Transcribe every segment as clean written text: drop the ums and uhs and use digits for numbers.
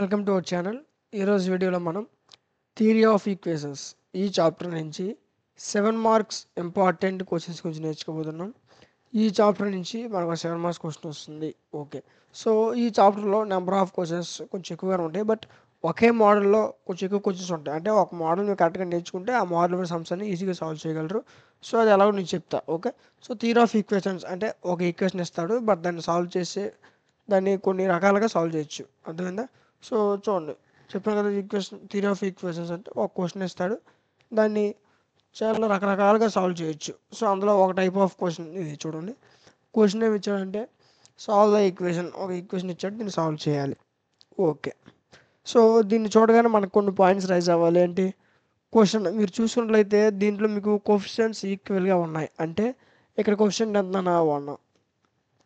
Welcome to our channel. ఈరోజు వీడియోలో మనం థియరీ ఆఫ్ ఈక్వేషన్స్ ఈ చాప్టర్ నుంచి 7 మార్క్స్ ఇంపార్టెంట్ క్వశ్చన్స్ గురించి నేర్చుకోబోతున్నాం. ఈ చాప్టర్ నుంచి మనకు 7 మార్క్స్ క్వశ్చన్ వస్తుంది. ఓకే, సో ఈ చాప్టర్లో నెంబర్ ఆఫ్ క్వశ్చన్స్ కొంచెం ఎక్కువగానే ఉంటాయి. బట్ ఒకే మోడల్లో కొంచెం ఎక్కువ క్వశ్చన్స్ ఉంటాయి. అంటే ఒక మోడల్ మీరు కరెక్ట్గా నేర్చుకుంటే ఆ మోడల్ సమ్స్ అన్ని ఈజీగా సాల్వ్ చేయగలరు. సో అది ఎలాగో నేను చెప్తా. Okay, so theory of equations అంటే ఒక ఈక్వేషన్ ఇస్తాడు, బట్ దాన్ని సాల్వ్ చేసి దాన్ని కొన్ని రకాలుగా సాల్వ్ చేయొచ్చు. అర్థమైందా? సో చూడండి, చెప్పాను కదా, ఈక్వేషన్ థియరీ ఆఫ్ ఈక్వేషన్స్ అంటే ఒక క్వశ్చన్ ఇస్తాడు, దాన్ని చాలా రకరకాలుగా సాల్వ్ చేయొచ్చు. సో అందులో ఒక టైప్ ఆఫ్ క్వశ్చన్ ఇది. చూడండి, క్వశ్చన్ ఏమి ఇచ్చాడంటే సాల్వ్ ద ఈక్వేషన్. ఒక ఈక్వేషన్ ఇచ్చాడు, దీన్ని సాల్వ్ చేయాలి. ఓకే, సో దీన్ని చూడగానే మనకు కొన్ని పాయింట్స్ రైజ్ అవ్వాలి. ఏంటి క్వశ్చన్ మీరు చూసుకున్నట్లయితే దీంట్లో మీకు కోఎఫిషియెంట్స్ ఈక్వల్గా ఉన్నాయి. అంటే ఇక్కడ కోఎఫిషియెంట్ ఎంత 1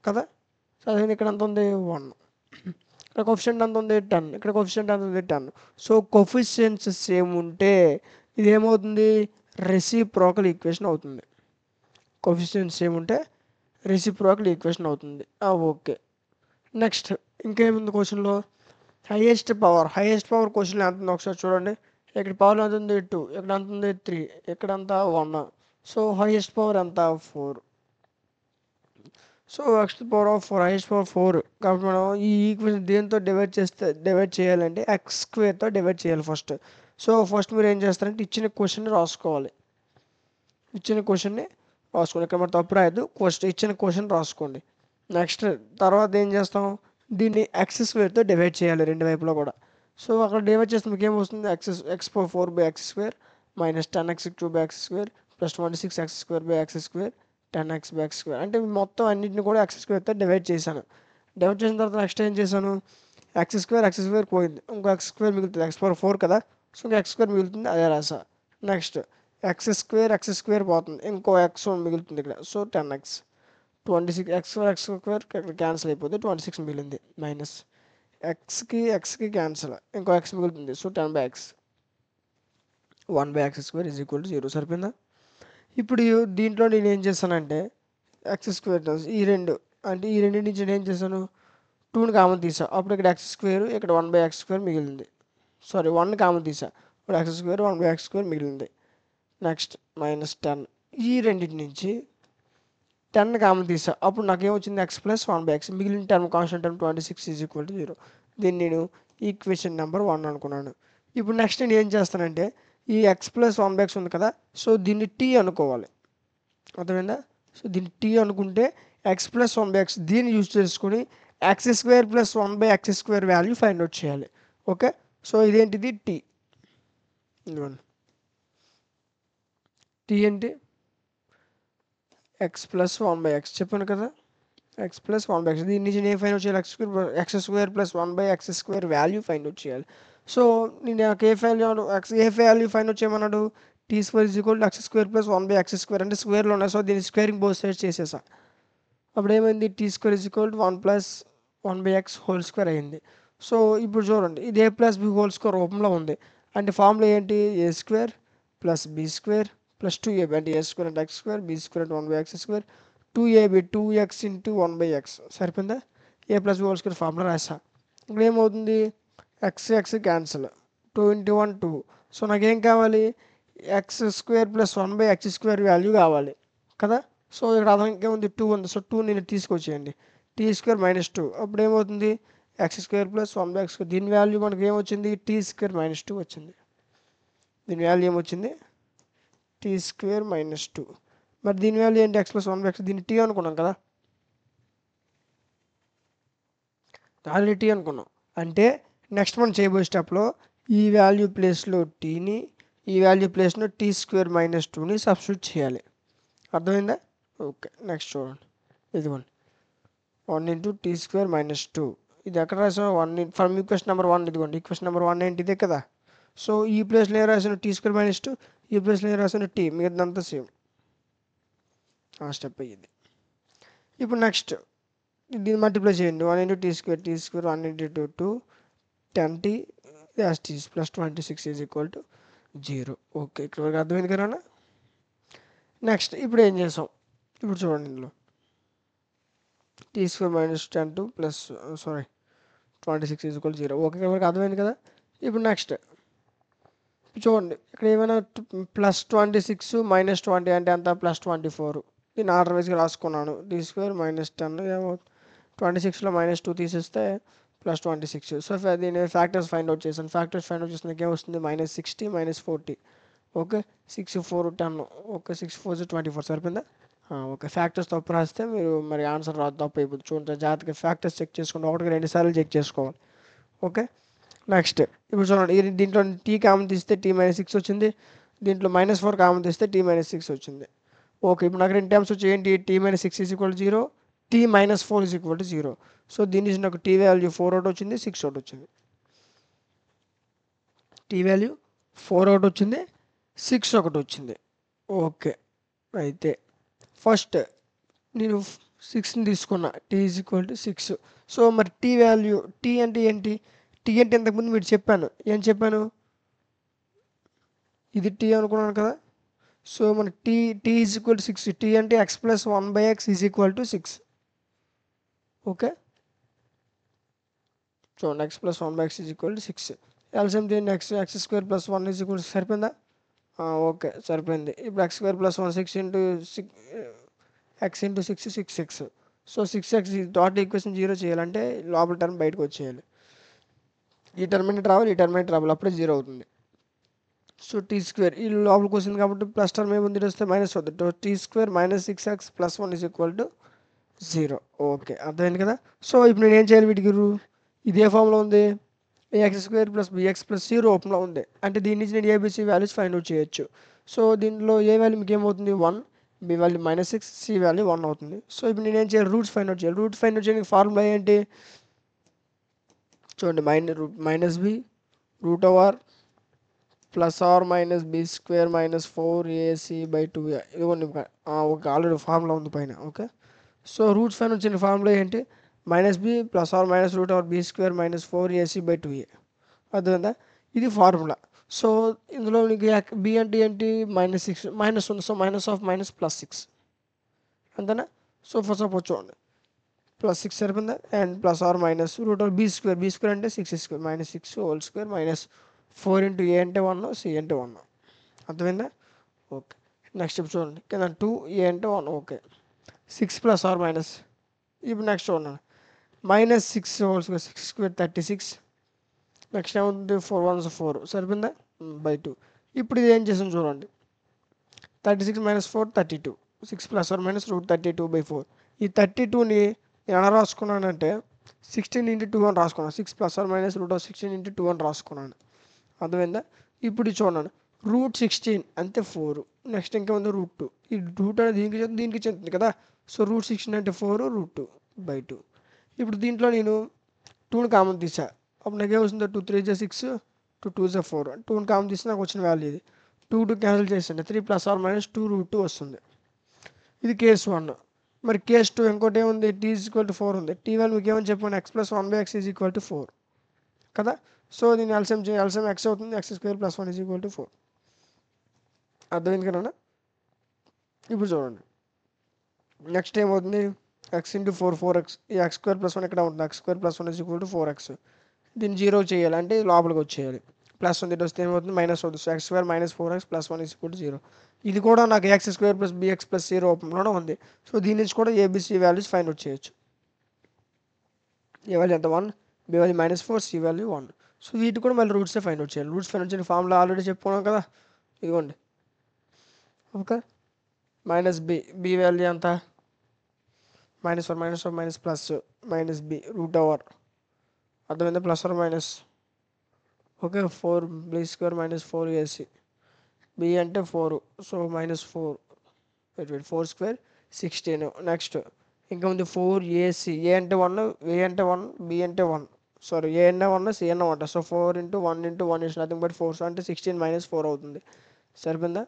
కదా. సో అదే ఇక్కడ ఎంత ఉంది 1. ఇక్కడ కోఎఫిషియెంట్ ఎంత ఉంది 10. ఇక్కడ కోఎఫిషియెంట్ ఎంత ఉంది 10. సో కోఎఫిషియెంట్స్ సేమ్ ఉంటే ఇది ఏమవుతుంది, రెసిప్రోకల్ ఈక్వేషన్ అవుతుంది. కోఎఫిషియెంట్స్ సేమ్ ఉంటే రెసిప్రోకల్ ఈక్వేషన్ అవుతుంది. ఓకే, నెక్స్ట్ ఇంకేముంది క్వశ్చన్లో, హైయెస్ట్ పవర్ క్వశ్చన్ ఎంత ఉంది ఒకసారి చూడండి. ఇక్కడ పవర్ ఎంత ఉంది 2, ఇక్కడ ఎంత ఉంది 3, ఇక్కడ అంతా 1. సో హైయెస్ట్ పవర్ ఎంత 4. So x to power of 4, highest power 4. కాబట్టి మనం ఈ ఈక్వేషన్ దేంతో డివైడ్ చేయాలంటే ఎక్స్ స్క్వేర్తో డివైడ్ చేయాలి ఫస్ట్. సో ఫస్ట్ మీరు ఏం చేస్తారంటే ఇచ్చిన క్వశ్చన్ని రాసుకోవాలి. ఇక్కడ మరి తప్పు రాయద్దు, ఇచ్చిన క్వశ్చన్ రాసుకోండి. నెక్స్ట్ తర్వాత ఏం చేస్తాం, దీన్ని ఎక్స్ స్క్వేర్తో డివైడ్ చేయాలి రెండు వైపులో కూడా. సో అక్కడ డివైడ్ చేస్తే మీకు ఏమొస్తుంది, X power 4/x² minus 10x³ plus 26x² 10x² అంటే మొత్తం అన్నింటిని కూడా x² డివైడ్ చేశాను. డివైడ్ చేసిన తర్వాత నెక్స్ట్ ఏం చేశాను, x² పోయింది, ఇంకో x² మిగులుతుంది. x పవర్ 4 కదా, సో ఇంకా x² మిగులుతుంది, అదే రాసా. నెక్స్ట్ x² పోతుంది, ఇంకో x మిగులుతుంది ఇక్కడ. సో 10x 26 x² ఇక్కడ క్యాన్సిల్ అయిపోతుంది, 26 మిగిలింది. మైనస్ ఎక్స్కి క్యాన్సిల్, ఇంకో x మిగులుతుంది. So 10/x 1/x² is equal to 0. సరిపోయిందా? ఇప్పుడు దీంట్లో నేను ఏం చేశానంటే x² ఈ రెండు నుంచి నేను ఏం చేశాను, 2ని కామన్ తీసా. అప్పుడు ఇక్కడ x², ఇక్కడ 1/x² మిగిలింది. 1 కామన్ తీసా, ఇప్పుడు x² 1/x² మిగిలింది. నెక్స్ట్ మైనస్ 10, ఈ రెండింటి నుంచి 10 కామన్ తీసా. అప్పుడు నాకు ఏమొచ్చింది, x ప్లస్ 1/x, మిగిలిన term constant term 26 is equal to 0. దీన్ని నేను ఈక్వేషన్ నెంబర్ 1 అనుకున్నాను. ఇప్పుడు నెక్స్ట్ నేను ఏం చేస్తానంటే ఈ x ప్లస్ 1/x ఉంది కదా, సో దీన్ని t అనుకోవాలి. అర్థమైందా? సో దీన్ని t అనుకుంటే x ప్లస్ 1/x దీన్ని యూజ్ చేసుకుని x² plus 1/x² value find out చేయాలి. ఓకే, సో ఇదేంటిది t. ఇదిగోండి, t ఏంటి, x ప్లస్ 1/x చెప్పాను కదా, x ప్లస్ 1/x దీని నుంచి నేను ఫైండ్ అవుట్ చేయాలి, x² plus 1/x² value find out చేయాలి. సో నేను నాకు ఏ వాల్యూ ఫైండ్ అవుట్ చేయమన్నాడు, t² is equal to x² plus 1/x². అంటే స్క్వేర్లో ఉన్నాయి, సో దీన్ని స్క్వేరింగ్ బోత్ సైడ్స్ చేసేసా. అప్పుడు ఏమైంది, t² is equal to 1 plus 1/x² అయింది. సో ఇప్పుడు చూడండి, ఇది a plus b whole square రూపంలో ఉంది. అంటే ఫార్ములా ఏంటి, a² plus b² plus 2ab అంటే a² అంటే x² b² అంటే 1/x², 2ab 2x into 1/x. సరిపోయిందా? a plus b whole square formula రాసా. ఇప్పుడు ఏమవుతుంది, x క్యాన్సిల్, 2 ఇంటూ 1 2. సో నాకేం కావాలి, x² ప్లస్ 1/x² వాల్యూ కావాలి కదా. సో ఇక్కడ అదనంగా ఉంది 2 ఉంది, సో 2 నేను తీసుకొచ్చేయండి, t² మైనస్ 2. అప్పుడు ఏమవుతుంది, x² ప్లస్ 1/x². దీని వాల్యూ మనకి ఏమొచ్చింది, t² మైనస్ 2 వచ్చింది. దీని వాల్యూ ఏమొచ్చింది, t² మైనస్ 2. మరి దీని వాల్యూ ఏంటి, x ప్లస్ 1/x. దీన్ని t అనుకున్నాం కదా, ఆల్రెడీ t అనుకున్నాం. అంటే నెక్స్ట్ మనం చేయబోయే స్టెప్లో ఈ వాల్యూ ప్లేస్లో టీని, ఈ వాల్యూ ప్లేస్లో t² మైనస్ 2ని సబ్స్టిట్యూట్ చేయాలి. అర్థమైందా? ఓకే, నెక్స్ట్ చూడండి, ఇదిగోండి 1 ఇంటూ t² మైనస్ 2. ఇది ఎక్కడ రాసాం, 1 ఫ్రమ్ ఈక్వేషన్ నెంబర్ 1. ఇదిగోండి ఈక్వేషన్ నెంబర్ 1 ఏంటి, ఇదే కదా. సో ఈ ప్లేస్లో ఏం రాసాను, t² మైనస్ 2, ఈ ప్లేస్లో ఏం రాసాను t, మిగతాదంతా సేమ్. ఆ స్టెప్ అయ్యింది. ఇప్పుడు నెక్స్ట్ దీన్ని మల్టిప్లై చేయండి, 1 into t² 1 into 2 10t plus 26 is equal to 0. Okay, ఇక్కడ వరకు అర్థమైంది కదా. నెక్స్ట్ ఇప్పుడు ఏం చేసాం, ఇప్పుడు చూడండి, ఇందులో t² minus 10 plus 26 is equal 0. Okay, వరకు అర్థమైంది కదా. ఇప్పుడు నెక్స్ట్ చూడండి, ఇక్కడ ఏమైనా +26 -20 అంటే ఎంత, +24. దీన్ని ఆర్డర్ వైజ్గా రాసుకున్నాను. d² -10 ఏమో 26లో -2 తీసేస్తే +26. సో దీని ఫ్యాక్టర్స్ ఫైండ్ అవుట్ చేశాను. ఫ్యాక్టర్స్ ఫైండ్ అవుట్ చేసినాక ఏమొస్తుంది, -60 -40. ఓకే, 6 4 10. ఓకే, 6 4 24 సరిపోయిందా. ఓకే, ఫ్యాక్టర్స్ తప్పు రాస్తే మీరు మరి ఆన్సర్ రాదు, తప్పు అయిపోతుంది. చూడండి జాగ్రత్తగా ఫ్యాక్టర్స్ చెక్ చేసుకోండి, ఒకటికి 2 సార్లు చెక్ చేసుకోవాలి. ఓకే, నెక్స్ట్ ఇప్పుడు చూడండి, దీంట్లో t కామన్ తీస్తే t -6 వచ్చింది, దీంట్లో -4 కామన్ తీస్తే t -6 వచ్చింది. ఓకే, ఇప్పుడు నాకు 2 టర్మ్స్ వచ్చి ఏంటి, t -6 is equal 0, t -4 is equal to 0. So దీని నుంచి నాకు t వాల్యూ 4 ఒకటి వచ్చింది, 6 ఒకటి వచ్చింది. t వాల్యూ 4 ఒకటి వచ్చింది, 6 ఒకటి వచ్చింది. ఓకే, అయితే ఫస్ట్ నేను 6ని తీసుకున్నా, t is equal to 6. So మరి t వాల్యూ, t అంటే ఏంటి, t అంటే ఇంతకుముందు మీరు చెప్పాను, ఏం చెప్పాను, ఇది t అనుకున్నాను కదా. సో మన t is equal to 6, t అంటే x + 1/x is equal to 6. Okay, చూడండి x + 1/x is equal to 6. LCM దీన్ని x² + 1 ఈజ్ ఈక్వల్, సరిపోయిందా. ఓకే, సరిపోయింది. ఇప్పుడు x² + 1 6 into x into 6 6x. So 6x dot equation 0 చేయాలంటే లోపల term బయటకు వచ్చేయాలి. ఈ టర్మినేట్ రావాలి, ఈ టర్మినేట్ రావాలి, అప్పుడే 0 అవుతుంది. సో t² ఈ లోపలికి వస్తుంది కాబట్టి ప్లస్ టర్మ్ ఏముంది, వస్తే మైనస్ అవుతుంది. t² -6x + 1 is equal to 0. Okay, అర్థమైంది కదా. సో ఇప్పుడు నేను ఏం చేయాలి, వీటికి ఇదే ఫామ్లో ఉంది, ax² + bx + c రూపంలో ఉంది. అంటే దీని నుంచి నేను abc వాల్యూస్ ఫైండ్ అవుట్ చేయొచ్చు. సో దీంట్లో ఏ వాల్యూ మీకు ఏమవుతుంది, 1, b వాల్యూ -6, c వాల్యూ 1 అవుతుంది. సో ఇప్పుడు నేను ఏం చేయాలి, రూట్స్ ఫైండ్ అవుట్ చేయాలి. రూట్ ఫైండ్ అవుట్ చేయడానికి ఫార్ములా ఏంటి, చూడండి, -b √/+ b² - 4ac/2a. ఇదిగోండి, ఒక ఆల్రెడీ ఫార్ములా ఉంది పైన. Okay, so roots find out చేయడానికి ఫార్ములా ఏంటి, -b +/- √/b² - 4ac/2a. అర్థమైందా, ఇది ఫార్ములా. సో ఇందులో మీకు b అంటే ఏంటి, -6, మైనస్ ఉంది, సో -(−) అంతేనా. సో ఫస్ట్ సపోజ్ చూడండి, +6 సరిపోయిందా, అండ్ +/- √/b² అంటే 6² -6² -4 ఇంటూ a అంటే 1, c అంటే 1. అర్థమైందా. ఓకే, నెక్స్ట్ ఇప్పుడు చూడండి, కింద 2, a అంటే 1. ఓకే, 6 +/-, ఇప్పుడు నెక్స్ట్ చూడండి, -6² 6² 36. నెక్స్ట్ ఏమవుతుంది, 4 1s 4 సరిపోయిందా, /2. ఇప్పుడు ఇది ఏం చేసాం చూడండి, 36 - 4 32, 6 +/- √32/4. ఈ 32ని నేను ఎలా రాసుకున్నానంటే 16 × 2 అని రాసుకున్నాను, 6 +/- √16 × 2 అని రాసుకున్నాను. అర్థమైందా. ఇప్పుడు చూడండి, √16 అంటే 4, నెక్స్ట్ ఇంకా ఉంది √2. ఈ రూట్ అనేది దీనికి చెందుతుంది కదా. సో √16 అంటే 4 √2/2. ఇప్పుడు దీంట్లో నేను 2ని కామన్ తీసా, అప్పుడు నాకు ఏమొస్తుందో 2 3 × 6, 2 2 × 4. 2ని కామన్ తీసి నాకు వచ్చిన వాల్యూ ఇది. 2 2 క్యాన్సిల్ చేసండి, 3 +/- 2 √2 వస్తుంది. ఇది కేస్ 1. మరి కేస్ 2 ఇంకోటి ఏముంది, t = 4 ఉంది. t వాల్యూ మీకు ఏమని చెప్పాను, x + 1/x = 4 కదా. సో దీన్ని ఎల్సిఎం x అవుతుంది, x² + 1 = 4. అర్థమైంది కదా. ఇప్పుడు చూడండి, నెక్స్ట్ ఏమవుతుంది, x × 4 4x. ఈ x² + 1 ఇక్కడ ఉంటుంది, x² + 1 = 4x. దీన్ని 0 చేయాలి అంటే లోపలికి వచ్చేయాలి, ప్లస్ ఉంది, ఇటు వస్తే ఏమవుతుంది, మైనస్ అవుతుంది. So x² - 4x + 1 = 0. ఇది కూడా నాకు x² + bx + c రూపంలోనే ఉంది. సో దీని నుంచి కూడా abc వాల్యూస్ ఫైండ్ అవుట్ చేయొచ్చు. ఏ వాల్యూ ఎంత, 1, b value -4, c value 1. So వీటి కూడా మళ్ళీ రూట్సే ఫైండ్ అవుట్ చేయాలి. రూట్స్ ఫైండ్ అవుట్ చేయని ఫార్ములా ఆల్రెడీ చెప్పుకున్నాం కదా, ఇదిగోండి. ఓకే, -b వాల్యూ ఎంత, -1 - b √/. అర్థమైందా, +/-. Okay, 4b² - 4ac. b అంటే 4, సో -4 4² 16. నెక్స్ట్ ఇంకా ఉంది 4ac. a అంటే 1, a అంటే 1, b అంటే 1, సారీ a అంటే 1, c అంటే 1. So 4 × 1 × 1 is nothing but 4. So అంటే 16 - 4 అవుతుంది. సరిపోయిందా.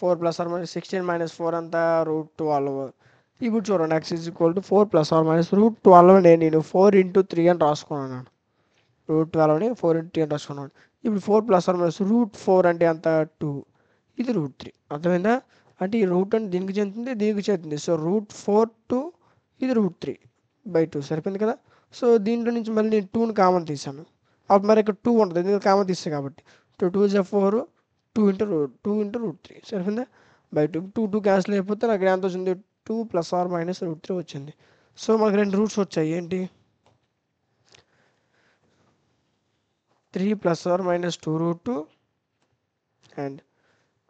4 +/- 16 - 4 అంతా √12. ఇప్పుడు చూడండి, x = 4 +/- √12 నేను 4 × 3 అని రాసుకున్నాను. √12ని 4 × 3 అని రాసుకున్నాను. ఇప్పుడు 4 +/- √4 అంటే అంత 2, ఇది √3. అర్థమైందా. అంటే ఈ రూట్ అంటే దీనికి చెందుతుంది, దీనికి చెందుతుంది. సో √4 2, ఇది √3/2 సరిపోయింది కదా. సో దీంట్లో నుంచి మళ్ళీ నేను 2ని కామన్ తీసాను. అప్పుడు మరి ఇక్కడ 2 ఉంటుంది ఎందుకంటే కామన్ తీస్తాను కాబట్టి. 2 2 4 2 × √3 సరిపోయిందా బై 2 క్యాన్సిల్ అయిపోతే నాకు ఎంత వచ్చింది 2 ± √3 వచ్చింది. సో మనకు 2 రూట్స్ వచ్చాయి ఏంటి 3 ± 2√2 అండ్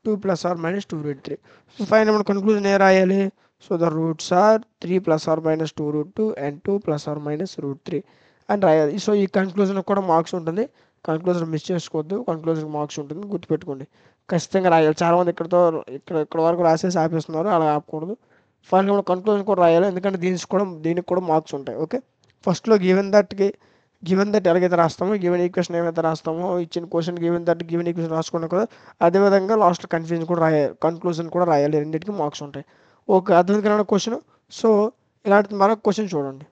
2 ± 2√3. సో ఫైనల్ మన కన్క్లూజన్ ఏ రాయాలి so the roots are 3 ± 2√2 and 2 ± √3 అని రాయాలి. సో ఈ కన్క్లూజన్ కూడా మార్క్స్ ఉంటుంది. కన్క్లూజన్ మిస్ చేసుకోవద్దు. కన్క్లూజన్ మార్క్స్ ఉంటుంది గుర్తుపెట్టుకోండి. ఖచ్చితంగా రాయాలి. చాలామంది ఇక్కడ వరకు రాసేసి ఆపేస్తున్నారు. అలా ఆపకూడదు. ఫైనల్ కూడా కన్క్లూజన్ కూడా రాయాలి. ఎందుకంటే దీనికి కూడా మార్క్స్ ఉంటాయి. ఓకే ఫస్ట్లో గివెన్ దట్ ఎలాగైతే రాస్తామో గివెన్ ఈక్వేషన్ ఏమైతే రాస్తామో ఇచ్చిన క్వశ్చన్ గివెన్ ఈక్వేషన్ రాసుకున్నాం కదా అదేవిధంగా లాస్ట్ కన్ఫ్యూజన్ కూడా రాయాలి. కన్క్లూజన్ కూడా రాయాలి. రెండింటికి మార్క్స్ ఉంటాయి. ఓకే అర్థమైంది క్వశ్చన్. సో ఇలాంటి మరొక క్వశ్చన్ చూడండి.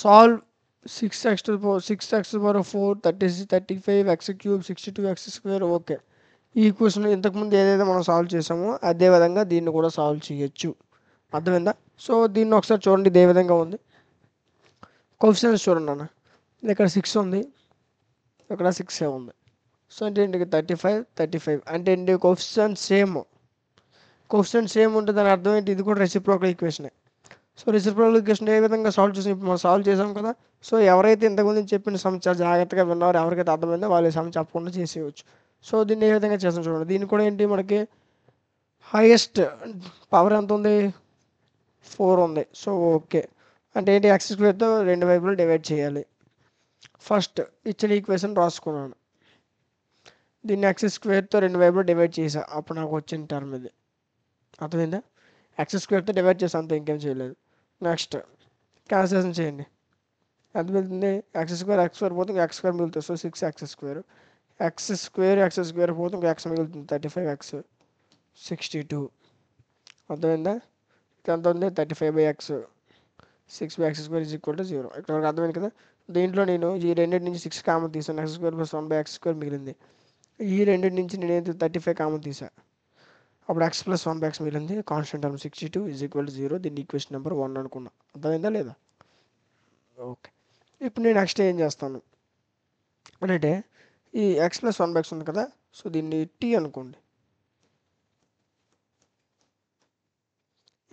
Solve 6x⁴ 35x³ 62x². Okay ఈ క్వశ్చన్ ఇంతకుముందు ఏదైతే మనం సాల్వ్ చేసామో అదేవిధంగా దీన్ని కూడా సాల్వ్ చేయొచ్చు. అర్థమైందా. సో దీన్ని ఒకసారి చూడండి. ఇదే విధంగా ఉంది. కోఎఫిషియెంట్స్ చూడండి అన్న ఇక్కడ 6 ఉంది ఇక్కడ 6 ఉంది. సో అంటే ఏంటి 35 అంటే ఏంటి కోఎఫిషియెంట్ సేమ్ ఉంటుంది. దాని అర్థం ఏంటి ఇది కూడా రెసిప్రోకల్ ఈక్వేషనే. సో రెసిప్రోకల్ ఈక్వేషన్ ఏ విధంగా సాల్వ్ చేసాం ఇప్పుడు మనం సాల్వ్ చేసాం కదా. సో ఎవరైతే ఇంతకుముందు చెప్పిన సమ్ చాలా జాగ్రత్తగా విన్నారో ఎవరికైతే అర్థమైందో వాళ్ళు సమ్ చెప్పకుండా చేసేయచ్చు. సో దీన్ని ఏ విధంగా చేస్తాం చూడండి. దీన్ని కూడా ఏంటి మనకి హైయెస్ట్ పవర్ ఎంత ఉంది 4 ఉంది. సో ఓకే అంటే ఏంటి x²తో రెండు వైపులు డివైడ్ చేయాలి. ఫస్ట్ ఇచ్చిన ఈక్వేషన్ రాసుకున్నాను. దీన్ని x² రెండు వైపులు డివైడ్ చేసా అప్పుడు నాకు వచ్చిన టర్మ్ ఇది. అర్థమైందా x² డివైడ్ చేసా అంతే ఇంకేం చేయలేదు. నెక్స్ట్ క్యాన్సిలేషన్ చేయండి. ఎంత మిగులుతుంది x² పోతే ఇంకా x² మిగులుతుంది. So 6x². x² పోతే ఇంకా x మిగులుతుంది 35x 62. అర్థమైందా ఎంత ఉంది 35/x 6/x² = 0. ఇక్కడ వరకు అర్థమైంది కదా. దీంట్లో నేను ఈ రెండింటి నుంచి 6 కామన్ తీసాను. x² + 1/x² మిగిలింది. ఈ రెండింటి నుంచి నేను 35 కామన్ తీసా అప్పుడు x + 1/x మిగిలింది. Constant term 62 = 0. దీన్ని ఈక్వేషన్ నెంబర్ 1 అనుకున్నా. అర్థమైందా లేదా. ఓకే ఇప్పుడు నేను నెక్స్ట్ ఏం చేస్తాను అంటే ఈ x + 1/x ఉంది కదా. సో దీన్ని t అనుకోండి.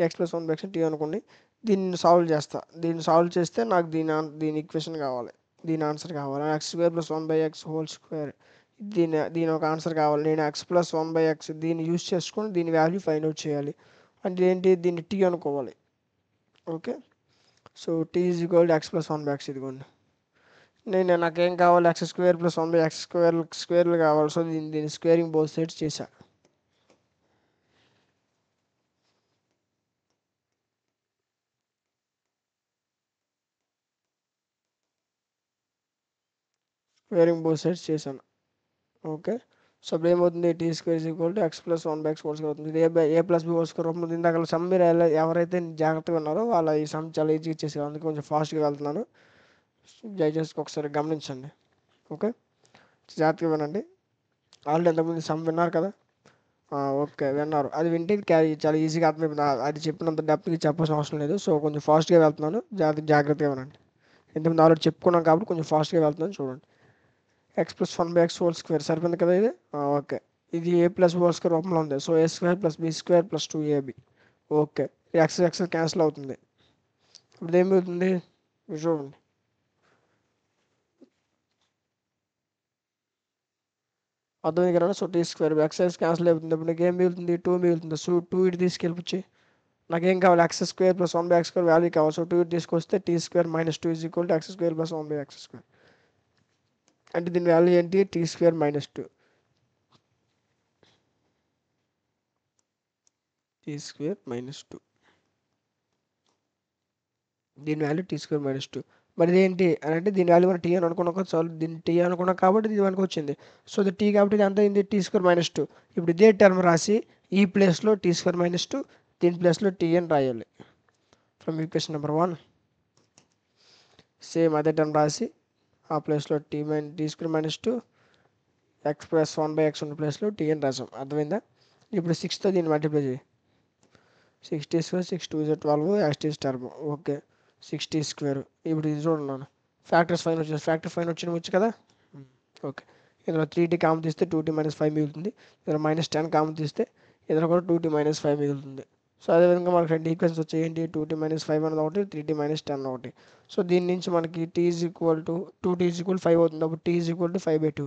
x + 1/x t అనుకోండి. దీన్ని సాల్వ్ చేస్తా. దీన్ని సాల్వ్ చేస్తే నాకు దీని ఈక్వేషన్ కావాలి. దీని ఆన్సర్ కావాలి. x² + 1/x² దీని ఒక ఆన్సర్ కావాలి. నేను x + 1/x దీన్ని యూజ్ చేసుకొని దీని వాల్యూ ఫైండ్ అవుట్ చేయాలి. అంటే ఏంటి దీన్ని t అనుకోవాలి. Okay so t = x + 1/x ఇదిగోండి. నాకేం కావాలి x² + 1/x² స్క్వేర్లు కావాలి. సో దీన్ని స్క్వేరింగ్ బోత్ సైడ్స్ చేశా. స్క్వేరింగ్ బోత్ సైడ్స్ చేశాను. ఓకే సో ఇప్పుడు ఏమవుతుంది t² = x + 1/x² అవుతుంది. ఇది a + b² రూపంలో ఇందాక సమ్ మీరు ఎవరైతే జాగ్రత్తగా ఉన్నారో వాళ్ళ ఈ సమ్ చాలా ఈజీగా చేసేవారు. అందుకే కొంచెం ఫాస్ట్గా వెళ్తున్నాను. దయచేసి ఒకసారి గమనించండి. ఓకే జాగ్రత్తగా వినండి. ఆల్రెడీ ఎంతమంది సమ్ విన్నారు కదా. ఓకే విన్నారు. అది వింటే చాలా ఈజీగా అర్థమైపోయింది. అది చెప్పినంత డెప్త్గా చెప్పాల్సిన అవసరం లేదు. సో కొంచెం ఫాస్ట్గా వెళ్తున్నాను. జాగ్రత్తగా వినండి. ఇంతకుముందు ఆల్రెడీ చెప్పుకున్నాం కాబట్టి కొంచెం ఫాస్ట్గా వెళ్తున్నాను చూడండి. x + 1/x² సరిపోయింది కదా ఇది. ఓకే ఇది a + b² రూపంలో ఉంది. So a² + b² + 2ab. Okay x cancel అవుతుంది. ఇప్పుడు ఏం మిగులుతుంది చూడండి. అర్థమైంది కదా. సో t² x క్యాన్సిల్ అవుతుంది. ఇప్పుడు నీకు ఏం మిగులుతుంది 2 మిగులుతుంది. సో 2 ఇటు తీసుకెళ్ళిపోచ్చి నాకేం కావాలి x² + 1/x² వాల్యూ కావాలి. సో 2 ఇటు తీసుకొస్తే t² - 2 = x² + 1/x². అంటే దీని వాల్యూ ఏంటి t² - 2 t² - 2 దీని వాల్యూ t² - 2. మరి ఇదేంటి అని అంటే దీని వాల్యూ మనం t అని అనుకున్నాం కదా. సో దీన్ని t అనుకున్నాం కాబట్టి ఇది మనకు వచ్చింది. సో ఇది t కాబట్టి ఇది ఎంత అయింది t² - 2. ఇప్పుడు ఇదే టర్మ్ రాసి ఈ ప్లేస్లో t² - 2 దీని ప్లేస్లో t అని రాయాలి. ఫ్రమ్ ఈక్వేషన్ నెంబర్ 1 సేమ్ అదే టర్మ్ రాసి ఆ ప్లేస్లో t² - 2 x + 1/x ఉన్న ప్లేస్లో t అని రాసాం. అర్థమైందా. ఇప్పుడు 6తో దీన్ని మల్టిప్లై చేయి. 6 × 2 = 12 x టర్మ్. Okay 60 square. ఇప్పుడు ఇది చూడండి, ఫ్యాక్టర్స్ ఫైన్ వచ్చేసి ఫ్యాక్టర్ ఫైన్ వచ్చు కదా. ఓకే, ఇందులో 3t కామన్ తీస్తే 2t - 5 మిగులుతుంది. ఇందులో -10 కామన్ తీస్తే ఇందులో కూడా 2t - 5 మిగులుతుంది. సో అదేవిధంగా మనకు రెండు ఈక్వేషన్స్ వచ్చాయి. ఏంటి, 2t - 5 అనేది ఒకటి, 3t - 10 ఒకటి. సో దీని నుంచి మనకి t is equal to 2t is equal 5 అవుతుంది. అప్పుడు t is equal to 5/2,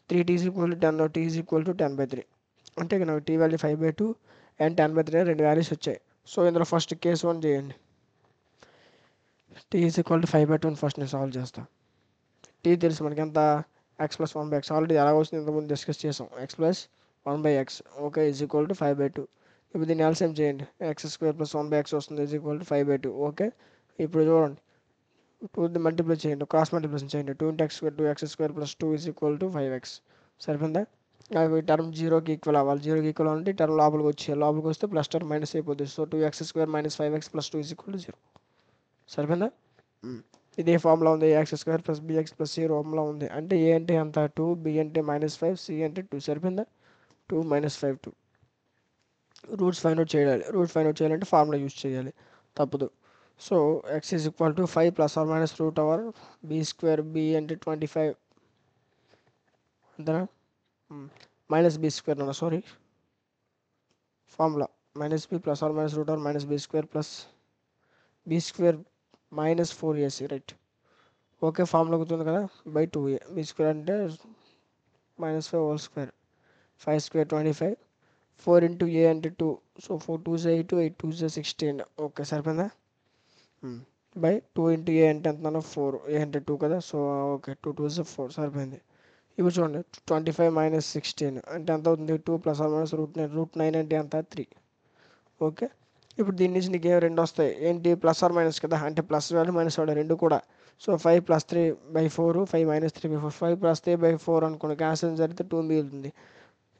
3t is equal to 10, t is equal to 10/3. అంటే ఇక్కడ నాకు t వాల్యూ 5/2 అండ్ 10/3 రెండు వాల్యూస్ వచ్చాయి. సో ఇందులో ఫస్ట్ కేస్ 1 చేయండి. t ఈజ్ ఈక్వల్ టు 5/2 అని ఫస్ట్ నేను సాల్వ్ చేస్తాను. t తెలుసు మనకి ఎంత, x + 1/x. ఆల్రెడీ ఎలా వస్తుంది ఇంతకుముందు డిస్కస్ చేసాం. x + 1/x okay is equal to 5/2. ఇప్పుడు దీన్ని ఎల్సిఎం చేయండి. x² + 1/x వస్తుంది ఈజ్ ఈక్వల్ టు 5/2. ఓకే, ఇప్పుడు చూడండి 2 మల్టిప్లై చేయండి, క్రాస్ మల్టిప్లికేషన్ చేయండి. 2 × x² 2x² + 2 is equal to 5x. సరిపోయిందా. నాకు ఈ టర్మ్ 0కి ఈక్వల్ అవ్వాలి. 0కి ఈక్వల్ అంటే ఈ టర్మ్ లోపలికి వచ్చేయాలి. లోపలికి వస్తే ప్లస్ టర్మ్ మైనస్ అయిపోతుంది. So 2x² - 5x + 2 is equal to 0. సరిపోయిందా. ఇదే ఫార్ములా ఉంది. x² + bx + c రూపంలో ఉంది. అంటే a అంటే ఎంత 2, b అంటే -5, c అంటే 2. సరిపోయిందా. 2 - 5 2. రూట్స్ ఫైండ్ అవుట్ చేయాలి. రూట్స్ ఫైండ్ అవుట్ చేయాలంటే ఫార్ములా యూజ్ చేయాలి, తప్పదు. So x is equal to 5 ± √b², b అంటే 25 అంతేనా. -b² అన్న, sorry, formula -b ± √−b² b² -4ac, right. Okay, formula గుర్తుంది కదా. బై 2a, b² అంటే -5² 5² 25, 4 × a అంటే 2. So 4 2s 8, 8 2s 16. ఓకే సరిపోయిందా. బై 2 × a అంటే ఎంత, 4, a అంటే 2 కదా. సో ఓకే 2 2s 4 సరిపోయింది. ఇప్పుడు చూడండి 25 - 16 అంటే ఎంత అవుతుంది, 2 ± √9 అంటే ఎంత, 3. ఓకే, ఇప్పుడు దీని నుంచి నీకు రెండు వస్తాయి. ఏంటి, ± కదా, అంటే ప్లస్ వాల్యూ మైనస్ వాల్యూ రెండు కూడా. సో 5 + 3/4, 5 - 3/4, 5 + 3/4 అనుకోండి, క్యాన్సిల్ జరిగితే 2 మిగులుతుంది.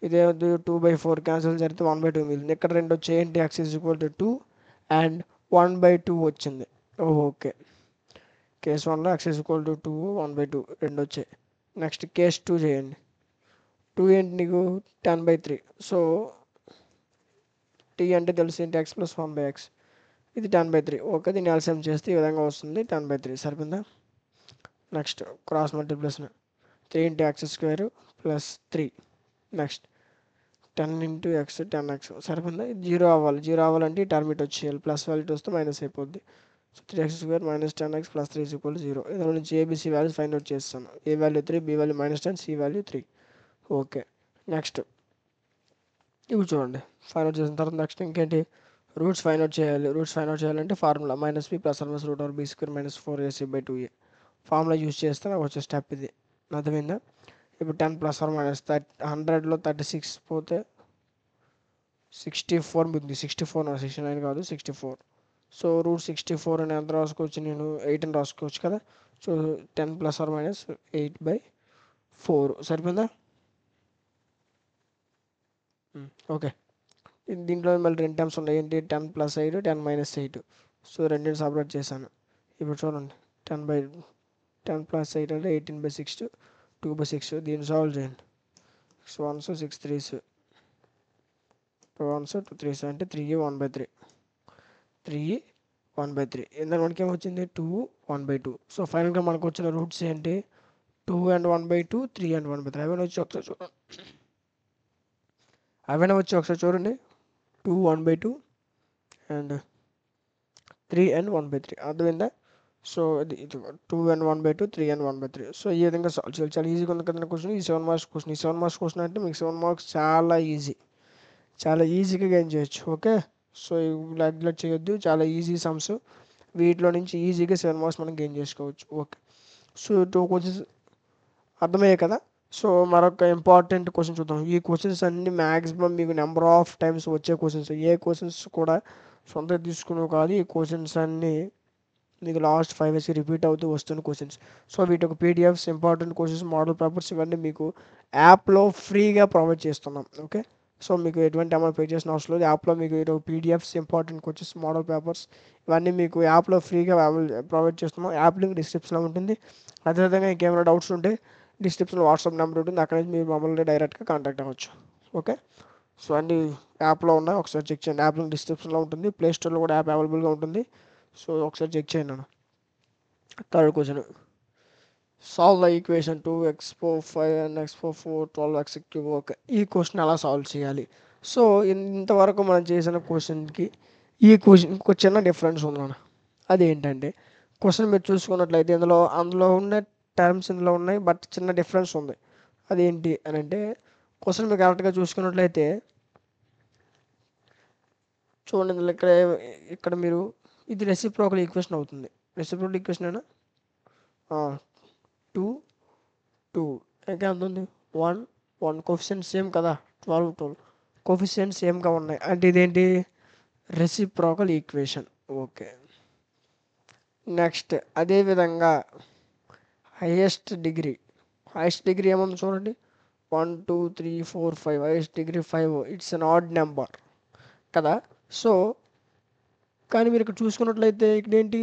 ఇదే 2/4 క్యాన్సిల్ జరిగితే 1/2 మిగిలింది. ఇక్కడ రెండు వచ్చి ఏంటి, x is equal to 2 and 1/2 వచ్చింది. ఓకే, కేస్ 1లో x ఈజ్ ఈక్వల్ టు 2, 1/2 రెండు వచ్చాయి. నెక్స్ట్ కేస్ 2 చేయండి. 2 ఏంటి నీకు 10/3. సో t అంటే తెలిసి ఏంటి, x + 1/x. ఇది 10/3. ఓకే, దీన్ని ఎల్సిఎం చేస్తే ఈ విధంగా వస్తుంది 10/3. సరిపోయిందా. Next cross multiplication 3 × x² + 3. Next 10 × x 10x. సరిపోయిందా. 0 అవ్వాలి. 0 అవ్వాలంటే ఈ టర్మ్ ఇటు వచ్చేయాలి. ప్లస్ వాల్యూ వస్తే మైనస్ అయిపోద్ది. So 3x² - 10x + 3 = 0. ఇందులో నుంచి ఏబిసి వాల్యూస్ ఫైండ్ అవుట్ చేస్తాను. A value 3, B value -10, C value 3. Okay, next ఇవి చూడండి. ఫైండ్ అవుట్ చేసిన తర్వాత నెక్స్ట్ ఇంకేంటి, రూట్స్ ఫైండ్ అవుట్ చేయాలి. రూట్స్ ఫైండ్ అవుట్ చేయాలంటే formula -b ± √b² - 4ac/2a. Formula use చేస్తే నాకు వచ్చే స్టెప్ ఇది. అర్థమైందా. ఇప్పుడు 10 ± 100లో 36 పోతే 64 మిగులుతుంది. 64 69 కాదు 64. సో √64 అని ఎంత రాసుకోవచ్చు, నేను 8 అని రాసుకోవచ్చు కదా. సో 10 ± 8/4 సరిపోయిందా. ఓకే, దీంట్లో మళ్ళీ రెండు టర్మ్స్ ఉన్నాయి. ఏంటి, 10 + 8, 10 - 8. సో రెండింటిని సపరేట్ చేశాను. ఇప్పుడు చూడండి 10 + 8 అంటే 18/6, 2/6. దీన్ని సాల్వ్ చేయండి. 6 1s 6 3s 2 1s 2 3s అంటే 3e 1/3. 3e 1/3. ఇందులో మనకి ఏమొచ్చింది, 2 1/2. సో ఫైనల్గా మనకు వచ్చిన రూట్స్ ఏంటి, 2 and 1/2, 3 and 1/3. అవన్నీ వచ్చి ఒకసారి చూడండి. 2 1/2 అండ్ 3 and 1/3. అర్థమైందా. సో ఇది 2 and 1/2, 3 and 1/3. సో ఈ విధంగా సాల్వ్ చేయాలి. చాలా ఈజీగా ఉంది కదా క్వశ్చన్. ఈ 7 మార్క్స్ క్వశ్చన్. ఈ 7 మార్క్స్ క్వశ్చన్ అంటే మీకు 7 మార్క్స్ చాలా ఈజీ, చాలా ఈజీగా గెయిన్ చేయొచ్చు. ఓకే, సో నెగ్లెక్ట్ చేయొద్దు. చాలా ఈజీ సమ్స్. వీటిలో నుంచి ఈజీగా 7 మార్క్స్ మనం గెయిన్ చేసుకోవచ్చు. ఓకే, సో 2 క్వశ్చన్స్ అర్థమయ్యాయి కదా. సో మరొక ఇంపార్టెంట్ క్వశ్చన్ చూద్దాం. ఈ క్వశ్చన్స్ అన్ని మ్యాక్సిమం మీకు నెంబర్ ఆఫ్ టైమ్స్ వచ్చే క్వశ్చన్స్. ఏ క్వశ్చన్స్ కూడా సొంత తీసుకునేవి కాదు. ఈ క్వశ్చన్స్ అన్నీ మీకు లాస్ట్ 5 ఇయర్స్కి రిపీట్ అవుతూ వస్తున్న క్వశ్చన్స్. సో వీటి ఒక PDFs, important questions, model papers ఇవన్నీ మీకు యాప్లో ఫ్రీగా ప్రొవైడ్ చేస్తున్నాం. ఓకే, సో మీకు ఎటువంటి అమౌంట్ పే చేసిన అవసరం లేదు. యాప్లో మీకు ఇటు PDFs, important questions, model papers ఇవన్నీ మీకు యాప్లో ఫ్రీగా ప్రొవైడ్ చేస్తున్నాం. యాప్ లింక్ డిస్క్రిప్షన్లో ఉంటుంది. అదేవిధంగా ఇంకేమైనా డౌట్స్ ఉంటే డిస్క్రిప్షన్లో వాట్సాప్ నెంబర్ ఉంటుంది. అక్కడ నుంచి మీరు మమ్మల్ని డైరెక్ట్గా కాంటాక్ట్ అవ్వచ్చు. ఓకే, సో అన్ని యాప్లో ఉన్నాయి, ఒకసారి చెక్ చేయండి. యాప్ లింక్ డిస్క్రిప్షన్లో ఉంటుంది. ప్లే స్టోర్లో కూడా యాప్ అవైలబుల్గా ఉంటుంది. సో ఒకసారి చెక్ చేయండి. Third question, solve the equation 2x power 5 and x power 4 12x cube. Okay, ఈ క్వశ్చన్ ఎలా సాల్వ్ చేయాలి? సో ఇంతవరకు మనం చేసిన క్వశ్చన్కి ఈ క్వశ్చన్ ఒక చిన్న డిఫరెన్స్ ఉందన్న. అదేంటంటే క్వశ్చన్ మీరు చూసుకున్నట్లయితే అందులో ఉన్న టర్మ్స్ ఇందులో ఉన్నాయి, బట్ చిన్న డిఫరెన్స్ ఉంది. అదేంటి అని అంటే క్వశ్చన్ మీరు కరెక్ట్గా చూసుకున్నట్లయితే చూడండి, ఇక్కడ మీరు ఇది రెసిప్రోకల్ ఈక్వేషన్ అవుతుంది. రెసిప్రోకల్ ఈక్వేషన్ అయినా 2 2 ఇంకా ఎంత ఉంది 1 1 కోఫిషియంట్ సేమ్ కదా, 12 12 కోఫిషియంట్ సేమ్గా ఉన్నాయి. అంటే ఇదేంటి రెసిప్రోకల్ ఈక్వేషన్. ఓకే, నెక్స్ట్ అదేవిధంగా హైయెస్ట్ డిగ్రీ ఏముంది చూడండి, 1 2 3 4 5, highest degree 5. It's an odd number కదా. సో కానీ మీరు ఇక్కడ చూసుకున్నట్లయితే ఇక్కడ ఏంటి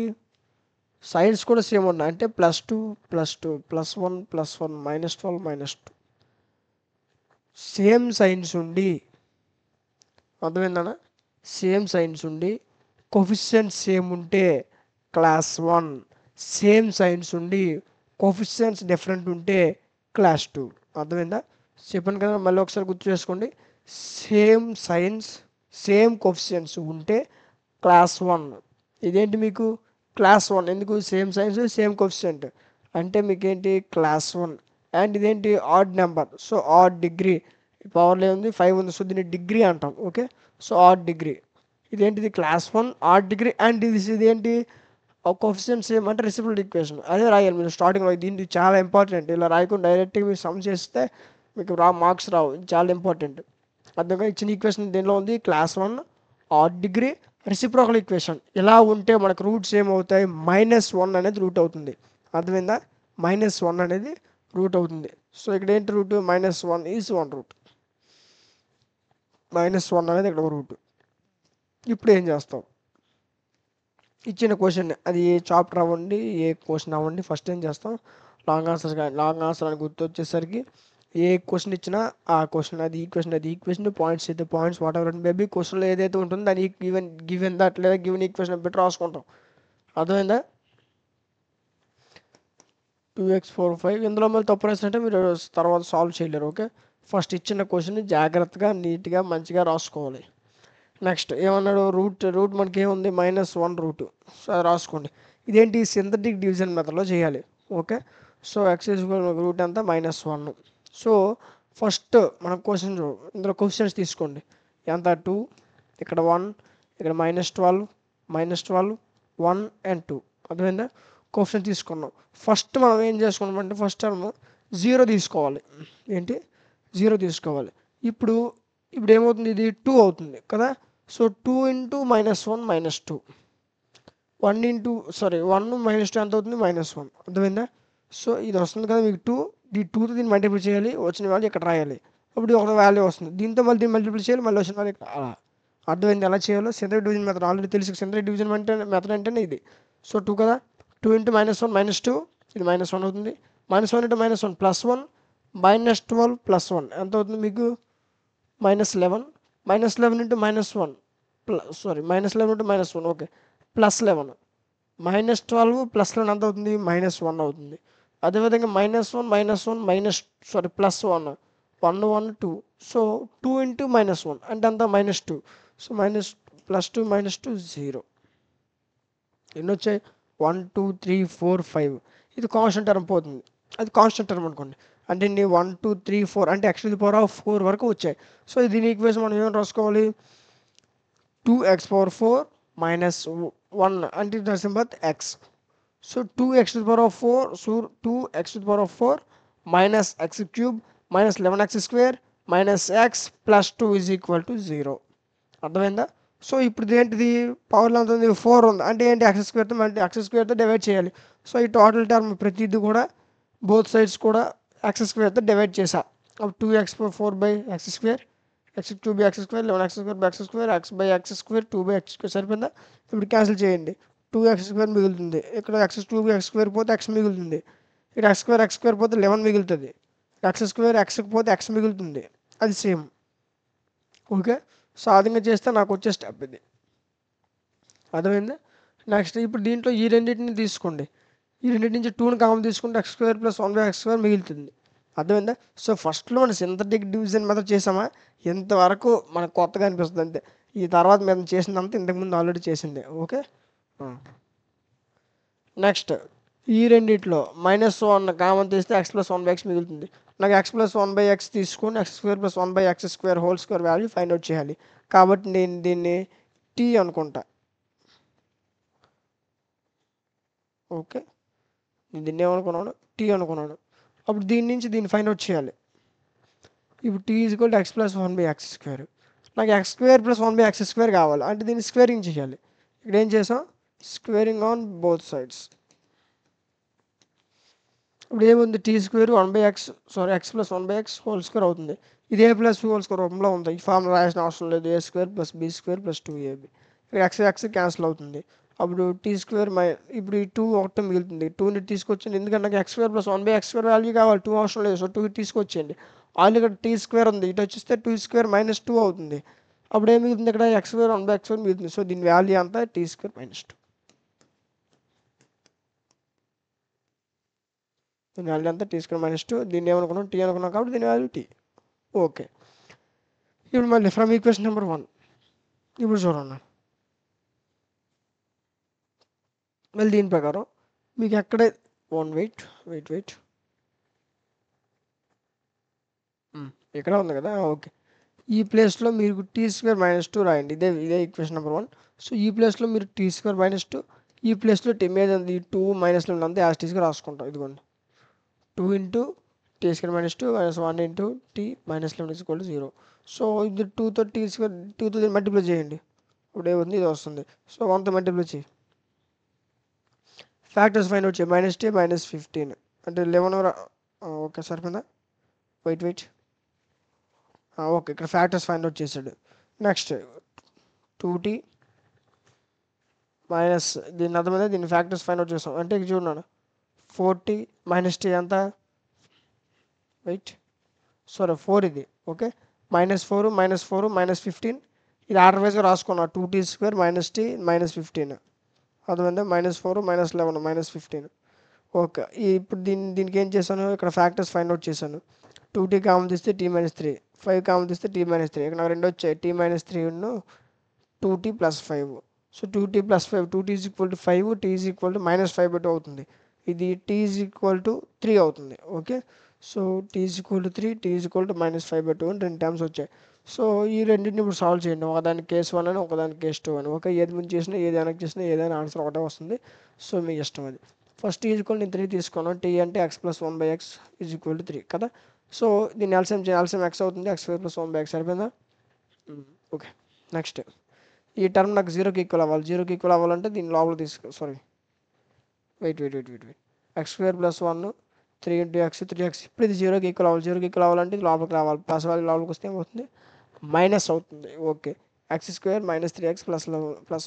సైన్స్ కూడా సేమ్ ఉన్నాయి. అంటే +2 +2 +1 +1 -12 -2 సేమ్ సైన్స్ ఉండి, అర్థమైందన్నా, సేమ్ సైన్స్ ఉండి కోఫిషియంట్స్ సేమ్ ఉంటే క్లాస్ 1, సేమ్ సైన్స్ ఉండి కోఫిషియంట్స్ డిఫరెంట్ ఉంటే క్లాస్ 2. అర్థమైందా? చెప్పాను కదా, మళ్ళీ ఒకసారి గుర్తు చేసుకోండి. సేమ్ సైన్స్ సేమ్ కోఫిషియంట్స్ ఉంటే క్లాస్ 1. ఇదేంటి మీకు క్లాస్ 1, ఎందుకు సేమ్ సైన్స్ సేమ్ కోఫిషియంట్ అంటే మీకేంటి క్లాస్ 1. అండ్ ఇదేంటి odd number, so odd degree, పవర్లో ఉంది 5 ఉంది, సో దీన్ని డిగ్రీ అంటాం. ఓకే, సో ఆడ్ డిగ్రీ, ఇదేంటిది క్లాస్ 1 ఆడ్ డిగ్రీ. అండ్ ఇదేంటి కోఫిషియంట్ సేమ్ అంటే రెసిప్రోకల్ ఈక్వేషన్. అదే రాయాలి మీరు స్టార్టింగ్లో. దీనికి చాలా ఇంపార్టెంట్. ఇలా రాయకుండా డైరెక్ట్గా మీరు సమ్ చేస్తే మీకు మార్క్స్ రావు. ఇది చాలా ఇంపార్టెంట్. అర్థంగా ఇచ్చిన ఈక్వేషన్ దీనిలో ఉంది class 1 odd degree reciprocal equation. ఇలా ఉంటే మనకు రూట్స్ ఏమవుతాయి, -1 అనేది రూట్ అవుతుంది. అర్థమైందా? -1 అనేది రూట్ అవుతుంది. సో ఇక్కడ ఏంటి రూట్, -1 ఈజ్ 1 రూట్, -1 అనేది ఇక్కడ రూట్. ఇప్పుడు ఏం చేస్తాం, ఇచ్చిన క్వశ్చన్ అది ఏ చాప్టర్ అవ్వండి ఏ క్వశ్చన్ అవ్వండి, ఫస్ట్ ఏం చేస్తాం లాంగ్ ఆన్సర్ అని గుర్తు వచ్చేసరికి ఏ క్వశ్చన్ ఇచ్చినా ఆ క్వశ్చన్ అది ఈక్వేషన్ పాయింట్స్ అయితే పాయింట్స్ వాట్ ఎవర్ బేబీ క్వశ్చన్లో ఏదైతే ఉంటుందో దాన్ని గివెన్ దట్ లేదా గివెన్ ఈక్వేషన్ పెట్టి రాసుకుంటాం. అర్థమైందా? 2x 4 5 ఇందులో మళ్ళీ తప్పు రాసినట్టే మీరు తర్వాత సాల్వ్ చేయలేరు. ఓకే, ఫస్ట్ ఇచ్చిన క్వశ్చన్ జాగ్రత్తగా నీట్గా మంచిగా రాసుకోవాలి. నెక్స్ట్ ఏమన్నాడు, రూట్ మనకి ఏముంది -1 రూట్, సో అది రాసుకోండి. ఇదేంటి సింథటిక్ డివిజన్ మెథడ్లో చేయాలి. ఓకే, సో x రూట్ అంతా -1. సో ఫస్ట్ మనం క్వశ్చన్ ఇందులో క్వశ్చన్స్ తీసుకోండి. ఎంత 2, ఇక్కడ 1, ఇక్కడ -12 -12 1 and 2. అర్థమైందా? క్వశ్చన్ తీసుకున్నాం. ఫస్ట్ మనం ఏం చేసుకున్నామంటే ఫస్ట్ టర్మ్ 0 తీసుకోవాలి. ఏంటి 0 తీసుకోవాలి. ఇప్పుడు ఏమవుతుంది, ఇది 2 అవుతుంది కదా. సో 2 × -1 -2 1 × 1 -2 ఎంత అవుతుంది, -1. అర్థమైందా? సో ఇది వస్తుంది కదా మీకు 2, ఈ 2తో దీన్ని మల్టిప్లై చేయాలి, వచ్చిన వాల్యూ ఇక్కడ రాయాలి. అప్పుడు ఒక వాల్యూ వస్తుంది, దీంతో మళ్ళీ దీన్ని మల్టిప్లై చేయాలి, మళ్ళీ వచ్చిన వాల్యూ ఇక్కడ. అలా అర్థమైంది ఎలా చేయాలో. సింథటిక్ డివిజన్ మెథడ్ ఆల్రెడీ తెలుసు. సింథటిక్ డివిజన్ మెథడ్ అంటేనే ఇది. సో 2 కదా, 2 × -1 -2 ఇది -1 అవుతుంది. -1 × -1 +1 -12 +1 ఎంత అవుతుంది మీకు -11. -11 × -1 -11 × -1 ఓకే +11 -12 +11 ఎంత అవుతుంది, -1 అవుతుంది. అదేవిధంగా -1 -1 +1 1 1 2. సో 2 × -1 అంటే అంత -2. సో +2 -2 0. ఎన్ని వచ్చాయి 1 2 3 4 5. ఇది కాన్స్టెంట్ టర్మ్ పోతుంది, అది కాన్స్టెంట్ టర్మ్ అనుకోండి. అంటే 1 2 3 4 అంటే x⁴ వరకు వచ్చాయి. సో దీని ఈక్వేషన్ మనం ఏమైనా రాసుకోవాలి, 2x⁴ -1 అంటే nothing but x. So 2x⁴ so 2x⁴ -x³ -11x² -x +2 = 0. అర్థమైందా? సో ఇప్పుడు ఏంటిది పవర్లో ఎంత ఉంది, 4 ఉంది. అంటే ఏంటి x² మళ్ళీ x² డివైడ్ చేయాలి. సో ఈ టోటల్ టర్మ్ ప్రతిదీ కూడా బోత్ సైడ్స్ కూడా x² డివైడ్ చేసా. అప్పుడు 2x⁴/x² x³ x² 11x² x/x² 2/x² సరిపోయిందా? ఇప్పుడు క్యాన్సిల్ చేయండి, 2x² మిగులుతుంది. ఇక్కడ x³ పోతే x మిగులుతుంది. ఇక్కడ x² పోతే 11 మిగులుతుంది. x² xకి పోతే x మిగులుతుంది. అది సేమ్. ఓకే, సో ఆ విధంగా చేస్తే నాకు వచ్చే స్టెప్ ఇది. అర్థమైందా? నెక్స్ట్ ఇప్పుడు దీంట్లో ఈ రెండింటిని తీసుకోండి. ఈ రెండింటి నుంచి 2ని కామన్ తీసుకుంటే x square plus 1/x square మిగులుతుంది. అర్థమైందా? సో ఫస్ట్లో మనం సింథటిక్ డివిజన్ మెథడ్ చేసామా, ఇంతవరకు మనకు కొత్తగా అనిపిస్తుంది అంతే. ఈ తర్వాత మేము చేసిందంతా ఇంతకుముందు ఆల్రెడీ చేసిందే. ఓకే. నెక్స్ట్ ఈ రెండిట్లో -1 కామన్ తీస్తే x ప్లస్ 1/x మిగులుతుంది. నాకు x ప్లస్ 1/x తీసుకొని x square plus 1/x square whole square value find out చేయాలి. కాబట్టి నేను దీన్ని t అనుకుంటా. ఓకే, నేను దీన్ని ఏమనుకున్నాను, t అనుకున్నాను. అప్పుడు దీని నుంచి దీన్ని ఫైండ్ అవుట్ చేయాలి. ఇప్పుడు t equal to x plus 1/x square. నాకు x square plus 1/x square కావాలి, అంటే దీన్ని స్క్వేరింగ్ చేయాలి. ఇక్కడ ఏం చేసాం, స్క్వేరింగ్ ఆన్ బోత్ సైడ్స్. ఇప్పుడు ఏముంది, T square 1/x x plus 1/x whole square అవుతుంది. ఇదే ప్లస్ హోల్ స్క్వేర్ రూపంలో ఉంది. ఈ ఫార్ములా రాయాల్సిన అవసరం లేదు. a square plus b square plus 2ab. ఇక్కడ x క్యాన్సిల్ అవుతుంది. అప్పుడు టీ స్క్వేర్ ఇప్పుడు ఈ 2 ఒకటి మిగులుతుంది. 2ని తీసుకొచ్చింది, ఎందుకంటే నాకు x square plus 1/x square value కావాలి. 2 అవసరం లేదు. సో 2 తీసుకొచ్చేయండి. ఆల్రెడీ ఇక్కడ టీ స్క్వేర్ ఉంది, ఇటు వచ్చేస్తే 2 స్క్వేర్ మైనస్ 2 అవుతుంది. అప్పుడు ఏం మిగులుతుంది, ఇక్కడ x స్క్వేర్ 1/x స్క్వేర్ మిగులుతుంది. సో దీని వాల్యూ అంతా టీ స్క్వేర్ మైనస్ 2. దీని వాల్యూ అంతా టీ స్క్వేర్ మైనస్ 2. దీన్ని ఏమనుకున్నాం, టీ అనుకున్నాం, కాబట్టి దీని వాల్యూ టీ. ఓకే, ఇప్పుడు మళ్ళీ ఫ్రమ్ ఈక్వేషన్ నెంబర్ 1 ఇప్పుడు చూడండి. మళ్ళీ దీని ప్రకారం మీకు ఎక్కడే వెయిట్ ఇక్కడ ఉంది కదా. ఓకే, ఈ ప్లేస్లో మీరు టీ స్క్వేర్ మైనస్ 2 రాయండి. ఇదే ఈక్వేషన్ నెంబర్ 1. సో ఈ ప్లేస్లో మీరు టీ స్క్వేర్ మైనస్ 2, ఈ ప్లేస్లో టీ మీద ఈ 2 మైనస్లో ఉన్నంత యాజ్ టీస్గా రాసుకుంటాం. ఇదిగోండి, 2 into T square minus 2 minus 1 into T minus 11 is equal to 0. So ఇది 2తో టీ స్క్వేర్ 2తో మల్టిప్లై చేయండి. ఇప్పుడు ఏముంది, ఇది వస్తుంది. సో 1తో మల్టిప్లై చేయి. ఫ్యాక్టర్స్ ఫైండ్ అవుట్ చేయి. -t -15 అంటే 11. ఓకే, సరిపోయిందా? వెయిట్ ఓకే, ఇక్కడ ఫ్యాక్టర్స్ ఫైండ్ అవుట్ చేశాడు. నెక్స్ట్ 2t మైనస్ దీని అర్థమైందా, దీన్ని ఫ్యాక్టర్స్ ఫైండ్ అవుట్ చేస్తాం. అంటే ఇక్కడ చూడండి, 4t -t ఎంత, వెయిట్ 4 ఇది. ఓకే, -4 -15 ఇది ఆర్డర్ వైజ్గా రాసుకున్నా. 2t స్క్వేర్ -t -15 అర్థమైందా, -4 -11 -15. ఓకే, ఇప్పుడు దీనికి ఏం చేశాను, ఇక్కడ ఫ్యాక్టర్స్ ఫైండ్ అవుట్ చేశాను. 2t కామన్ తీస్తే t -3, 5 కామన్ తీస్తే t -3. ఇక్కడ నాకు రెండు వచ్చాయి, t -3 2t + 5. So 2t + 5, 2t = 5, t = -5/2 అవుతుంది. ఇది t = 3 అవుతుంది. ఓకే, సో t = 3, t = -5/2 అని 2 టర్మ్స్ వచ్చాయి. సో ఈ రెండింటిని ఇప్పుడు సాల్వ్ చేయండి. ఒకదానికి కేస్ 1 అని, ఒకదానికి కేస్ 2 అని. ఓకే, ఏది ముందు చేసినా ఏది వెనక్కి చేసినా ఏదైనా ఆన్సర్ ఒకటే వస్తుంది. సో మీ ఇష్టం అది. ఫస్ట్ t = నేను 3 తీసుకున్నాను. t అంటే x + 1/x = 3 కదా. సో దీన్ని ఎల్సిఎం x అవుతుంది. x స్క్వేర్ + 1/x సరిపోయిందా? ఓకే, నెక్స్ట్ ఈ టర్మ్ నాకు 0కి ఈక్వల్ అవ్వాలి. 0కి ఈక్వల్ అవ్వాలంటే దీన్ని లోపల wait x square + 1 3 × x 3x. ఇప్పుడు ఇది 0కి ఈక్వల్ అవ్వాలి. 0కి ఈక్వల్ అవ్వాలంటే ఇది లోపలికి రావాలి. ప్లస్ వాల్యూ లోపలికి వస్తే ఏమవుతుంది, మైనస్ అవుతుంది. Okay, x square -3x +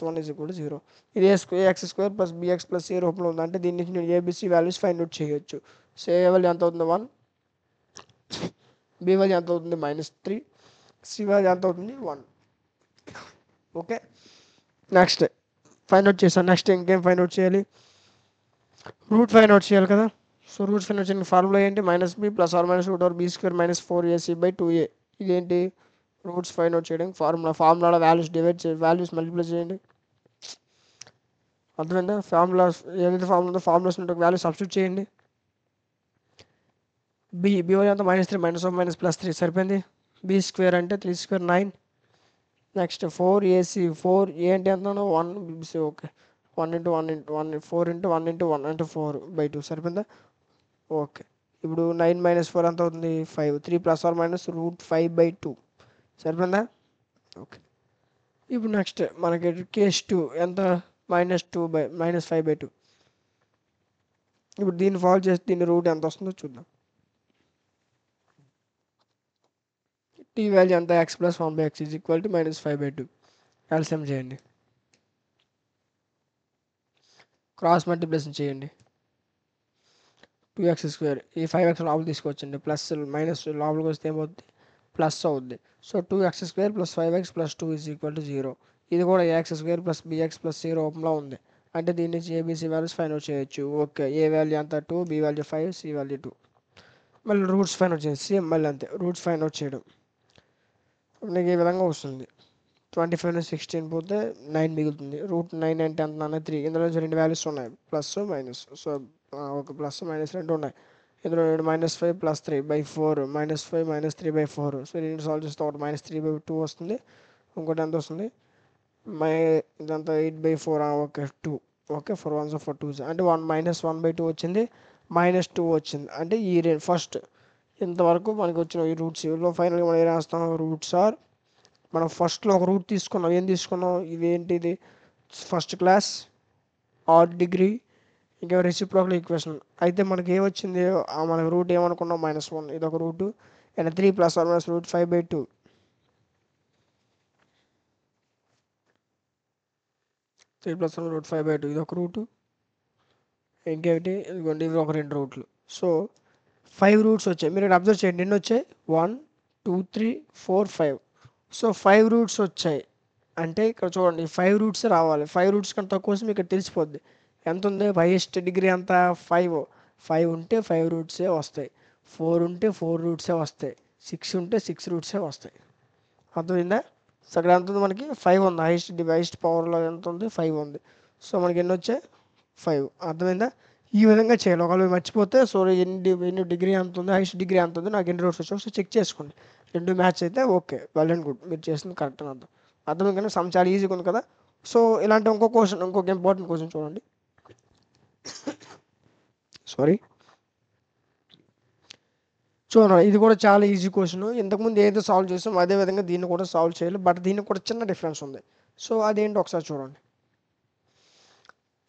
1 = 0. ఇది x స్క్వేర్ + bx + c రూపంలో ఉంది. అంటే దీని నుంచి నేను ఏబిసి వాల్యూస్ ఫైండ్ అవుట్ చేయొచ్చు. సో ఏ వాల్యూ ఎంత అవుతుంది, 1. b వాల్యూ ఎంత అవుతుంది, -3. c వాల్యూ ఎంత అవుతుంది, 1. ఓకే, నెక్స్ట్ ఫైండ్ అవుట్ చేశాను. నెక్స్ట్ ఇంకేం ఫైండ్ అవుట్ చేయాలి, రూట్ ఫైండ్ అవుట్ చేయాలి కదా. సో రూట్ ఫైండ్ అవుట్ చేయడానికి ఫార్ములా ఏంటి, -b + or b² - 4ac/2a. ఇదేంటి, రూట్స్ ఫైండ్ అవుట్ చేయడానికి ఫార్ములాలో వాల్యూస్ మల్టిప్లై చేయండి. అర్థమైందా, ఏదైతే ఫార్ములాస్ ఉంటే వాల్యూ సబ్స్టిట్యూట్ చేయండి. b వాల్యూ అంతా -3 -1 +3 సరిపోయింది. b² అంటే 3² 9. నెక్స్ట్ 4ac 4a అంటే ఎంత, 1 bc. ఓకే, 1 × 1 × 1 4 × 1 × 1 అంటే 4/2 సరిపోయిందా. ఓకే, ఇప్పుడు 9 - 4 ఎంత అవుతుంది, 5. 3 ± √5/2 సరిపోయిందా. ఓకే, ఇప్పుడు నెక్స్ట్ మనకి కేస్ 2 ఎంత, -5/2. ఇప్పుడు దీన్ని ఫాల్వ్ చేసి దీని రూట్ ఎంత వస్తుందో చూద్దాం. t వాల్యూ ఎంత, x + 1/x = -5/2. ఎల్సిఎం చేయండి, క్రాస్ మల్టిప్లికేషన్ చేయండి. 2x², ఈ 5x లోపల తీసుకొచ్చండి. ప్లస్ మైనస్ లోపలికి వస్తే ఏమవుతుంది, ప్లస్ అవుద్ది. So 2x² + 5x + 2 = 0. ఇది కూడా ax² + bx + c రూపంలో ఉంది. అంటే దీని నుంచి ఏబీసీ వాల్యూస్ ఫైండ్ అవుట్ చేయొచ్చు. ఓకే, ఏ వాల్యూ అంత 2, బి వాల్యూ 5, సి వాల్యూ 2. మళ్ళీ రూట్స్ ఫైండ్ అవుట్ చేసి మళ్ళీ అంతే రూట్స్ ఫైండ్ అవుట్ చేయడం. నీకు ఈ విధంగా వస్తుంది. 25 నుంచి 16 పోతే 9 మిగులుతుంది. రూట్ 9 అంటే ఎంత అన్న 3. ఇందులో నుంచి 2 వాల్యూస్ ఉన్నాయి, ప్లస్ మైనస్. సో ఒక ప్లస్ మైనస్ 2 ఉన్నాయి. ఇందులో -5 + 3/4 -5 - 3/4. సో దీన్ని సాల్వ్ చేస్తే ఒకటి -3/2 వస్తుంది, ఇంకోటి ఎంత వస్తుంది ఇదంతా 8/4. ఓకే 2. ఓకే 4 1s 4 2s అంటే -1/2 వచ్చింది, -2 వచ్చింది. అంటే ఈ ఫస్ట్ ఇంతవరకు మనకి వచ్చిన ఈ రూట్స్ లో ఫైనల్గా మనం ఏం రాస్తాం, రూట్స్ ఆర్ మనం ఫస్ట్లో ఒక రూట్ తీసుకున్నాం. ఏం తీసుకున్నాం, ఇదేంటిది ఫస్ట్ క్లాస్, ఆడ్ డిగ్రీ, ఇంకా రెసిప్రోకల్ ఈక్వేషన్. అయితే మనకి ఏమొచ్చింది, మనకి రూట్ ఏమనుకున్నాం -1. ఇది ఒక root, and 3 + or - root 5/2. 3 + 1 root 5/2 ఇది ఒక రూటు. ఇంకేమిటి, ఇదిగోండి ఇవి ఒక 2 రూట్లు. సో 5 రూట్స్ వచ్చాయి. మీరు ఇక్కడ అబ్జర్వ్ చేయండి, ఎన్ని వచ్చాయి, 1 2 3 4 5. సో 5 రూట్స్ వచ్చాయి. అంటే ఇక్కడ చూడండి 5 రూట్స్ రావాలి. 5 రూట్స్ కంటే తక్కువ వస్తే మీకు ఇక్కడ తెలిసిపోద్ది ఎంత ఉంది. హైయెస్ట్ డిగ్రీ అంత 5. 5 ఉంటే 5 రూట్సే వస్తాయి, 4 ఉంటే 4 రూట్సే వస్తాయి, 6 ఉంటే 6 రూట్సే వస్తాయి. అర్థమైందా. సో అక్కడ ఎంత ఉంది, మనకి 5 ఉంది. హైయెస్ట్ పవర్లో ఎంత ఉంది, 5 ఉంది. సో మనకి ఎన్ని వచ్చాయి, 5. అర్థమైందా. ఈ విధంగా చేయాలి. ఒకవేళ మర్చిపోతే సో ఎన్ని డిగ్రీ ఎంత ఉంది, హైయెస్ట్ డిగ్రీ ఎంత ఉంది, నాకు ఎన్ని రూట్స్ వచ్చాయి సో చెక్ చేసుకోండి. 2 మ్యాచ్ అయితే ఓకే, వెల్ అండ్ గుడ్, మీరు చేసింది కరెక్ట్ అని అర్థం. అర్థమైంది కానీ సమ్ చాలా ఈజీగా ఉంది కదా. సో ఇలాంటి ఇంకొక ఇంపార్టెంట్ క్వశ్చన్ చూడండి. సారీ, చూడండి ఇది కూడా చాలా ఈజీ క్వశ్చన్. ఇంతకుముందు ఏదో సాల్వ్ చేసాం అదే విధంగా దీన్ని కూడా సాల్వ్ చేయాలి, బట్ దీనికి కూడా చిన్న డిఫరెన్స్ ఉంది. సో అదేంటి ఒకసారి చూడండి.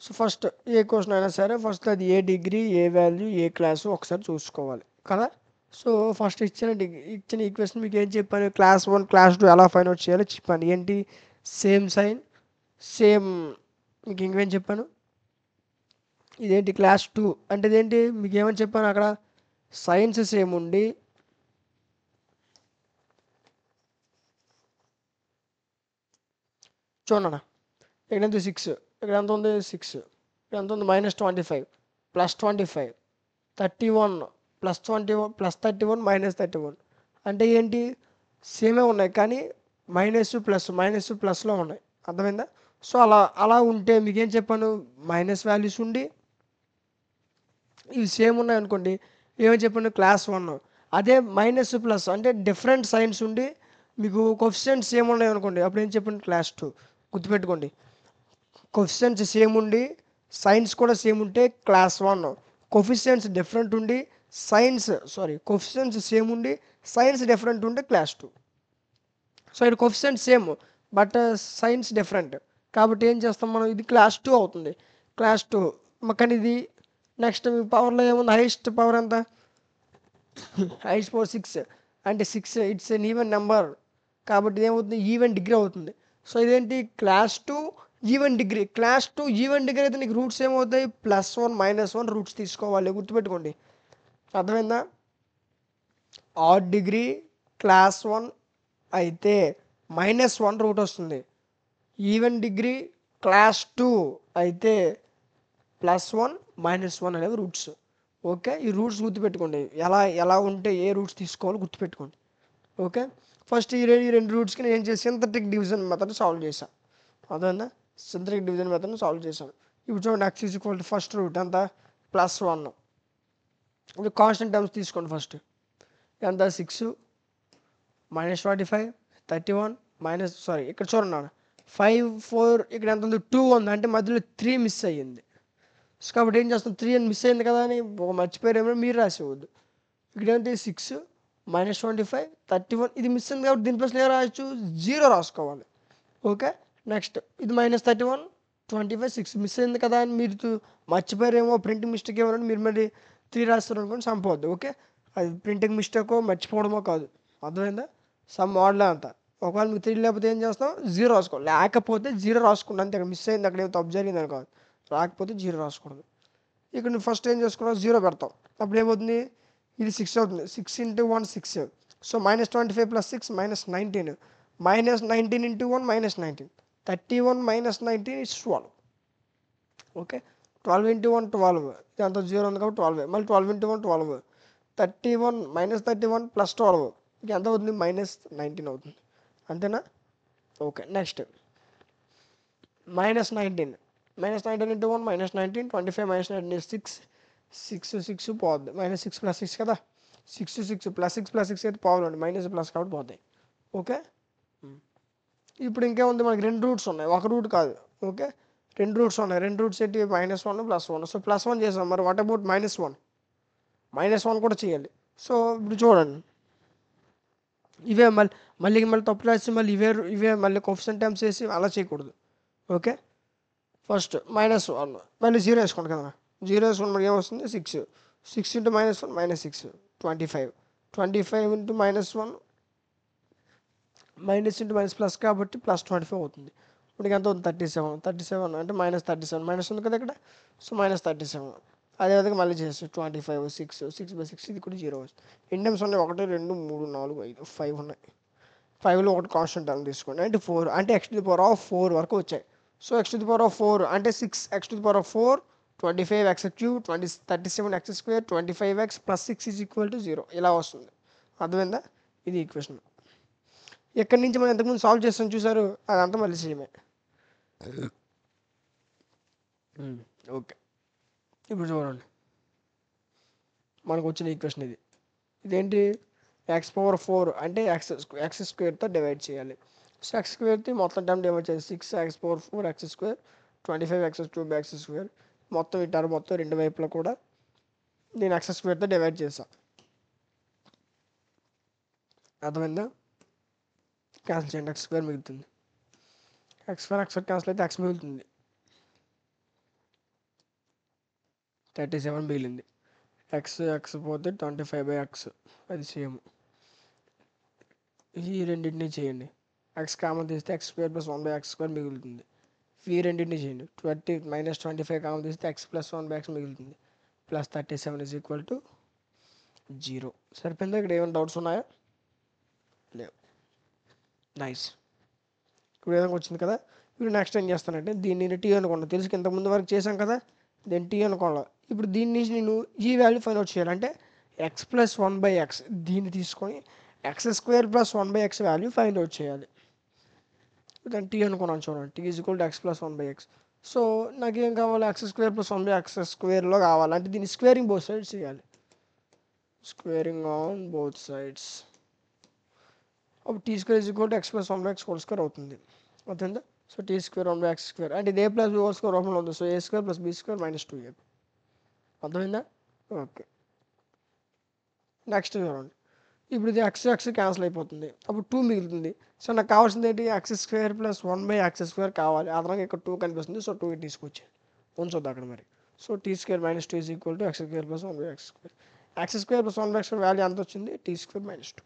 సో ఫస్ట్ ఏ క్వశ్చన్ అయినా సరే ఫస్ట్ అది ఏ డిగ్రీ, ఏ వాల్యూ, ఏ క్లాసు ఒకసారి చూసుకోవాలి కదా. సో ఫస్ట్ ఇచ్చిన ఈక్వేషన్ మీకు ఏం చెప్పాను, క్లాస్ 1 క్లాస్ 2 ఎలా ఫైండ్ అవుట్ చేయాలో చెప్పాను. ఏంటి, సేమ్ సైన్ సేమ్. మీకు ఇంకేం చెప్పాను, ఇదేంటి క్లాస్ 2 అంటే ఇదేంటి మీకు ఏమని చెప్పాను, అక్కడ సైన్స్ సేమ్ ఉండి చూడన్నా ఇక్కడ ఎంత 6, ఇక్కడ ఎంత ఉంది 6, ఇక్కడ ఎంత ఉంది -25 +25 31 +21 +31 -31. అంటే ఏంటి, సేమే ఉన్నాయి కానీ మైనస్ ప్లస్లో ఉన్నాయి. అర్థమైందా. సో అలా ఉంటే మీకేం చెప్పాను, మైనస్ వాల్యూస్ ఉండి ఇవి సేమ్ ఉన్నాయి అనుకోండి, ఏమని చెప్పాను క్లాస్ 1. అదే -+, అంటే డిఫరెంట్ సైన్స్ ఉండి మీకు కోఎఫిషియంట్స్ సేమ్ ఉన్నాయి అనుకోండి, అప్పుడు ఏం చెప్పాను క్లాస్ 2. గుర్తుపెట్టుకోండి, కోఎఫిషియంట్స్ సేమ్ ఉండి సైన్స్ కూడా సేమ్ ఉంటే క్లాస్ 1. కోఎఫిషియంట్స్ డిఫరెంట్ ఉండి కోఎఫిషియంట్స్ సేమ్ ఉండి సైన్స్ డిఫరెంట్ ఉంటే క్లాస్ 2. సో ఇక్కడ coefficients same but science different, కాబట్టి ఏం చేస్తాం మనం, ఇది క్లాస్ 2 అవుతుంది. క్లాస్ 2 కానీ ఇది నెక్స్ట్ మీ పవర్లో ఏముంది, హైయెస్ట్ పవర్ ఎంత, హైయెస్ట్ పవర్ 6. అంటే 6 ఇట్స్ ఎన్ ఈవెన్ నెంబర్, కాబట్టి ఏమవుతుంది, ఈవెన్ డిగ్రీ అవుతుంది. సో ఇదేంటి class 2 even degree. Class 2 even degree అయితే నీకు రూట్స్ ఏమవుతాయి, +1 -1 రూట్స్ తీసుకోవాలి, గుర్తుపెట్టుకోండి. అర్థమైందా. ఆడ్ డిగ్రీ క్లాస్ 1 అయితే -1 రూట్ వస్తుంది. ఈవెన్ డిగ్రీ క్లాస్ 2 అయితే +1 -1 అనేవి రూట్స్. ఓకే, ఈ రూట్స్ గుర్తుపెట్టుకోండి, ఎలా ఉంటే ఏ రూట్స్ తీసుకోవాలో గుర్తుపెట్టుకోండి. ఓకే, ఫస్ట్ ఈ రెండు రూట్స్కి నేను ఏం చేసి సింథటిక్ డివిజన్ మెథడ్ సాల్వ్ చేశాను. అదేనా సింథటిక్ డివిజన్ మెథడ్ని సాల్వ్ చేశాను. ఇప్పుడు చూడండి x ఫస్ట్ రూట్ ఎంత, +1. ఇది కాన్స్టెంట్ టర్మ్స్ తీసుకోండి. ఫస్ట్ ఎంత 6 -45 31 ఇక్కడ చూడండి 5 4 ఇక్కడ ఎంత ఉంది 2 ఉంది, అంటే మధ్యలో 3 మిస్ అయ్యింది. సో కాబట్టి ఏం చేస్తాం, 3 అని మిస్ అయింది కదా అని మర్చిపోయారేమో మీరు రాసేవద్దు. ఇక్కడ ఏంటి 6 -25 31 ఇది మిస్ అయింది కాబట్టి దీని ప్లస్ ఏం రాయొచ్చు, 0 రాసుకోవాలి. ఓకే, నెక్స్ట్ ఇది -31 25 6 మిస్ అయింది కదా అని మీరు మర్చిపోయారేమో, ప్రింటింగ్ మిస్టేక్ ఏమో మీరు మళ్ళీ 3 రాస్తారు అనుకోండి, సంపవద్దు. ఓకే, అది ప్రింటింగ్ మిస్టేకో మర్చిపోవడమో కాదు, అర్థమైందా. సమ్ మోడలే అంత. ఒకవేళ మీకు 3 లేకపోతే ఏం చేస్తాం, 0 రాసుకోవాలి. లేకపోతే 0 రాసుకోండి అంతే. అక్కడ మిస్ అయింది, అక్కడ ఏమో తప్పు జరిగింది అనుకోవాలి, రాకపోతే 0 రాసుకోండి. ఇక్కడ నువ్వు ఫస్ట్ ఏం చేసుకున్నావు, 0 పెడతాం. అప్పుడు ఏమవుతుంది, ఇది 6 అవుతుంది. 6 × 1 6. సో -25 + 6 -19. -19 × 1 -19 31 - 19 is 12. ఓకే 12 ఇంటూ 1 12 ఇదంతా 0 ఉంది కాబట్టి 12 మళ్ళీ 12 ఇంటూ 1 12 31 -31 + 12 ఎంత అవుతుంది -19 అవుతుంది అంతేనా ఓకే నెక్స్ట్ -19 -19 ఇంటూ 1 -19 25 -19 6 6 పోద్ది -6 + 6 కదా 6 6 +6 + 6 అయితే పోవాలండి మైనస్ ప్లస్ కాబట్టి పోతాయి ఓకే ఇప్పుడు ఇంకేముంది మనకి రెండు రూట్స్ ఉన్నాయి ఒక రూట్ కాదు ఓకే రెండు రూట్స్ ఉన్నాయి రెండు రూట్స్ ఏంటి -1 +1 సో +1 చేసాం మరి వాట్ అబౌట్ -1 -1 కూడా చేయాలి సో ఇప్పుడు చూడండి ఇవే మళ్ళీ తప్పు రాసి మళ్ళీ ఇవే మళ్ళీ కోఎఫిషియంట్ టర్మ్స్ వేసి అలా చేయకూడదు ఓకే ఫస్ట్ -1 మళ్ళీ 0 వేసుకోండి కదా 0 వేసుకోండి మనకి ఏమొస్తుంది 6 6 into -1 -6 25 25 into -1 minus into minus plus కాబట్టి +25 అవుతుంది ఇప్పుడు ఎంత అవుతుంది 37 అంటే -37 మైనస్ ఉంది కదా ఇక్కడ సో -37 అదేవిధంగా మళ్ళీ చేసి 25 6 ఇది కూడా 0 వస్తుంది ఇండియమ్స్ ఉన్నాయి 1 2 3 4 5 5 ఉన్నాయి 5లో ఒకటి కాన్స్టెంట్ టర్మ్ తీసుకోండి అంటే 4 అంటే x⁴ వరకు వచ్చాయి సో x⁴ అంటే 6x⁴ 25x³ 37x² 25x + 6 = 0 ఇలా వస్తుంది అర్థమైందా ఇది ఈక్వేషన్ ఎక్కడి నుంచి మనం ఇంతకుముందు సాల్వ్ చేస్తాం చూసారు అదంతా మళ్ళీ సేమే ఓకే ఇప్పుడు చూడండి మనకు వచ్చిన ఈక్వేషన్ ఇదేంటి x⁴ అంటే x² డివైడ్ చేయాలి సో x² మొత్తం టర్మ్ డివైడ్ చేయాలి 6x⁴ x² 25x³ x² మొత్తం ఈ టర్మ్ మొత్తం రెండు వైపులా కూడా నేను x² డివైడ్ చేసాను అర్థమైందా క్యాన్సిల్ చేయండి x² మిగులుతుంది x² క్యాన్సిల్ అయితే x మిగులుతుంది 37 మిగిలింది x పోతే 25/x అది సేమ్ ఈ రెండింటిని చేయండి x కామన్ తీస్తే x² + 1/x² మిగులుతుంది ఈ రెండింటిని చేయండి -25 కామన్ తీస్తే x + 1/x మిగులుతుంది +37 = 0 సరిపోయిందా ఇక్కడ ఏమైనా డౌట్స్ ఉన్నాయా లేవు నైస్ ఇప్పుడు ఏదైనా వచ్చింది కదా ఇప్పుడు నెక్స్ట్ ఏం చేస్తానంటే దీన్ని టీ అనుకోండి తెలుసు ఇంతకుముందు వరకు చేశాం కదా దీన్ని టీ అనుకోవాలి ఇప్పుడు దీని నుంచి నేను ఈ వాల్యూ ఫైండ్ అవుట్ చేయాలంటే x + 1/x దీన్ని తీసుకొని x² + 1/x value find out చేయాలి దాన్ని టీ అనుకున్నాను చూడండి t = x + 1/x సో నాకేం కావాలి x² + 1/x² కావాలి అంటే దీన్ని స్క్వేరింగ్ బోత్ సైడ్స్ చేయాలి స్క్వేరింగ్ ఆన్ బోత్ సైడ్స్ అప్పుడు t² = x + 1/x² అవుతుంది అవుతుందా సో t² 1/x² అంటే ఇది a+b² రూపంలో ఉంది సో a² + b² - 2ab అర్థమైందా ఓకే నెక్స్ట్ చూడండి ఇప్పుడు ఇది x క్యాన్సిల్ అయిపోతుంది అప్పుడు 2 మిగులుతుంది సో నాకు కావాల్సింది ఏంటి x² + 1/x² కావాలి అదనంగా ఇక్కడ 2 కనిపిస్తుంది సో 2 తీసుకొచ్చాను ఉంచొద్దు అక్కడ మరి so t² - 2 = x² + 1/x². x² + 1/x² value ఎంత వచ్చింది t² - 2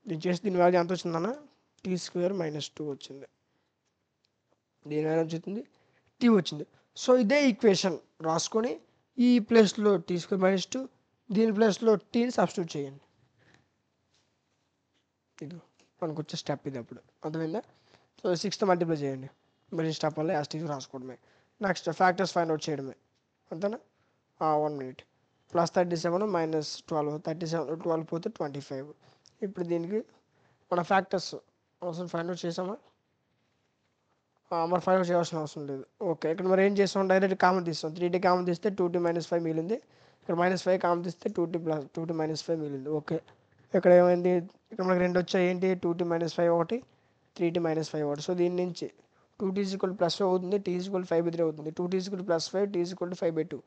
నేను చేసి దీని వాల్యూ ఎంత వచ్చిందన్న t² - 2 వచ్చింది దీని వాల్యూ వచ్చింది t వచ్చింది సో ఇదే ఈక్వేషన్ రాసుకొని ఈ ప్లేస్లో t² - 2 దీని ప్లేస్లో టీని సబ్స్టిట్యూట్ చేయండి ఇది మనకు వచ్చే స్టెప్ ఇది అప్పుడు అర్థమైందా సో 6తో మల్టిప్లై చేయండి మరి స్టెప్ వల్ల యాస్టీజ్ రాసుకోవడమే నెక్స్ట్ ఫ్యాక్టర్స్ ఫైండ్ అవుట్ చేయడమే అంతేనా 1 మినిట్ +37 -12 37 12 పోతే 25 ఇప్పుడు దీనికి మన ఫ్యాక్టర్స్ అవసరం ఫైండ్ అవుట్ చేసామా మరి ఫైండ్ అవుట్ చేయాల్సిన అవసరం లేదు ఓకే ఇక్కడ మరి ఏం చేస్తాం డైరెక్ట్ కామన్ తీస్తాం 3t కామన్ తీస్తే 2t - 5 మిగిలింది ఇక్కడ -5 కామన్ తీస్తే 2t + 5 మిగిలింది ఓకే ఇక్కడ ఏమైంది ఇక్కడ మనకి రెండు వచ్చాయి ఏంటి 2t - 5 ఒకటి 3t - 5 ఒకటి సో దీని నుంచి 2t = +5 అవుతుంది t = 5/3 అవుతుంది 2t = +5 t = 5/2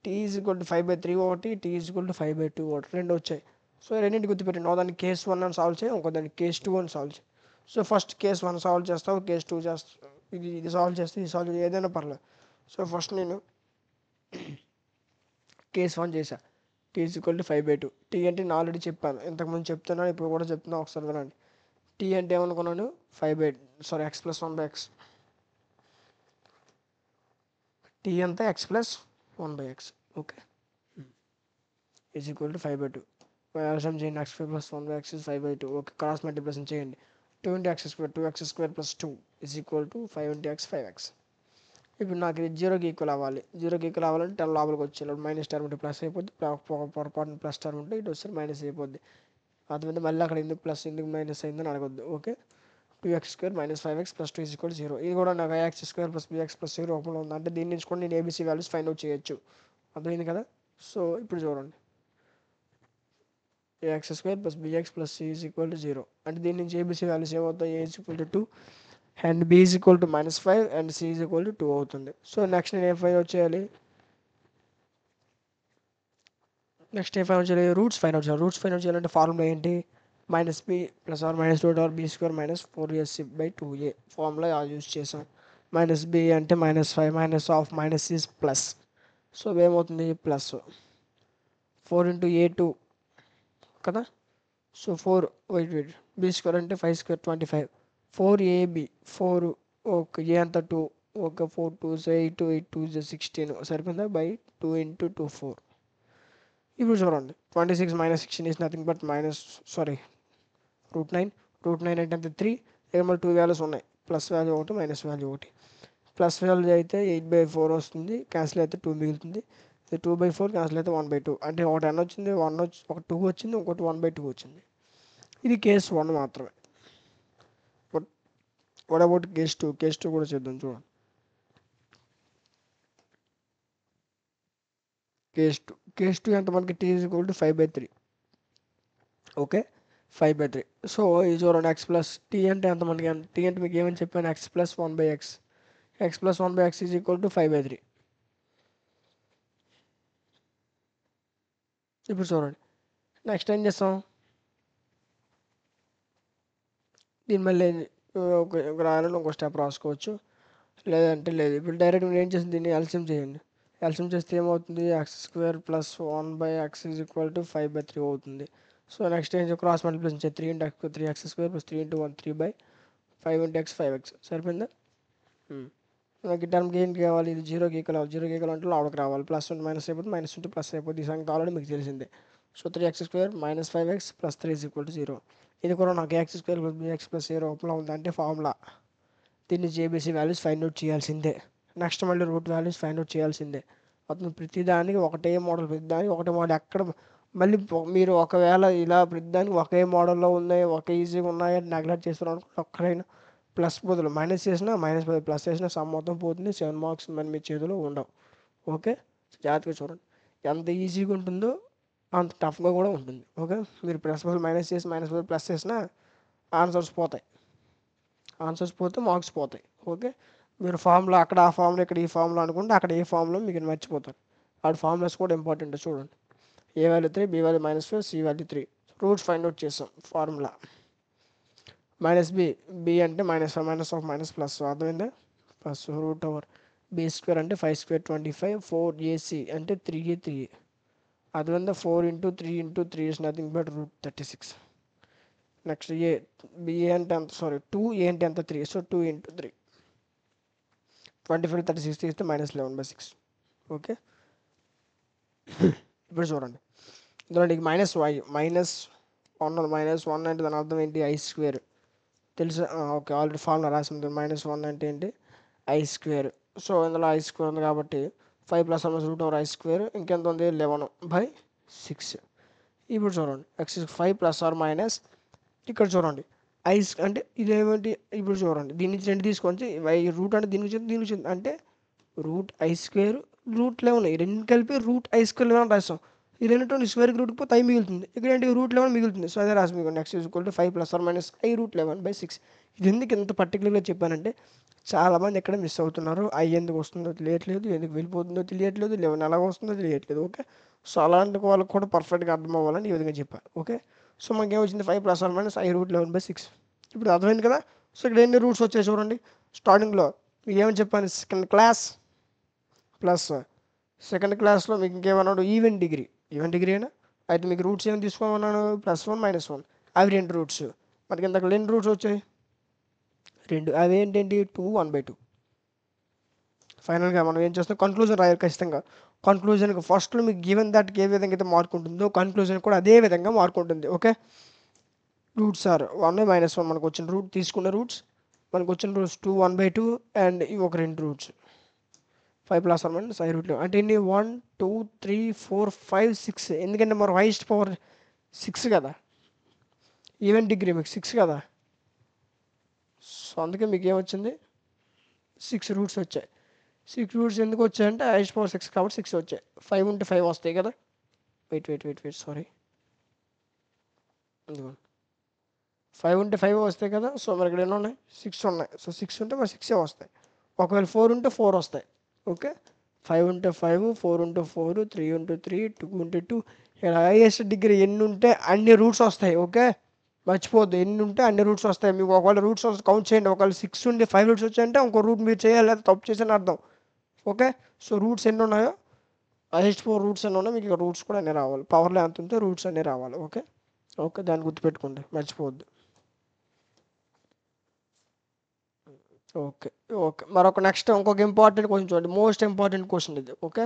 t = 5/3 ఒకటి t = 5/2 ఒకటి రెండు వచ్చాయి సో రెండింటి గుర్తుపెట్టండి దాన్ని కేస్ 1 అని సాల్వ్ చేయి ఇంకో దాన్ని కేస్ 2 అని సాల్వ్ చేయి సో ఫస్ట్ కేస్ 1 సాల్వ్ చేస్తావు కేస్ 2 చేస్తావు ఇది సాల్వ్ చేస్తే ఇది సాల్వ్ ఏదైనా పర్లేదు సో ఫస్ట్ నేను కేస్ 1 చేశా t = 5/2 t అంటే నేను ఆల్రెడీ చెప్పాను ఇంతకుముందు చెప్తున్నాను ఇప్పుడు కూడా చెప్తున్నా ఒకసారి వినండి t అంటే ఏమనుకున్నాను x + 1/x t అంతా x + 1/x ఓకే = 5/2 చేయండి x² + 1/x 5/2 okay cross multiplication చేయండి 2 into x square 2x square plus 2 is equal to 5 into x 5x. ఇప్పుడు నాకు ఇది జీరోకి ఈక్వల్ అవ్వాలి. జీరోకి ఈక్వల్ అవ్వాలంటే 10 లోపలికి వచ్చేయాలి. మైనస్ టర్మ్ ఉంటే ప్లస్ అయిపోద్ది, పొరపాటున ప్లస్ టర్మ్ ఉంటే ఇటు వస్తే మైనస్ అయిపోద్ది. అర్థమైంది. మళ్ళీ అక్కడ ఎందుకు ప్లస్ ఎందుకు మైనస్ అయిందని అడగొద్దు. Okay, 2x square minus 5x plus 2 is equal to 0. ఇది కూడా నాకు ax square plus bx plus 0 రూపంలో ఉంది. అంటే దీని నుంచి కూడా నేను ఏబీసీ వాల్యూస్ ఫైండ్ అవుట్ చేయొచ్చు. అర్థమైంది కదా. సో ఇప్పుడు చూడండి, ax square plus bx plus c is equal to 0. అంటే దీని నుంచి ఏబీసీ వాల్యూస్ ఏమవుతాయి? a is equal to 2 and b is equal to -5 and c is equal to 2 అవుతుంది. సో నెక్స్ట్ నేను ఏం ఫైండ్ అవుట్ చేయాలి? రూట్స్ ఫైండ్ అవుట్ చేయాలి. Roots find out చేయాలంటే ఫార్ములా ఏంటి? -b + or -2 b square -4ac by 2a formula use చేసాం. -b అంటే -5 -c is plus. So ఏమవుతుంది? ప్లస్ 4 into a2 కదా. సో 4 వెయిట్ b స్క్వేర్ అంటే 5 స్క్వేర్ 25 4ab 4 ఒక a అంతా 2 ఒక 4 2 8 8 2 16 సరిపోయిందా? By 2 into 2 4. ఇప్పుడు చూడండి, 26 - 16 is nothing but √9. √9 అంటే అంత 3. ఇక్కడ మళ్ళీ 2 వాల్యూస్ ఉన్నాయి, ప్లస్ వాల్యూ ఒకటి మైనస్ వాల్యూ ఒకటి. ప్లస్ వాల్యూ అయితే 8/4 వస్తుంది, క్యాన్సిల్ అయితే 2 మిగులుతుంది. ఇది 2/4 క్యాన్సిల్ అయితే 1/2. అంటే ఒకటి n వచ్చింది, ఒక 2 వచ్చింది, ఇంకోటి 1/2 వచ్చింది. ఇది కేస్ 1 మాత్రమే. What about case 2? కేస్ 2 కూడా చేద్దాం. చూడండి, కేస్ 2 ఎంత మనకి? t is equal to 5/3. Okay, 5/3. So ఇది చూడండి, x ప్లస్ టీ అంటే ఎంత మనకి? టీ అంటే మీకు ఏమని చెప్పాను? x plus 1/x. x plus 1/x is equal to 5/3. ఇప్పుడు చూడండి, నెక్స్ట్ ఏం చేస్తాం? దీని మళ్ళీ ఒక రాయాలని ఇంకో స్టెప్ రాసుకోవచ్చు, లేదంటే లేదు. ఇప్పుడు డైరెక్ట్ మీరు ఏం చేసింది? దీన్ని ఎల్సిఎం చేయండి. ఎల్సిఎం చేస్తే ఏమవుతుంది? x² + 1/x is equal to 5/3 అవుతుంది. సో నెక్స్ట్ ఏం క్రాస్ మల్టిప్లికేషన్ చేస్తే 3 into 3x² + 3 into 1 3/5 into x 5x సరిపోయిందా? నాకు ఈ టర్మ్కి ఏంటి కావాలి? ఇది జీరోకి ఈక్వల్ అవ్వాలి. జీరోకి ఈక్వల్ అంటే లోపలికి రావాలి. ప్లస్ ఉంటే మైనస్ అయిపోతుంది, మైనస్ ఉంటే ప్లస్ అయిపోతుంది. ఈ సంగతి ఆల్రెడీ మీకు తెలిసిందే. So 3x² - 5x + 3 is equal to 0. ఇది కూడా నాకు x² + bx + a రూపంలో ఉంది. అంటే ఫార్ములా దీన్ని జేబీసీ వాల్యూస్ ఫైండ్ అవుట్ చేయాల్సిందే. నెక్స్ట్ మళ్ళీ రూట్ వాల్యూస్ ఫైండ్ అవుట్ చేయాల్సిందే. అతను ప్రతిదానికి ఒకటే మోడల్, ప్రతిదానికి ఒకటే మోడల్. ఎక్కడ మళ్ళీ మీరు ఒకవేళ ఇలా ప్రతిదానికి ఒకే మోడల్లో ఉన్నాయి, ఒకే ఈజీగా ఉన్నాయని నెగ్లెక్ట్ చేస్తున్నారు అనుకుంటే ఒక్కడైనా ప్లస్ బదులు మైనస్ చేసినా, మైనస్ బదులు ప్లస్ చేసినా సమ్ మొత్తం పోతుంది. 7 మార్క్స్ మరి మీ చేతిలో ఉండవు. ఓకే, జాగ్రత్తగా చూడండి. ఎంత ఈజీగా ఉంటుందో అంత టఫ్గా కూడా ఉంటుంది. ఓకే, మీరు ప్లస్ బదులు మైనస్ చేసి, మైనస్ బదులు ప్లస్ చేసినా ఆన్సర్స్ పోతాయి. ఆన్సర్స్ పోతే మార్క్స్ పోతాయి. ఓకే, మీరు ఫార్ములా అక్కడ ఆ ఫార్ములా, ఇక్కడ ఈ ఫార్ములా అనుకుంటే అక్కడ ఏ ఫార్ములా మీకు మర్చిపోతారు. ఆ ఫార్ములాస్ కూడా ఇంపార్టెంట్. చూడండి, A value 3, B value -4, C value 3. Roots find out చేస్తాం. ఫార్ములా -b అంటే -1 ప్లస్ అర్థమైందా? ప్లస్ √b² అంటే 5² 25 4ac అంటే 3a 3a అర్థమైందా? 4 into 3 into 3 is nothing but √36. Next B అంటే ఎంత? 2a అంటే ఎంత? 3. సో 2 into 3 25 36 తీస్తే -11/6. ఓకే, ఇప్పుడు చూడండి, ఇందులో నీకు -1 అంటే దాని అర్థం ఏంటి? i² తెలుసా? ఓకే, ఆల్రెడీ ఫార్ములా రాసింది. -1 అంటే ఏంటి? i². సో ఇందులో i² ఉంది కాబట్టి 5 + √i². ఇంకెంత ఉంది? 11/6. ఇప్పుడు చూడండి, x 5 ± ఇక్కడ చూడండి అంటే ఇదేమిటి? ఇప్పుడు చూడండి, దీని నుంచి 2 తీసుకొని రూట్ అంటే దీనికి అంటే √i² √11 ఈ రెండు కలిపి √i² రాస్తాం. ఈ రెండు స్క్వేర్కి రూట్కి పోతే i మిగులుతుంది. ఇక్కడ ఏంటి? √11 మిగులుతుంది. సో అదే రాసి మీకు next is equal to 5 ± i √11/6. ఇది ఎందుకు ఇంత పర్టికులర్గా చెప్పానంటే చాలామంది ఎక్కడ మిస్ అవుతున్నారు. i ఎందుకు వస్తుందో తెలియట్లేదు, ఎందుకు వెళ్ళిపోతుందో తెలియట్లేదు, 11 ఎలా వస్తుందో తెలియట్లేదు. ఓకే, సో అలాంటి వాళ్ళకి కూడా పర్ఫెక్ట్గా అర్థం అవ్వాలని ఈ విధంగా చెప్పాను. ఓకే, సో మనకి ఏమొచ్చింది? 5 ± i √11/6. ఇప్పుడు అర్థమైంది కదా. సో ఇక్కడ ఎన్ని రూట్స్ వచ్చాయి చూడండి. స్టార్టింగ్లో మీకు ఏమని చెప్పాను? సెకండ్ క్లాస్లో మీకు ఇంకేమన్నాడు? ఈవెన్ డిగ్రీ అయినా అయితే మీకు రూట్స్ ఏమైనా తీసుకోమన్నాను? +1 -1 అవి 2 రూట్స్. మనకి ఇంతకు ఎన్ని రూట్స్ వచ్చాయి? 2. అవి ఏంటంటే 2 1/2. ఫైనల్గా మనం ఏం చేస్తాం? కన్క్లూజన్ రాయాలి ఖచ్చితంగా. కన్క్లూజన్కి ఫస్ట్లో మీకు గివెన్ దట్కి ఏ విధంగా అయితే మార్క్ ఉంటుందో కన్క్లూజన్ కూడా అదే విధంగా మార్క్ ఉంటుంది. ఓకే, రూట్స్ ఆర్ 1/-1 మనకు వచ్చిన రూట్ తీసుకున్న రూట్స్ మనకు వచ్చిన రూట్స్ 2 1/2 అండ్ ఇవి ఒక 2 రూట్స్ 5 ప్లస్ 1 సై రూట్లో అంటే ఎన్ని 1 2 3 4 5 6 ఎందుకంటే మరి హైయెస్ట్ పవర్ 6 కదా ఈవెన్ డిగ్రీ మీకు 6 కదా సో అందుకే మీకు ఏమొచ్చింది 6 రూట్స్ వచ్చాయి 6 రూట్స్ ఎందుకు వచ్చాయంటే హైయెస్ట్ పవర్ 6 కాబట్టి 6 వచ్చాయి 5 ఉంటే 5 వస్తాయి కదా వెయిట్ సారీ 5 ఉంటే 5 వస్తాయి కదా సో మరి ఇక్కడ ఎన్ని ఉన్నాయి 6 ఉన్నాయి సో 6 ఉంటే మరి 6 వస్తాయి ఒకవేళ 4 ఉంటే 4 వస్తాయి ఓకే 5 ఉంటే 5 4 ఉంటే 4 3 ఉంటే 3 2 ఉంటే 2 ఇక్కడ హైయెస్ట్ డిగ్రీ ఎన్ని ఉంటే అన్ని రూట్స్ వస్తాయి ఓకే మర్చిపోద్దు ఎన్ని ఉంటే అన్ని రూట్స్ వస్తాయి మీకు ఒకవేళ రూట్స్ కౌంట్ చేయండి ఒకవేళ 6 ఉండి 5 రూట్స్ వచ్చాయంటే ఇంకో రూట్ మీరు చేయాలి లేదా తప్పు చేసని అర్థం ఓకే సో రూట్స్ ఎన్ని ఉన్నాయో హైయెస్ట్ 4 రూట్స్ ఎన్ని ఉన్నాయో మీకు రూట్స్ కూడా అన్నీ రావాలి పవర్లో ఎంత ఉంటే రూట్స్ అన్నీ రావాలి ఓకే ఓకే దాన్ని గుర్తుపెట్టుకోండి మర్చిపోవద్దు ఓకే ఓకే మరొక నెక్స్ట్ ఇంకొక ఇంపార్టెంట్ క్వశ్చన్ చూడండి మోస్ట్ ఇంపార్టెంట్ క్వశ్చన్ ఇది ఓకే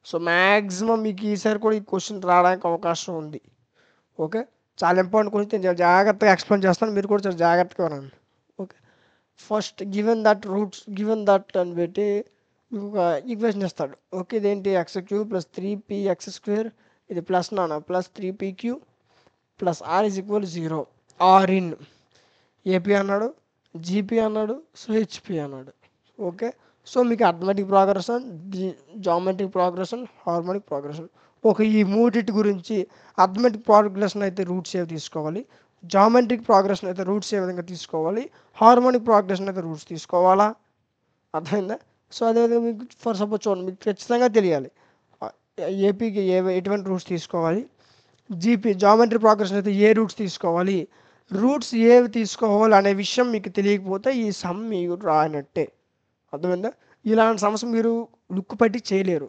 సో మ్యాక్సిమం మీకు ఈసారి కూడా ఈ క్వశ్చన్ రావడానికి అవకాశం ఉంది ఓకే చాలా ఇంపార్టెంట్ క్వశ్చన్ నేను చాలా జాగ్రత్తగా ఎక్స్ప్లెయిన్ చేస్తాను మీరు కూడా చాలా జాగ్రత్తగా వినండి ఓకే ఫస్ట్ గివెన్ దట్ అని పెట్టి మీకు ఒక ఈక్వేషన్ ఇస్తాడు ఓకే ఇదేంటి x³ + 3px² ఇది plus plus 3pq plus r = 0 are in AP అన్నాడు జీపీ అన్నాడు సో హెచ్పి అన్నాడు ఓకే సో మీకు arithmetic progression geometric progression harmonic progression okay ఈ మూడిటి గురించి అర్థమెటిక్ ప్రోగ్రెషన్ అయితే రూట్స్ ఏవి తీసుకోవాలి జామెట్రిక్ ప్రోగ్రెషన్ అయితే రూట్స్ ఏ విధంగా తీసుకోవాలి హార్మోనిక్ ప్రోగ్రెషన్ అయితే రూట్స్ తీసుకోవాలా అర్థమైందా సో అదేవిధంగా మీకు ఫర్ సపోజ్ చూడండి మీకు ఖచ్చితంగా తెలియాలి ఏపీకి ఎటువంటి రూట్స్ తీసుకోవాలి జీపీ జామెట్రిక్ ప్రోగ్రెషన్ అయితే ఏ రూట్స్ తీసుకోవాలి రూట్స్ ఏవి తీసుకోవాలి అనే విషయం మీకు తెలియకపోతే ఈ సమ్ మీరు రానట్టే అర్థమైందా ఇలాంటి సమస్య మీరు లుక్ పట్టి చేయలేరు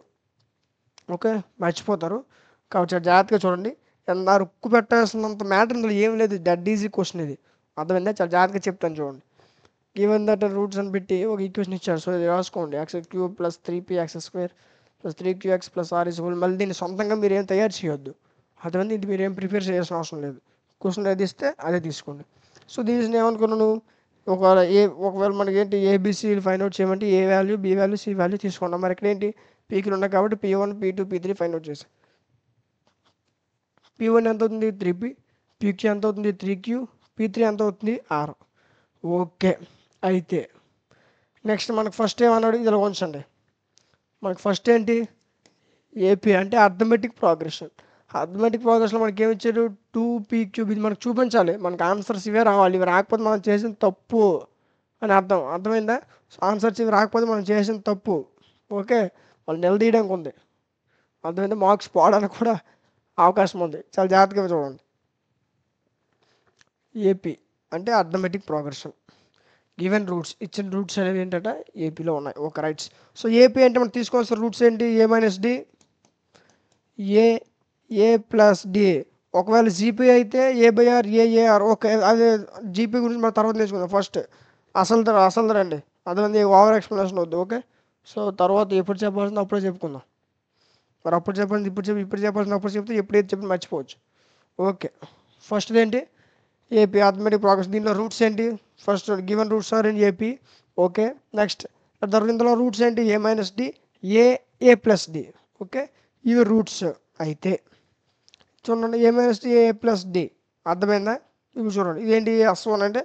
ఓకే మర్చిపోతారు కాబట్టి జాగ్రత్తగా చూడండి ఎంత రుక్కు పెట్టాల్సినంత మ్యాటర్ ఇందులో ఏం లేదు డెడ్ ఈజీ క్వశ్చన్ ఇది అర్థమైందా చాలా జాగ్రత్తగా చెప్తాను చూడండి గివెన్ దట్ రూట్స్ అని పెట్టి ఒక ఈక్వేషన్ ఇచ్చారు సో ఇది రాసుకోండి x³ + 3px² + 3qx + r = మళ్ళీ దీన్ని సొంతంగా మీరు ఏం తయారు చేయొద్దు అర్థమైంది ఇది మీరు ఏం ప్రిపేర్ చేయాల్సిన అవసరం లేదు క్వశ్చన్ ఏది ఇస్తే అదే తీసుకోండి సో దీన్ని ఏమనుకున్నాను ఒకవేళ మనకి ఏంటి ఏబిసి ఫైండ్ అవుట్ చేయమంటే A value B value C value తీసుకున్నాం మరి ఇక్కడ ఏంటి పీక్లు ఉన్నాయి కాబట్టి p1 p2 p3 find out చేసాం p1 ఎంత అవుతుంది 3p pq ఎంత అవుతుంది 3q p3 ఎంత అవుతుంది r ఓకే అయితే నెక్స్ట్ మనకు ఫస్ట్ ఏమన్నాడు ఇలా ఉంచండి మనకు ఫస్ట్ ఏంటి ఏపీ అంటే అర్థమెటిక్ ప్రోగ్రెషన్ మనకి ఏమి ఇచ్చారు 2p³ ఇది మనకు చూపించాలి మనకు ఆన్సర్స్ ఇవే రావాలి ఇవి రాకపోతే మనం చేసిన తప్పు అని అర్థమైందా ఆన్సర్స్ ఇవి రాకపోతే మనం చేసిన తప్పు ఓకే వాళ్ళు నిలదీయడానికి ఉంది అర్థమైందా మార్క్స్ పోవడానికి కూడా అవకాశం ఉంది చాలా జాగ్రత్తగా చూడండి ఏపీ అంటే అర్థమెటిక్ ప్రోగ్రెషన్ గివెన్ రూట్స్ ఇచ్చిన రూట్స్ అనేవి ఏంటంటే ఏపీలో ఉన్నాయి ఓకే రైట్స్ సో ఏపీ అంటే మనం తీసుకోవాల్సిన రూట్స్ ఏంటి a-d ఏ ప్లస్ డి ఒకవేళ జీపీ అయితే a/r a/ar ఓకే అదే జీపీ గురించి మనం తర్వాత నేర్చుకుందాం ఫస్ట్ అసలు రండి అదే ఓవర్ ఎక్స్ప్లెనేషన్ వద్దు ఓకే సో తర్వాత ఎప్పుడు చెప్పాల్సిందో అప్పుడే చెప్పుకుందాం మరి అప్పుడు చెప్పాల్సింది ఇప్పుడు చెప్పాల్సింది అప్పుడు చెప్తే ఎప్పుడైతే చెప్పి మర్చిపోవచ్చు ఓకే ఫస్ట్ ఏంటి ఏపీ అర్థమెటిక్ ప్రోగ్రెషన్ దీనిలో రూట్స్ ఏంటి first given roots are in AP okay next ఇందులో రూట్స్ ఏంటి a-d a+d ఓకే ఇవి రూట్స్ అయితే చూడండి a-d a+d అర్థమైందా ఇవి చూడండి ఇదేంటి S1 అంటే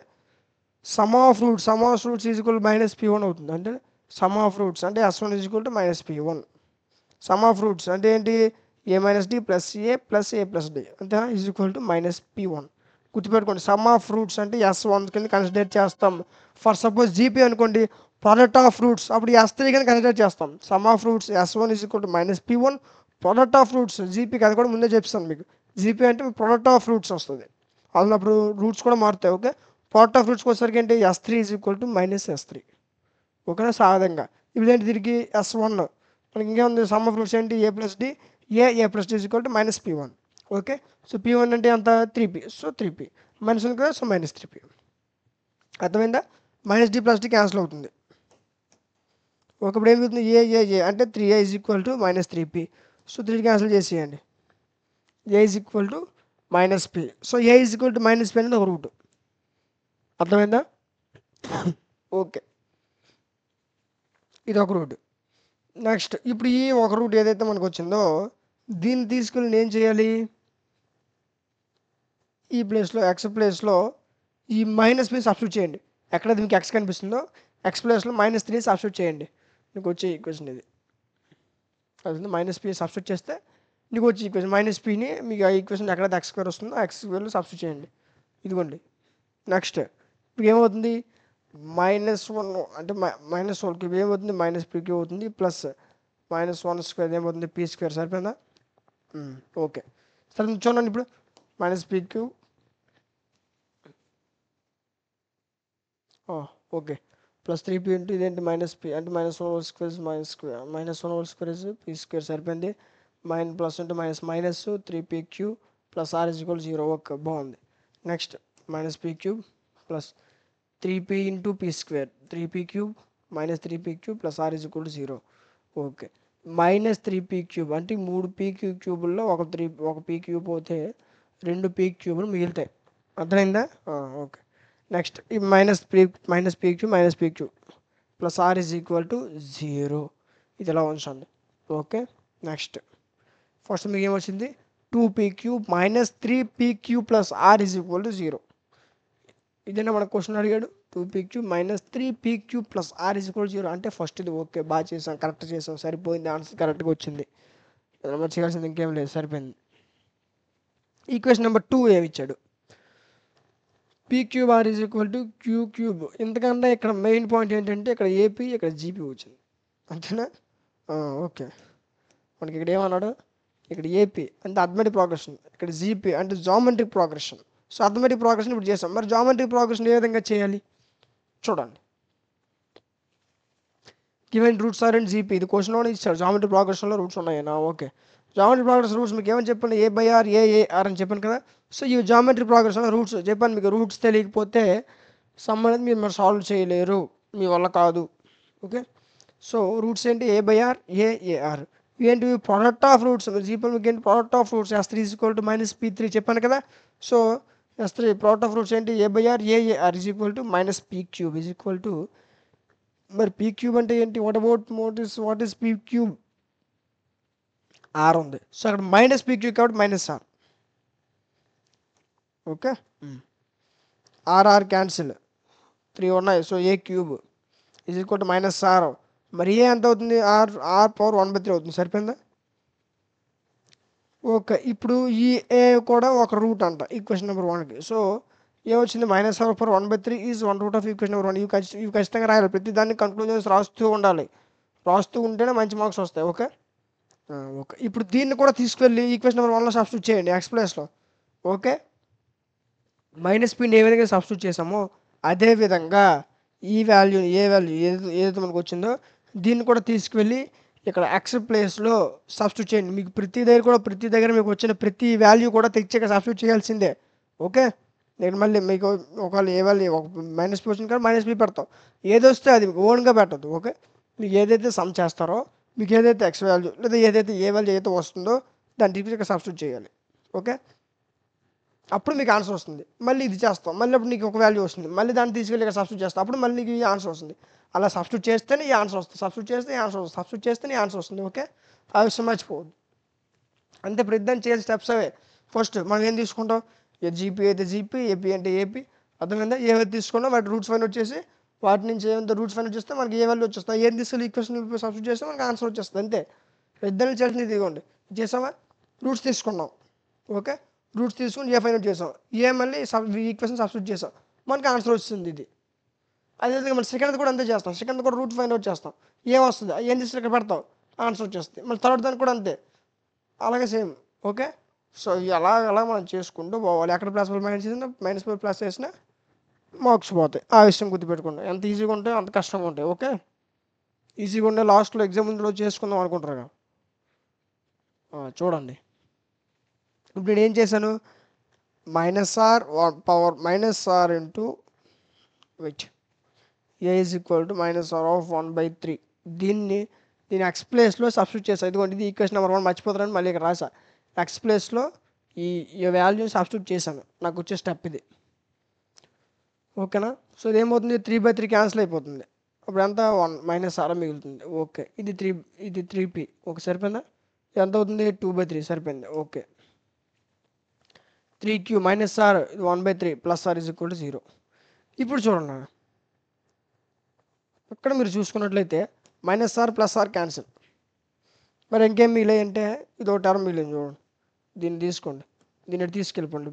సమ్ ఆఫ్ రూట్స్ -p1 అవుతుంది అంటే సమ్ ఆఫ్ రూట్స్ అంటే S1 - p1 some of roots అంటే ఏంటి a-d + a + a+d అంటే -p1 గుర్తుపెట్టుకోండి సమ్ ఆఫ్ రూట్స్ అంటే S1 కింద కన్సిడర్ చేస్తాం ఫర్ సపోజ్ జీపీ అనుకోండి ప్రోడక్ట్ ఆఫ్ రూట్స్ అప్పుడు S3 కింద కన్సిడర్ చేస్తాం sum of roots S1 -p1 product of roots జీపీకి అది కూడా ముందే చెప్తాను మీకు జీపీ అంటే ప్రోడక్ట్ ఆఫ్ రూట్స్ వస్తుంది అన్నప్పుడు రూట్స్ కూడా మారుతాయి ఓకే ప్రోడక్ట్ ఆఫ్ రూట్స్కి వచ్చేసరికి ఏంటి S3 - S3 ఓకేనా సాధారణంగా ఇది ఏంటి తిరిగి S1 మనకి ఇంకేముంది సమ్ ఆఫ్ రూట్స్ ఏంటి a+d a+d -p1 okay so p1 అంటే అంత 3p సో 3p మైనస్ ఉంది కదా సో -3p అర్థమైందా -d + d క్యాన్సిల్ అవుతుంది ఓకే ఇప్పుడు ఏమవుతుంది ఏ అంటే 3a = -3p సో 3 క్యాన్సిల్ చేసేయండి a = minus P. So A is equal to minus P అనేది ఒక రూట్. అర్థమైందా? ఓకే, ఇది ఒక రూట్. నెక్స్ట్ ఇప్పుడు ఈ ఒక రూట్ ఏదైతే మనకు వచ్చిందో దీన్ని తీసుకుని నేను చేయాలి, ఈ ప్లేస్లో ఎక్స్ ప్లేస్లో ఈ మైనస్ పి సబ్స్టిట్యూట్ చేయండి. ఎక్కడ దీనికి ఎక్స్ కనిపిస్తుందో ఎక్స్ ప్లేస్లో -3 సబ్స్టిట్యూట్ చేయండి. నీకు వచ్చే ఈక్వేషన్ ఇది. అది మైనస్ పి సబ్స్టిట్యూట్ చేస్తే నీకు వచ్చే ఈక్వేషన్ మైనస్ పిని మీకు ఆ ఈక్వేషన్ ఎక్కడైతే ఎక్స్ స్క్వేర్ వస్తుందో ఎక్స్ స్క్వేర్లో సబ్స్టిట్యూట్ చేయండి. ఇదిగోండి. నెక్స్ట్ ఇప్పుడు ఏమవుతుంది, -1 అంటే మైనస్ హోల్ క్యూబ్ ఏమవుతుంది, మైనస్ పీ క్యూబ్ అవుతుంది, ప్లస్ -1 స్క్వేర్ ఏమవుతుంది, పీ స్క్వేర్. సరిపోయిందా? ఓకే, సరే చూడండి ఇప్పుడు minus P cube. Okay, plus 3p into ఇదేంటి మైనస్ పీ అంటే -1 whole square -1 whole square p square. సరిపోయింది. Plus into minus 3p cube plus are is equal 0. Okay, బాగుంది. Next minus P cube plus 3p into P square 3p cube -3p cube plus are is equal 0. Okay, -3p cube అంటే 3p క్యూబుల్లో ఒక P cube పోతే 2 P క్యూబులు మిగులుతాయి. అర్థమైందా? Okay, next ఈ minus P cube plus are is equal to 0. ఇది ఎలా ఉంచండి. ఓకే, నెక్స్ట్ ఫస్ట్ మీకు ఏమొచ్చింది, 2p cube -3p cube plus are is equal to 0. ఇదేనా మన క్వశ్చన్ అడిగాడు, 2p cube -3p cube plus are is equal 0 అంటే ఫస్ట్ ఇది ఓకే, బాగా చేసాం, కరెక్ట్ చేసాం, సరిపోయింది, ఆన్సర్ కరెక్ట్గా వచ్చింది. మనం చేయాల్సింది ఇంకేం లేదు, సరిపోయింది. ఈక్వేషన్ నెంబర్ 2 ఏమి ఇచ్చాడు, P cube R is equal to Q cube. ఎందుకంటే ఇక్కడ మెయిన్ పాయింట్ ఏంటంటే ఇక్కడ ఏపీ ఇక్కడ జీపీ వచ్చింది, అంతేనా? ఓకే, మనకి ఇక్కడ ఏమన్నాడు, ఇక్కడ ఏపీ అంటే అథమెటిక్ ప్రోగ్రెషన్, ఇక్కడ జీపీ అంటే geometric progression. So arithmetic progression ఇప్పుడు చేసాం. మరి జామెట్రిక్ ప్రోగ్రెషన్ ఏ విధంగా చేయాలి చూడండి. Given roots are and GP, ఇది క్వశ్చన్లోనే ఇచ్చారు, జామెట్రిక్ ప్రోగ్రెషన్లో రూట్స్ ఉన్నాయన్నా. ఓకే, జామెట్రిక్ ప్రోగ్రెషన్ రూట్స్ మీకు ఏమని చెప్పాను, A/R AAR అని చెప్పాను కదా. సో ఈ జామెట్రిక్ ప్రోగ్రెషన్ రూట్స్ చెప్పాను మీకు. రూట్స్ తెలియకపోతే సమ్ అనేది మీరు మరి సాల్వ్ చేయలేరు, మీ వల్ల కాదు. ఓకే, సో రూట్స్ ఏంటి, A/R AAR ఏంటి, ప్రోడక్ట్ ఆఫ్ రూట్స్. జీపీ మీకు ఏంటి, product of roots S3 = -P3 చెప్పాను కదా. So S3 product of roots ఏంటి, A/R AAR -P క్యూబ్ మరి పీ క్యూబ్ అంటే ఏంటి, what is P cube, R ఉంది. సో అక్కడ -p క్యూబ్ కాబట్టి -r. ఓకే, ఆర్ క్యాన్సిల్, 3 ఉన్నాయి. So A cube is equal to -r. మరి ఏ ఎంత అవుతుంది, r పవర్ 1/3 అవుతుంది. సరిపోయిందా? ఓకే, ఇప్పుడు ఈ ఏ కూడా ఒక రూట్ అంట ఈక్వేషన్ నెంబర్ 1కి. సో ఏమొచ్చింది, -r power 1/3 is 1 root of equation number 1. ఇవి ఖచ్చితంగా రాయాలి, ప్రతి దాన్ని కన్క్లూజన్స్ రాస్తూ ఉండాలి, రాస్తూ ఉంటేనే మంచి మార్క్స్ వస్తాయి. ఓకే, ఓకే, ఇప్పుడు దీన్ని కూడా తీసుకెళ్ళి ఈక్వేషన్ నెంబర్ 1లో సబ్స్టిట్యూట్ చేయండి ఎక్స్ ప్లేస్లో. ఓకే, -pని ఏ విధంగా సబ్స్టిట్యూట్ చేసామో అదే విధంగా ఈ వాల్యూ ఏదైతే మనకు వచ్చిందో దీన్ని కూడా తీసుకువెళ్ళి ఇక్కడ ఎక్స్ ప్లేస్లో సబ్స్టిట్యూట్ చేయండి. మీకు ప్రతి దగ్గర మీకు వచ్చిన ప్రతి వాల్యూ కూడా తెచ్చాక సబ్స్టిట్యూట్ చేయాల్సిందే. ఓకే, నేను మళ్ళీ మీకు ఒకవేళ ఏ వాల్యూ ఒక -p వచ్చింది కానీ -p పెడతాం, ఏది వస్తే అది ఓన్గా పెట్టద్దు. ఓకే, మీకు ఏదైతే సమ్ చేస్తారో మీకు ఏదైతే ఎక్స్ వాల్యూ లేదా ఏ వాల్యూ ఏదైతే వస్తుందో దాన్ని తీసుకు ఇక్కడ సబ్స్టిట్యూట్ చేయాలి. ఓకే, అప్పుడు మీకు ఆన్సర్ వస్తుంది. మళ్ళీ ఇది చేస్తాం, మళ్ళీ అప్పుడు నీకు ఒక వాల్యూ వస్తుంది, మళ్ళీ దాన్ని తీసుకెళ్ళి ఇక్కడ సబ్స్టిట్యూట్ చేస్తాం, అప్పుడు మళ్ళీ నీకు ఈ ఆన్సర్ వస్తుంది. అలా సబ్స్టిట్యూట్ చేస్తేనే ఈ ఆన్సర్ వస్తుంది, సబ్స్టిట్యూట్ చేస్తేనే ఈ ఆన్సర్ వస్తుంది. ఓకే, ఆ విషయం మర్చిపోవద్దు. అంతే, ప్రతిదాన్ని చేయాల్సిన స్టెప్స్ అవే. ఫస్ట్ మనం ఏం తీసుకుంటాం, జీపీ అయితే జీపీ, ఏపీ అంటే ఏపీ. అర్థమైందా? ఏవైతే తీసుకున్నా వాటి రూట్స్ ఫైండ్ అవుట్ చేసి వాటి నుంచి ఏమైతే రూట్స్ ఫైండ్ అవుట్ చేస్తే మనకి ఏ వాల్యూ వచ్చేస్తాయి, ఏం తీసుకెళ్ళి ఈక్వేషన్ సబ్స్టిట్యూట్ చేస్తే మనకి ఆన్సర్ వచ్చేస్తుంది. అంతే, ఇద్దరిని చేయాల్సింది ఇదిగోండి. చేసామా, రూట్స్ తీసుకున్నాం. ఓకే, రూట్స్ తీసుకుని ఏ ఫైండ్ అవుట్ చేసాం, ఏ మళ్ళీ ఈక్వేషన్ సబ్స్టిట్యూట్ చేసాం, మనకి ఆన్సర్ వస్తుంది ఇది. అదేవిధంగా మన సెకండ్ కూడా అంతే చేస్తాం, సెకండ్ కూడా రూట్ ఫైండ్ అవుట్ చేస్తాం, ఏం వస్తుంది ఏం తీసుకుని ఇక్కడ పెడతాం, ఆన్సర్ వచ్చేస్తుంది. మళ్ళీ థర్డ్ దానికి కూడా అంతే, అలాగే సేమ్. ఓకే, సో అలా మనం చేసుకుంటూ పోవాలి. ఎక్కడ ప్లస్ చేసినా మార్క్స్ పోతాయి. ఆ విషయం గుర్తుపెట్టుకోండి. ఎంత ఈజీగా ఉంటే అంత కష్టంగా ఉంటాయి. ఓకే, ఈజీగా ఉండే లాస్ట్లో ఎగ్జామ్ ముందు రోజు చేసుకుందాం అనుకుంటారు కదా. చూడండి, ఇప్పుడు నేను ఏం చేశాను, -r into a is equal to -r of 1/3. దీన్ని ఎక్స్ ప్లేస్లో సబ్స్టిట్యూట్ చేస్తాను. ఇదిగోండి, ఇది ఈక్వేషన్ నెంబర్ 1 మర్చిపోతారని మళ్ళీ ఇక్కడ రాసా. ఎక్స్ ప్లేస్లో ఈ వాల్యూని సబ్స్టిట్యూట్ చేశాను, నాకు వచ్చే స్టెప్ ఇది. ఓకేనా? సో ఇదేమవుతుంది, 3/3 క్యాన్సిల్ అయిపోతుంది. అప్పుడు ఎంత 1 - r మిగులుతుంది. ఓకే, ఇది 3p. ఓకే, సరిపోయిందా? ఎంత అవుతుంది, 2/3. సరిపోయింది. ఓకే, 3q - r ఇది 1/3 + r = 0. ఇప్పుడు చూడండి, ఇక్కడ మీరు చూసుకున్నట్లయితే -r + r క్యాన్సిల్. మరి ఇంకేం మిగిలాయి అంటే ఇది ఒక టర్మ్ మిగిలింది. చూడండి, దీన్ని తీసుకోండి, దీన్ని తీసుకెళ్ళిపోండి.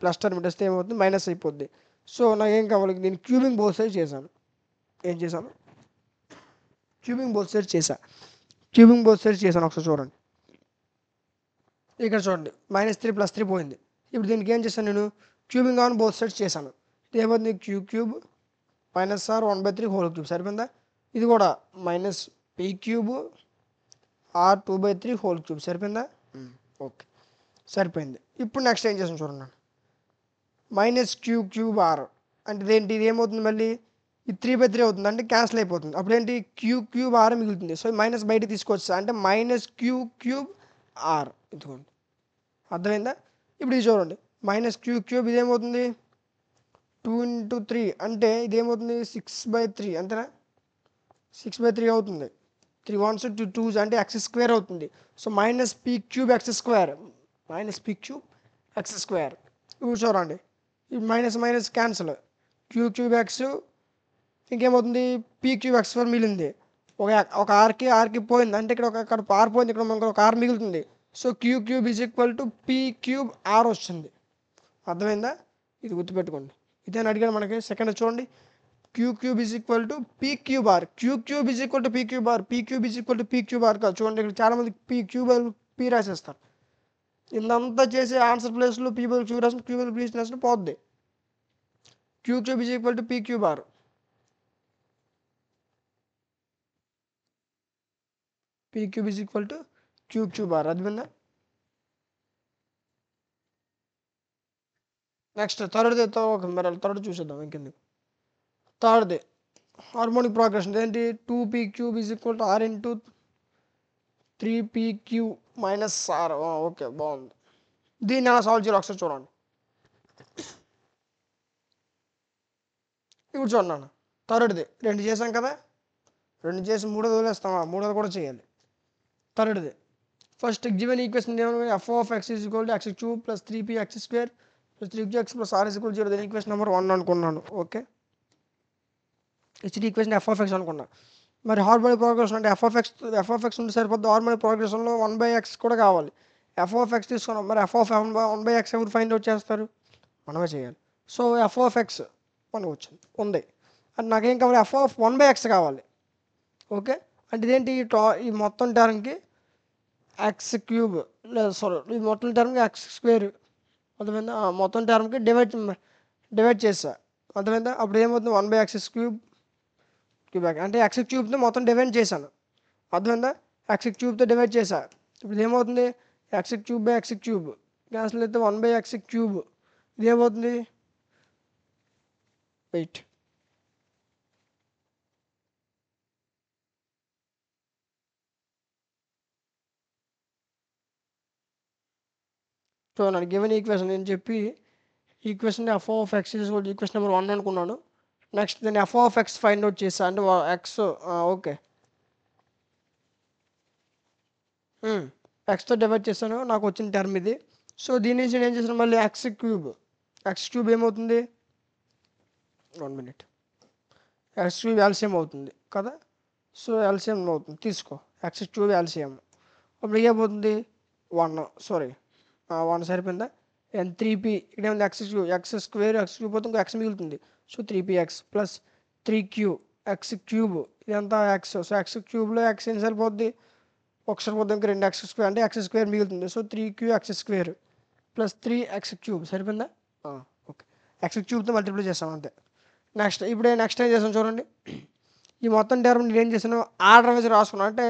ప్లస్ టర్మ్ ఇస్తే ఏమవుతుంది, మైనస్ అయిపోద్ది. సో నాకు ఏం కావాలి, దీన్ని క్యూబింగ్ బోత్ సైడ్ చేశాను. ఏం చేశాను, క్యూబింగ్ బోత్ సైడ్ చేశాను. ఒకసారి చూడండి, ఇక్కడ చూడండి, -3 + 3 పోయింది. ఇప్పుడు దీనికి ఏం చేశాను, నేను క్యూబింగ్ ఆన్ బోత్ సైడ్స్ చేశాను. ఇది ఏమవుతుంది, క్యూబ్ -r 1/3 హోల్ క్యూబ్. సరిపోయిందా? ఇది కూడా -p³ r 2/3 హోల్ క్యూబ్. సరిపోయిందా? ఓకే, సరిపోయింది. ఇప్పుడు నెక్స్ట్ ఏం చేసాను చూడండి, -q³ r అంటే ఇదేంటి, ఇది ఏమవుతుంది, మళ్ళీ ఇది 3/3 అవుతుంది, అంటే క్యాన్సిల్ అయిపోతుంది. అప్పుడు ఏంటి, q³ r మిగులుతుంది. సో మైనస్ బయట తీసుకొచ్చా, అంటే -q³ r. ఇదిగోండి, అర్థమైందా? ఇప్పుడు ఇది చూడండి, -q³ ఇదేమవుతుంది, 2 × 3 అంటే ఇదేమవుతుంది, 6/3. అంతేనా? 6/3 అవుతుంది. 3 1s 2 2s అంటే x² అవుతుంది. So -p³ x². ఇప్పుడు చూడండి, ఇది minus cancel, q³ x ఇంకేమవుతుంది, p³ x² మిగిలింది. ఒక ఆర్కి పోయింది, అంటే ఇక్కడ ఆర్ పోయింది, ఇక్కడ మనకు ఒక ఆర్ మిగులుతుంది. సో q³ = p³ r వస్తుంది. అర్థమైందా? ఇది గుర్తుపెట్టుకోండి. ఇదేనా అడిగాను మనకి. సెకండ్ చూడండి, q³ = p³ కాదు. చూడండి, ఇక్కడ చాలామంది p రాసేస్తారు. ఇందంతా చేసి ఆన్సర్ ప్లేస్లో p/q రాసిన, p/p రాసిన పోద్ది. q³ p³r. p³ q³r. అర్థమైందా? నెక్స్ట్ థర్డ్ది చూసేద్దాం. ఇంకెందుకు, థర్డ్ది హార్మోనిక్ ప్రోగ్రెషన్ ఏంటి, 2p³ r × 3p³ - r. Okay, బాగుంది. దీన్ని ఎలా సాల్వ్ చేయాలి ఒకసారి చూడండి. ఇప్పుడు చూడండి, థర్డ్ది 2 చేసాం కదా, 2 చేసి మూడోది వదిలేస్తామా, మూడోది కూడా చేయాలి. థర్డ్ది first given equation f(x) = x³ + 3px² + 3qx + r = 0. దీని ఈక్వేషన్ నెంబర్ 1 అనుకున్నాను. ఓకే, ఇచ్చిన ఈక్వేషన్ f(x) అనుకున్నా. మరి హార్మోనిక్ ప్రోగ్రెషన్ అంటే f(x) ఉంటే సరిపోద్ది. హార్మోనిక్ ప్రోగ్రెషన్లో 1/x కూడా కావాలి. f(x) తీసుకున్నాం, మరి f(1/x) ఎవరు ఫైండ్ అవుట్ చేస్తారు, మనమే చేయాలి. సో f(x) మనకు ఉంది. అంటే నాకేం కావాలి, f(1/x) కావాలి. ఓకే, అంటే ఇదేంటి, ఈ మొత్తం టర్మ్కి x³ ఈ మొత్తం టర్మ్కి x². అర్థమైందా? మొత్తం టర్మ్కి డివైడ్ చేసా. అర్థమైందా? అప్పుడు ఏమవుతుంది, 1/x³ అంటే x³ మొత్తం డివైడ్ చేశాను. అర్థమైందా? x³ డివైడ్ చేశా. ఇప్పుడు ఏమవుతుంది, x³ క్యాన్సిల్ అయితే 1/x³. ఇది ఏమవుతుంది, వెయిట్, చూడండి, గివెన్ ఈక్వేషన్ నేను చెప్పి ఈక్వేషన్ f(x) ఈక్వేషన్ నెంబర్ 1 అనుకున్నాను. నెక్స్ట్ నేను f(x) ఫైండ్ అవుట్ చేసా, అంటే x. ఓకే, xతో డివైడ్ చేశాను, నాకు వచ్చిన టర్మ్ ఇది. సో దీని నుంచి నేను ఏం చేశాను, మళ్ళీ x³ ఏమవుతుంది, 1 మినిట్, x³ ఎల్సిఎం అవుతుంది కదా. సో ఎల్సిఎం అవుతుంది, తీసుకో x³ ఎల్సిఎం. అప్పుడు ఏమవుతుంది, 1 సరిపోయిందా, అండ్ 3p ఇక్కడ ఏముంది, x² పోతే ఇంకో x మిగులుతుంది. సో 3px + 3q x³ ఇదంతా x. సో x³ x ఏం సరిపోద్ది, ఒకసారి పోతే ఇంక 2x² అంటే x² మిగులుతుంది. సో 3q x² + 3x³ సరిపోయిందా. ఓకే, x³ మల్టిప్లై చేస్తాం అంతే. నెక్స్ట్ ఏం చేసాను చూడండి, ఈ మొత్తం టర్మ్ నేను ఏం చేశాను, ఆర్డర్ వైజ్ రాసుకున్నాను. అంటే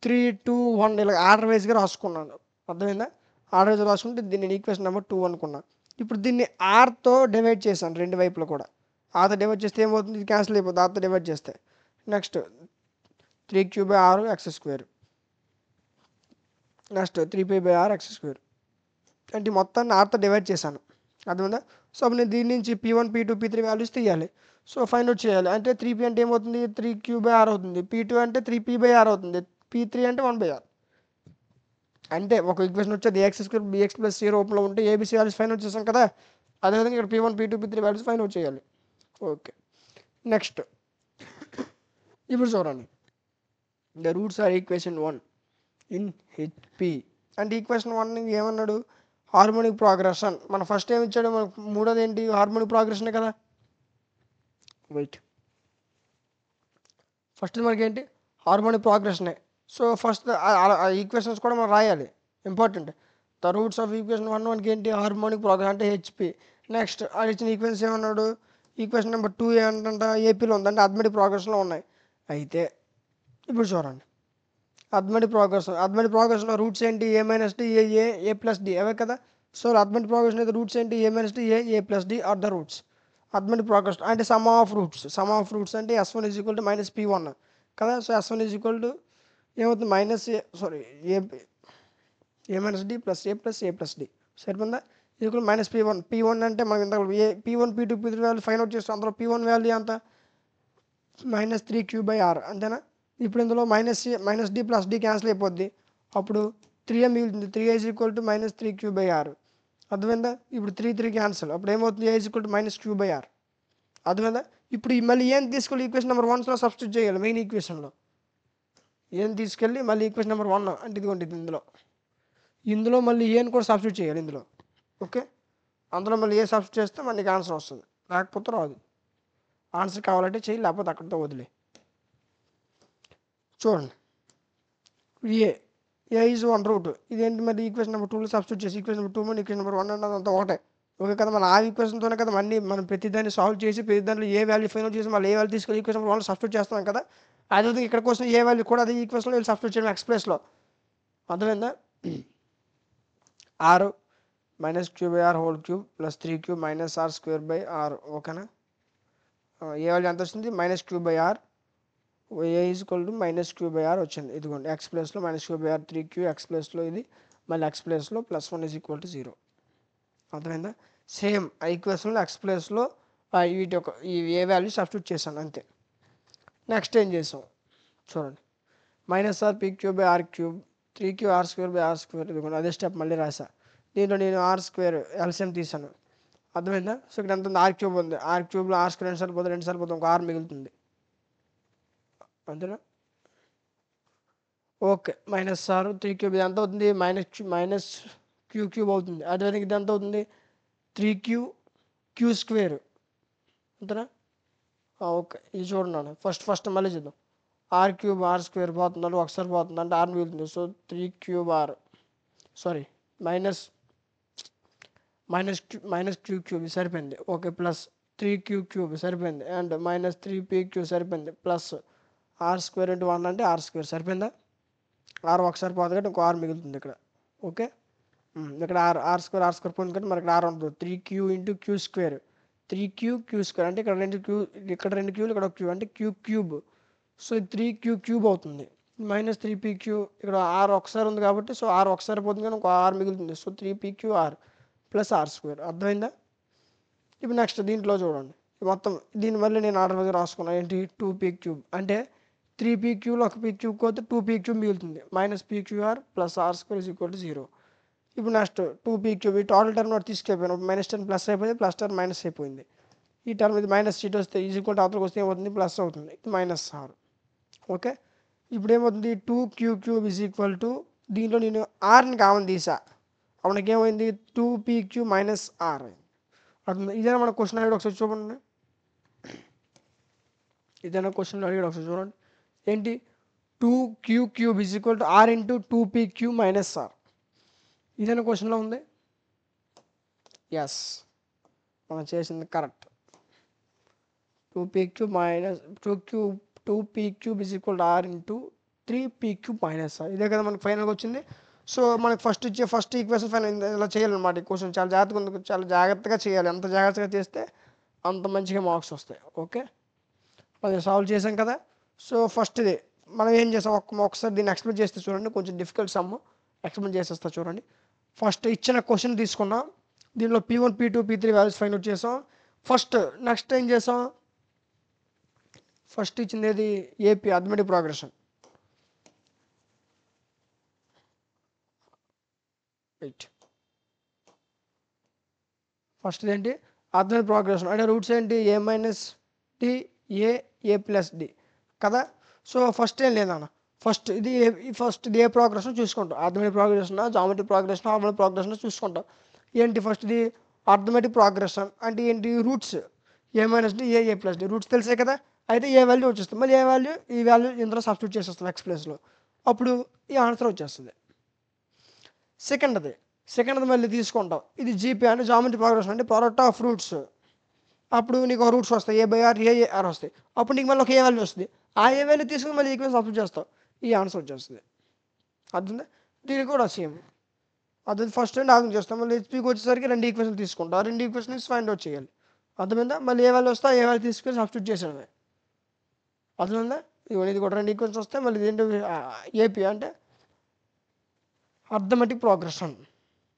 3 2 1 ఇలా ఆర్డర్ వైజ్గా రాసుకున్నాను. అర్థమైందా? ఆర్డర్ వైజ్ రాసుకుంటే దీన్ని ఈక్వేషన్ నెంబర్ 2 అనుకున్నా. ఇప్పుడు దీన్ని ఆర్తో డివైడ్ చేశాను, రెండు వైపులు కూడా. ఆర్తో డివైడ్ చేస్తే ఏమవుతుంది, ఇది క్యాన్సిల్ అయిపోతుంది ఆర్తో డివైడ్ చేస్తే. Next 3q/r x². Next 3p/r x². అంటే మొత్తాన్ని ఆర్తో డివైడ్ చేశాను, అర్థమైందా? సో అప్పుడు నేను దీని నుంచి P1 P2 P3 వాల్యూస్ తీయాలి. సో ఫైండ్ అవుట్ చేయాలి. అంటే 3P అంటే ఏమవుతుంది, 3Q/R అవుతుంది. P2 అంటే 3P/R అవుతుంది. P3 అంటే 1/R. అంటే ఒక ఈక్వేషన్ వచ్చేది ax² bx + c రూపంలో ఉంటే ఏబిసి వాల్యూస్ ఫైండ్ అవుట్ చేసాం కదా, అదేవిధంగా ఇక్కడ P1 P2 P3 values find out చేయాలి. ఓకే, నెక్స్ట్ ఇప్పుడు చూడండి, the roots are equation 1 in HP. అంటే ఈక్వేషన్ 1 ఏమన్నాడు, హార్మోనిక్ ప్రోగ్రెషన్. మన ఫస్ట్ ఏమి ఇచ్చాడు, మనకు మూడోది ఏంటి, హార్మోనిక్ ప్రోగ్రెషనే కదా. వెయిట్, ఫస్ట్ మనకి ఏంటి, హార్మోనిక్ ప్రోగ్రెషనే. సో ఫస్ట్ ఈక్వేషన్స్ కూడా మనం రాయాలి, important. The roots of equation 1 ఏంటి, హార్మోనిక్ ప్రోగ్రెషన్ అంటే హెచ్పి. నెక్స్ట్ అది ఇచ్చిన ఈక్వేషన్స్ ఏమన్నాడు, ఈక్వేషన్ నెంబర్ 2 ఏంటంటే ఏపీలో ఉంది, అంటే అథ్మెటిక్ ప్రోగ్రెషన్లో ఉన్నాయి. అయితే ఇప్పుడు చూడండి, అథ్మెటిక్ ప్రోగ్రెషన్లో రూట్స్ ఏంటి, a-d a+d అవే కదా. సో అథ్మెటిక్ ప్రోగ్రెషన్ అయితే రూట్స్ ఏంటి, a-d a+d are the roots. Arithmetic progression అంటే సమ్ ఆఫ్ రూట్స్ అంటే s1 = -p1 కదా. సో s1 ఏమవుతుంది, a-d + a+d సరిపోయిందా, ఈక్వల్ -p1. p1 అంటే మనం ఇంతకు P1 P2 P3 value find out చేస్తాం. అందులో P1 వాల్యూ ఎంత, -3Q/R అంతేనా. ఇప్పుడు ఇందులో -d + d క్యాన్సిల్ అయిపోద్ది, అప్పుడు 3a మిగులుతుంది. 3a = -3Q/R, అర్థమైందా. ఇప్పుడు 3 క్యాన్సిల్, అప్పుడు ఏమవుతుంది, a = -Q/R, అర్థమైందా. ఇప్పుడు మళ్ళీ ఏం తీసుకెళ్ళి ఈక్వేషన్ నెంబర్ 1లో సబ్స్టిట్యూట్ చేయాలి, మెయిన్ ఈక్వేషన్లో ఏం తీసుకెళ్ళి మళ్ళీ ఈక్వేషన్ నెంబర్ 1 అంటే ఇదిగోండి ఇందులో మళ్ళీ ఏని కూడా సబ్స్టిట్యూట్ చేయాలి ఇందులో. ఓకే, అందులో మళ్ళీ ఏ సబ్స్టిట్యూట్ చేస్తే మనకి ఆన్సర్ వస్తుంది, లేకపోతే రాదు. ఆన్సర్ కావాలంటే చేయి, లేకపోతే అక్కడితో వదిలే. చూడండి, ఏ ఈజ్ 1 రూట్, ఇదేంటి మరి ఈక్వేషన్ నెంబర్ 2లో సబ్స్టిట్యూట్ చేసి ఈక్వేషన్ నెంబర్ 2 మన ఈక్వేషన్ నెంబర్ 1 అంటే అంతా ఒకటే. ఓకే కదా, మన ఆ ఈక్వేషన్తోనే కదా మనం ప్రతిదాన్ని సాల్వ్ చేసి ప్రతి దాంట్లో ఏ వాల్యూ ఫైండ్ అవుట్ చేసి మళ్ళీ ఏ వాల్యూ తీసుకెళ్ళి ఈక్వేషన్ నెంబర్ 1లో సబ్స్టిట్యూట్ చేస్తాం కదా. అదేవిధంగా ఇక్కడ కోసం ఏ వాల్యూ కూడా అదే ఈక్వేషన్లో వెళ్ళి సబ్స్టిట్యూట్ చేయడం ఎక్స్ప్రెస్లో, అర్థమైందా. r -Q/R³ + 3Q -R² ఓకేనా. ఏ వాల్యూ ఎంత వచ్చింది, -Q/R. a -Q/R వచ్చింది, ఇదిగోండి x ప్లేస్లో -Q/R 3Q, x ప్లేస్లో ఇది మళ్ళీ x ప్లేస్లో +1 = 0, అర్థమైందా. సేమ్ ఈక్వేషన్లో x ప్లేస్లో వీటి యొక్క ఈ ఏ వాల్యూ సబ్స్టిట్యూట్ చేశాను అంతే. నెక్స్ట్ ఏం చేసాం చూడండి, -RPQ/R³ 3QR² ఇదిగోండి అదే స్టెప్ మళ్ళీ రాసా. దీంట్లో నేను R² ఎల్సిఎం తీసాను, అర్థమైందా. సో ఇక్కడ ఎంత ఉంది, R³ ఉంది. R³ R² రెండు సార్లు పోతే ఒక R మిగులుతుంది, అంతేనా. ఓకే, -R 3³ ఎంత అవుతుంది, -Q³ అవుతుంది. అదేవిధంగా ఇది ఎంత అవుతుంది, 3Q² అంతేనా. ఓకే, ఇది చూడండి ఫస్ట్ మళ్ళీ చూద్దాం. R³ పోతున్నాడు, ఒకసారి పోతుంది అంటే R మిగులుతుంది. సో 3QR సారీ -Q³ సరిపోయింది. ఓకే, ప్లస్ 3Q³ సరిపోయింది, అండ్ -3PQ సరిపోయింది, ప్లస్ R² × 1 అంటే R² సరిపోయిందా. R ఒకసారి పోతుంది కాబట్టి ఇంకో R మిగులుతుంది ఇక్కడ. ఓకే, ఇక్కడ R² పోయింది కాబట్టి మనకి R ఉంటుంది. 3Q × Q², 3Q² అంటే ఇక్కడ 2 Q, ఇక్కడ 2 Qలు ఇక్కడ ఒక Q అంటే Q³. సో 3Q³ అవుతుంది. -3PQ ఇక్కడ R ఒకసారి ఉంది కాబట్టి సో R ఒకసారి పోతుంది కానీ ఇంకో R మిగులుతుంది. సో 3PQR + R², అర్థమైందా. ఇప్పుడు నెక్స్ట్ దీంట్లో చూడండి, మొత్తం దీని మళ్ళీ నేను ఆర్డర్గా రాసుకున్నాను ఏంటి, 2PQ అంటే 3PQలో ఒక PQ పోతే 2PQ మిగులుతుంది, -PQR + R² = 0. ఇప్పుడు నెక్స్ట్ 2PQ ఈ టోటల్ టర్మ్ నోట్ తీసుకెళ్ళిపోయాను, -10 ప్లస్ అయిపోయింది, +10 మైనస్ అయిపోయింది. ఈ టర్మ్ ఇది మైనస్ సీట్ వస్తే అవతలకి వస్తే ఏమవుతుంది, ప్లస్ అవుతుంది, ఇది -R. ఓకే, ఇప్పుడు ఏమవుతుంది, 2Q³ దీంట్లో నేను ఆర్ని కామన్ తీసా, అప్పుడు నాకు ఏమైంది, 2PQ - R. ఇదేనా మన క్వశ్చన్ అడిగాడు, ఒకసారి చూడండి. ఇదేనా క్వశ్చన్ అడిగాడు, ఒకసారి చూడండి. ఏంటి, 2Q³ R × 2PQ - R. ఇదేనా క్వశ్చన్లో ఉంది. ఎస్, మనం చేసింది correct. 2PQ - R × 3PQ - R, ఇదే కదా మనకు ఫైనల్గా వచ్చింది. సో మనకు ఫస్ట్ ఈక్వేషన్ ఫైనల్ ఇలా చేయాలన్నమాట. ఈ క్వశ్చన్ చాలా జాగ్రత్తగా చేయాలి, ఎంత జాగ్రత్తగా చేస్తే అంత మంచిగా మార్క్స్ వస్తాయి. ఓకే, అది సాల్వ్ చేసాం కదా. సో ఫస్ట్ది మనం ఏం చేసాం, ఒకసారి దీన్ని ఎక్స్ప్లెయిన్ చేస్తే చూడండి, కొంచెం డిఫికల్ట్ సమ్ ఎక్స్ప్లెయిన్ చేసేస్తా చూడండి. ఫస్ట్ ఇచ్చిన క్వశ్చన్ తీసుకున్నాం, దీనిలో P1 P2 P3 values find out చేసాం. నెక్స్ట్ ఏం చేసాం, ఫస్ట్ ఇచ్చింది ఏది, ఏపీ అథమెటిక్ ప్రోగ్రెషన్. ఫస్ట్ ఏంటి, అథమెటిక్ ప్రోగ్రెషన్ అంటే రూట్స్ ఏంటి, a - d a + d కదా. సో ఫస్ట్ ఏం లేదన్న, ఫస్ట్ ఇది ఏ ప్రోగ్రెషన్ చూసుకుంటాం, arithmetic progression, geometric progression, harmonic progression చూసుకుంటాం. ఏంటి ఫస్ట్ది అథమెటిక్ ప్రోగ్రెషన్ అంటే ఏంటి, roots a - d a + d roots తెలిసే కదా. అయితే ఏ వాల్యూ వచ్చేస్తుంది, మళ్ళీ ఏ వాల్యూ ఈ వాల్యూ ఇందులో సబ్స్టిట్యూట్ చేసేస్తాం ఎక్స్ ప్లేస్లో, అప్పుడు ఈ ఆన్సర్ వచ్చేస్తుంది. సెకండ్ది మళ్ళీ తీసుకుంటాం, ఇది జీపీ అంటే జామెట్రిక్ ప్రోగ్రెషన్ అంటే ప్రోడక్ట్ ఆఫ్ రూట్స్. అప్పుడు నీకు రూట్స్ వస్తాయి, a/r a/r వస్తాయి, అప్పుడు నీకు మళ్ళీ ఒక ఏ వాల్యూ వస్తుంది, ఆ ఏ వాల్యూ తీసుకుని మళ్ళీ ఈక్వేషన్ సబ్స్టిట్యూట్ చేస్తావు, ఈ ఆన్సర్ వచ్చేస్తుంది. అర్థం, దీనికి కూడా సేమ్. అది ఫస్ట్ అండ్ ఆర్గ్యం చేస్తాం, మళ్ళీ హెచ్పీకి వచ్చేసరికి 2 ఈక్వేషన్ తీసుకుంటాం, ఆ 2 ఈక్వేషన్స్ ఫైండ్ అవుట్ చేయాలి. అర్థమైందా, మళ్ళీ ఏ వాల్యూ వస్తే ఏ వాల్యూ తీసుకొని సబ్స్టిట్యూట్ చేసేయడమే. అర్థమైందా, ఇది కూడా 2 ఈక్వేషన్స్ వస్తాయి, మళ్ళీ ఏంటి ఏపీ అంటే అథమెటిక్ ప్రోగ్రెషన్.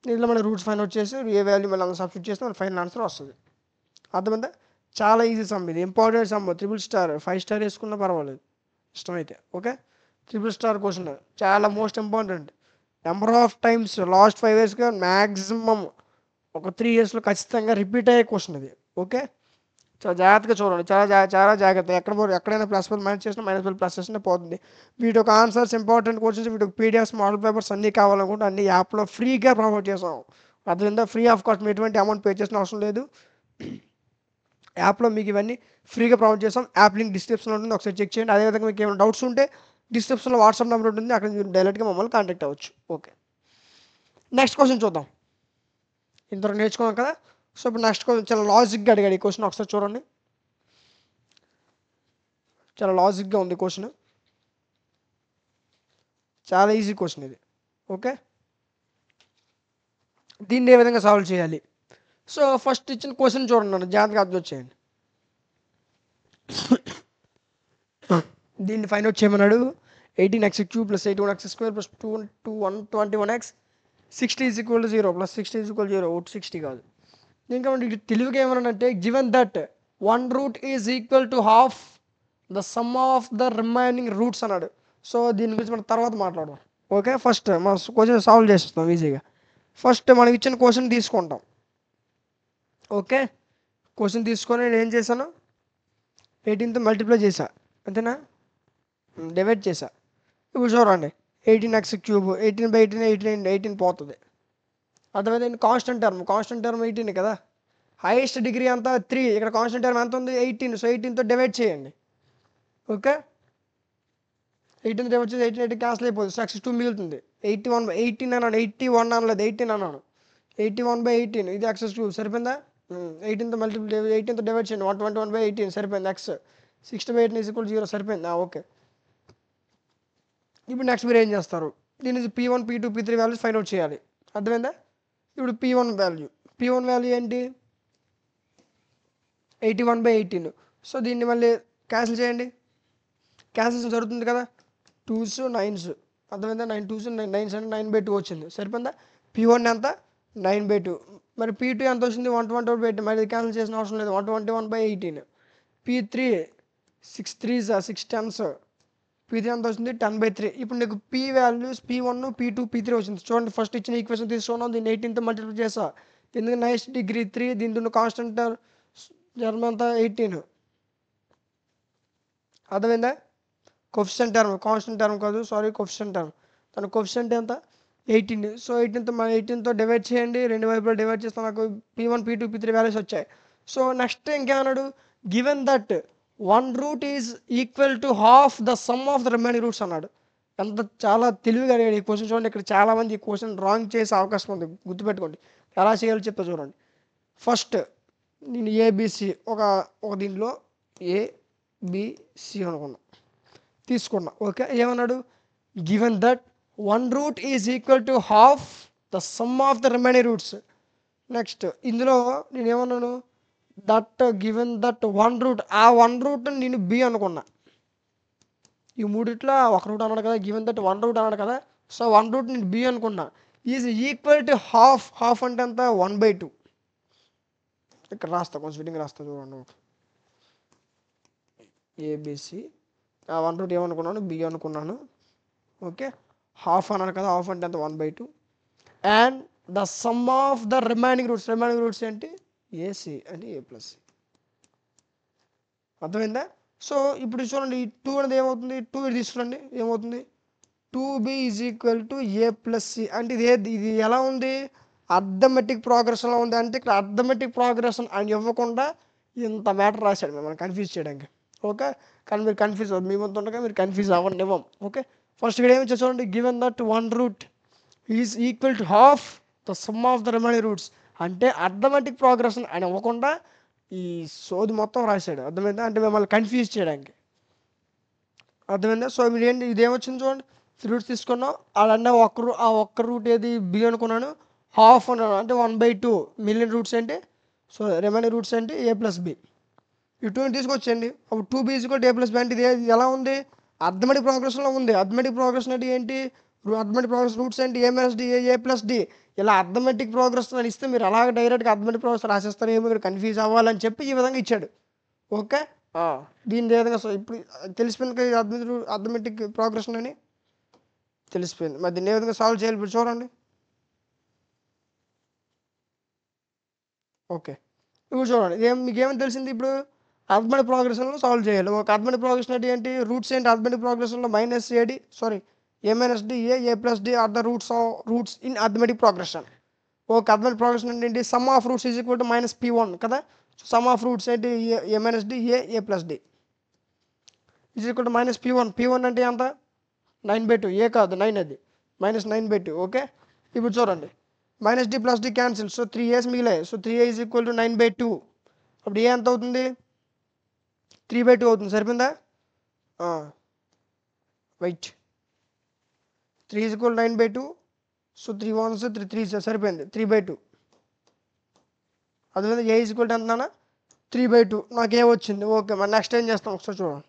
దీంట్లో మన రూట్స్ ఫైండ్ అవుట్ చేసి ఏ వాల్యూ మళ్ళీ అందులో సబ్స్టిట్యూట్ చేస్తే మన ఫైనల్ ఆన్సర్ వస్తుంది. అర్థమైందా, చాలా ఈజీ సమ్, ఇది ఇంపార్టెంట్ సమ్, 3 స్టార్ 5 స్టార్ వేసుకున్నా పర్వాలేదు ఇష్టమైతే. ఓకే, 3 స్టార్ క్వశ్చన్ చాలా most important. Number of times last 5 ఇయర్స్గా మ్యాక్సిమం ఒక 3 ఇయర్స్లో ఖచ్చితంగా రిపీట్ అయ్యే క్వశ్చన్ ఇది. ఓకే, చాలా జాగ్రత్తగా చూడండి, చాలా జాగ్రత్త. ఎక్కడైనా ++ మైనస్ చేసినా -++ చేసినా పోతుంది. వీటి ఒక ఆన్సర్స్ ఇంపార్టెంట్ క్వశ్చన్స్, వీటి పీడిఎఫ్స్, మోడల్ పేపర్స్ అన్నీ కావాలనుకుంటే అన్ని యాప్లో ఫ్రీగా ప్రమోట్ చేసాం. అదేవిధంగా ఫ్రీ ఆఫ్ కాస్ట్, మీ ఎటువంటి అమౌంట్ పే చేసిన అవసరం లేదు. యాప్లో మీకు ఇవన్నీ ఫ్రీగా ప్రమోట్ చేసాం. యాప్ లింక్ డిస్క్రిప్షన్లో ఉంటుంది, ఒకసారి చెక్ చేయండి. అదేవిధంగా మీకు ఏమైనా డౌట్స్ ఉంటే డిస్క్రిప్షన్లో వాట్సాప్ నెంబర్ ఉంటుంది, అక్కడ మీరు డైరెక్ట్గా మమ్మల్ని కాంటాక్ట్ అవ్వచ్చు. ఓకే, నెక్స్ట్ క్వశ్చన్ చూద్దాం. ఇంతవరకు నేర్చుకున్నాం కదా. సో ఇప్పుడు నెక్స్ట్ క్వశ్చన్ చాలా లాజిక్గా అడిగాడు. ఈ క్వశ్చన్ ఒకసారి చూడండి, చాలా లాజిక్గా ఉంది క్వశ్చన్, చాలా ఈజీ క్వశ్చన్ ఇది. ఓకే, దీన్ని ఏ విధంగా సాల్వ్ చేయాలి. సో ఫస్ట్ ఇచ్చిన క్వశ్చన్ చూడండి, జాగ్రత్తగా అబ్జర్వ్ చేయండి. దీన్ని ఫైండ్ అవుట్ చేయమన్నాడు. 18x³ + 81x² + 121x 60 = 0 + 60 = 0, 60 కాదు. దీనికి తెలుగుగా ఏమన్నాడంటే, given that 1 root is equal to half the sum of the remaining roots అన్నాడు. సో దీని గురించి మనం తర్వాత మాట్లాడదాం. ఓకే, ఫస్ట్ మనం క్వశ్చన్ సాల్వ్ చేస్తాం ఈజీగా. ఫస్ట్ మనం ఇచ్చిన క్వశ్చన్ తీసుకుంటాం. ఓకే, క్వశ్చన్ తీసుకొని నేను ఏం చేశాను, 18తో మల్టిప్లై చేశా, అంతేనా, డివైడ్ చేశా. ఇప్పుడు చూడండి, 18x³ 18/18 18 పోతుంది. అర్థమైంది, కాన్స్టెంట్ టర్మ్ 18 కదా. హైయెస్ట్ డిగ్రీ అంతా 3, ఇక్కడ కాన్స్టెంట్ టర్మ్ ఎంత ఉంది 18. సో 18తో డివైడ్ చేయండి. ఓకే, 18 డివైడ్ చేసి 18 క్యాన్సిల్ అయిపోతుంది. సో x2 మిగులుతుంది. 81/18 అన్నాను, 81 అనలేదు, 18 అన్నాను. 81/18 ఇది x3 సరిపోయిందా. 18తో మల్టిప్లై 18తో డివైడ్ చేయండి, 121/18 సరిపోయింది. x 60/18 = 0 సరిపోయింది. ఓకే, ఇప్పుడు నెక్స్ట్ మీరు ఏం చేస్తారు, దీని P1 P2 P3 values find out చేయాలి. అర్థమైందా. ఇప్పుడు P1 వాల్యూ ఏంటి, 81/18. సో దీన్ని మళ్ళీ క్యాన్సిల్ చేయండి, క్యాన్సిల్ జరుగుతుంది కదా, 2s 9s. అర్థమైందా, 9 2s 9 అంటే 9/2 వచ్చింది, సరిపోయిందా. P1 ఎంత 9/2, మరి P2 ఎంత వచ్చింది 121/18, మరి క్యాన్సిల్ చేసిన అవసరం లేదు, 121/18. P3 6 3s 6 10s, P3 ఎంత వచ్చింది 10/3. ఇప్పుడు నీకు P values P1 P2 P3 వచ్చింది. చూడండి, ఫస్ట్ ఇచ్చిన ఈక్వేషన్ తీసుకున్నాం, దీన్ని 18తో మల్టిప్లై చేసా, ఎందుకంటే హైయెస్ట్ డిగ్రీ 3, దీంట్లో కాన్స్టెంట్ టర్మ్ అంతా 18. అర్థమైందా, కోఫిషియంట్ టర్మ్, కాన్స్టెంట్ టర్మ్ కాదు, సారీ, కోఫిషియంట్ టర్మ్. తన కోఫిషియంట్ ఎంత 18. సో 18తో డివైడ్ చేయండి, రెండు వైపులా డివైడ్ చేస్తే నాకు P1 P2 P3 వాల్యూస్ వచ్చాయి. సో నెక్స్ట్ ఇంకేమన్నాడు, given that 1 root is equal to half the sum of the remaining roots అన్నాడు. ఎంత చాలా తెలివిగా అడిగాడు ఈ క్వశ్చన్. చూడండి, ఇక్కడ చాలామంది ఈ క్వశ్చన్ రాంగ్ చేసే అవకాశం ఉంది, గుర్తుపెట్టుకోండి. ఎలా చేయాలో చెప్తా చూడండి. ఫస్ట్ నేను ఏబిసి ఒక దీంట్లో ఏబిసి అనుకున్నా, తీసుకున్నా. ఓకే, ఏమన్నాడు, given that 1 root is equal to half the sum of the remaining roots. Next ఇందులో నేను ఏమన్నాను, దట్ గివెన్ దట్ 1 రూట్, ఆ 1 రూట్ నేను బి అనుకున్నా. ఈ మూడిట్లో ఒక రూట్ అన్నాడు కదా, గివెన్ దట్ 1 రూట్ అన్నాడు కదా. సో 1 రూట్ నేను బి అనుకున్నా. ఈజ్ ఈక్వల్ టు హాఫ్ అంటే ఎంత 1/2. ఇక్కడ రాస్తా, కొంచెం ఫిట్టింగ్ రాస్తా చూడండి. ఏబిసి 1 రూట్ ఏమనుకున్నాను, బి అనుకున్నాను. ఓకే, హాఫ్ అన్నాను కదా, హాఫ్ అంటే ఎంత 1/2. And the sum of the remaining roots ఏంటి, ఏసి అంటే A+C. అర్థమైందా? సో ఇప్పుడు చూడండి, ఈ 2 అనేది ఏమవుతుంది, 2 ఇది తీసుకురండి, ఏమవుతుంది 2b is equal to A+C. అంటే ఇది ఎలా ఉంది, అర్థమెటిక్ ప్రోగ్రెషన్లో ఉంది. అంటే ఇక్కడ అర్థమెటిక్ ప్రోగ్రెషన్ అని ఇవ్వకుండా ఇంత మ్యాటర్ రాశాడు మిమ్మల్ని కన్ఫ్యూజ్ చేయడానికి. ఓకే, కానీ మీరు కన్ఫ్యూజ్ అవ్వదు, మీ ముందు ఉండగా మీరు కన్ఫ్యూజ్ అవ్వండి ఇవ్వం. ఓకే, ఫస్ట్ ఇక్కడ ఏమి చూడండి, given that 1 root is equal to half the sum of the remaining roots. అంటే అర్థమెటిక్ ప్రోగ్రెషన్ అని ఇవ్వకుండా ఈ సోది మొత్తం రాశాడు. అర్థమైందా? అంటే మిమ్మల్ని కన్ఫ్యూజ్ చేయడానికి. అర్థమైందా? సో మీరు ఏంటి, ఇదేమొచ్చింది చూడండి, రూట్స్ తీసుకున్నాం, అదన్నా ఒక్క రూట్ ఏది బి అనుకున్నాను, హాఫ్ అన్నాను అంటే 1/2 మిలియన్ రూట్స్ ఏంటి, సో రిమైనింగ్ రూట్స్ ఏంటి A+B. ఈ 2 తీసుకొచ్చేయండి. అప్పుడు 2b = A+B. అంటే ఇది ఎలా ఉంది, అర్థమెటిక్ ప్రోగ్రెషన్లో ఉంది. అర్థమెటిక్ ప్రోగ్రెషన్ అంటే ఏంటి, అర్థమెటిక్ ప్రోగ్రెస్ రూట్స్ ఏంటి A-D A+D. ఇలా అర్థమెటిక్ ప్రోగ్రెస్ అని ఇస్తే మీరు అలాగ డైరెక్ట్గా అర్థమెటిక్ ప్రోగ్రెస్ రాసేస్తారు, ఏమో మీరు కన్ఫ్యూజ్ అవ్వాలని చెప్పి ఈ విధంగా ఇచ్చాడు. ఓకే, దీని విధంగా. సో ఇప్పుడు తెలిసిపోయింది కదా అర్థమెటిక్ ప్రోగ్రెషన్ అని తెలిసిపోయింది. మరి దీన్ని ఏ విధంగా సాల్వ్ చేయాలి ఇప్పుడు చూడండి. ఓకే, ఇప్పుడు చూడండి, మీకు ఏమని తెలిసింది, ఇప్పుడు అర్థమెటిక్ ప్రోగ్రెషన్లో సాల్వ్ చేయాలి. ఒక అర్థమెటిక్ ప్రోగ్రెషన్ అంటే ఏంటి, రూట్స్ ఏంటి అర్థమెటిక్ ప్రోగ్రెషన్లో A-D A+D are the roots in arithmetic progression. ఒక అర్థమెటిక్ ప్రోగ్రెషన్ అంటే ఏంటి, sum of roots is equal to -P1 కదా. సమ్ ఆఫ్ రూట్స్ ఏంటి A-D A+D is equal to -P1 అంటే ఎంత 9/2. ఏ కాదు 9, అది -9/2. ఓకే, ఇప్పుడు చూడండి, -D+D క్యాన్సిల్, సో 3A's మిగిలాయి. So 3A is equal to 9/2. అప్పుడు ఏ ఎంత అవుతుంది, 3/2 అవుతుంది. సరిపోయిందా? Wait, 3 is equal 9/2. So 3 1s 3 3s సరిపోయింది, 3/2. అదేవిధంగా ఏ ఈజ్ ఈక్వల్ ఎంత అన్నా 3/2. నాకు ఏ వచ్చింది. ఓకే, మరి నెక్స్ట్ ఏం చేస్తాం ఒకసారి చూడండి.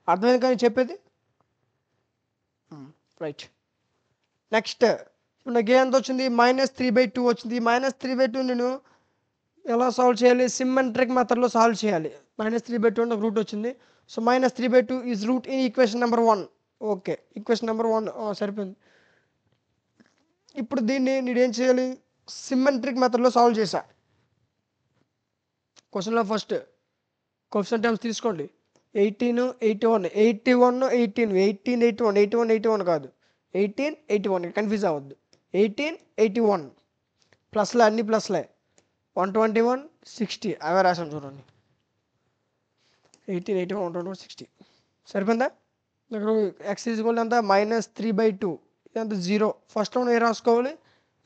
అర్థమైంది కానీ చెప్పేది. రైట్, నెక్స్ట్ ఇప్పుడు నాకు ఏ ఎంత వచ్చింది, -3/2 వచ్చింది. -3/2 నేను ఎలా సాల్వ్ చేయాలి, సిమ్మెట్రిక్ మెథడ్లో సాల్వ్ చేయాలి. -3/2 అంటే రూట్ వచ్చింది. So -3/2 is root in equation number 1. Okay, equation number 1 సరిపోయింది. ఇప్పుడు దీన్ని నేనేం చేయాలి, సిమ్మెట్రిక్ మెథడ్లో సాల్వ్ చేశా. క్వశ్చన్లో ఫస్ట్ కోఎఫిషియంట్ టర్మ్స్ తీసుకోండి, 18 81 81 18 18 81 81 81 కాదు 18 81, కన్ఫ్యూజ్ అవ్వద్దు. 18 81 ప్లస్లే, అన్ని ప్లస్లే. 121 60 అవే రాసాను చూడండి. 18 81 121 60 సరిపోయిందా? ఇక్కడ x ఈజ్ ఈక్వల్ ఎంత -3/2 ఎంత 0. ఫస్ట్ ఏ రాసుకోవాలి,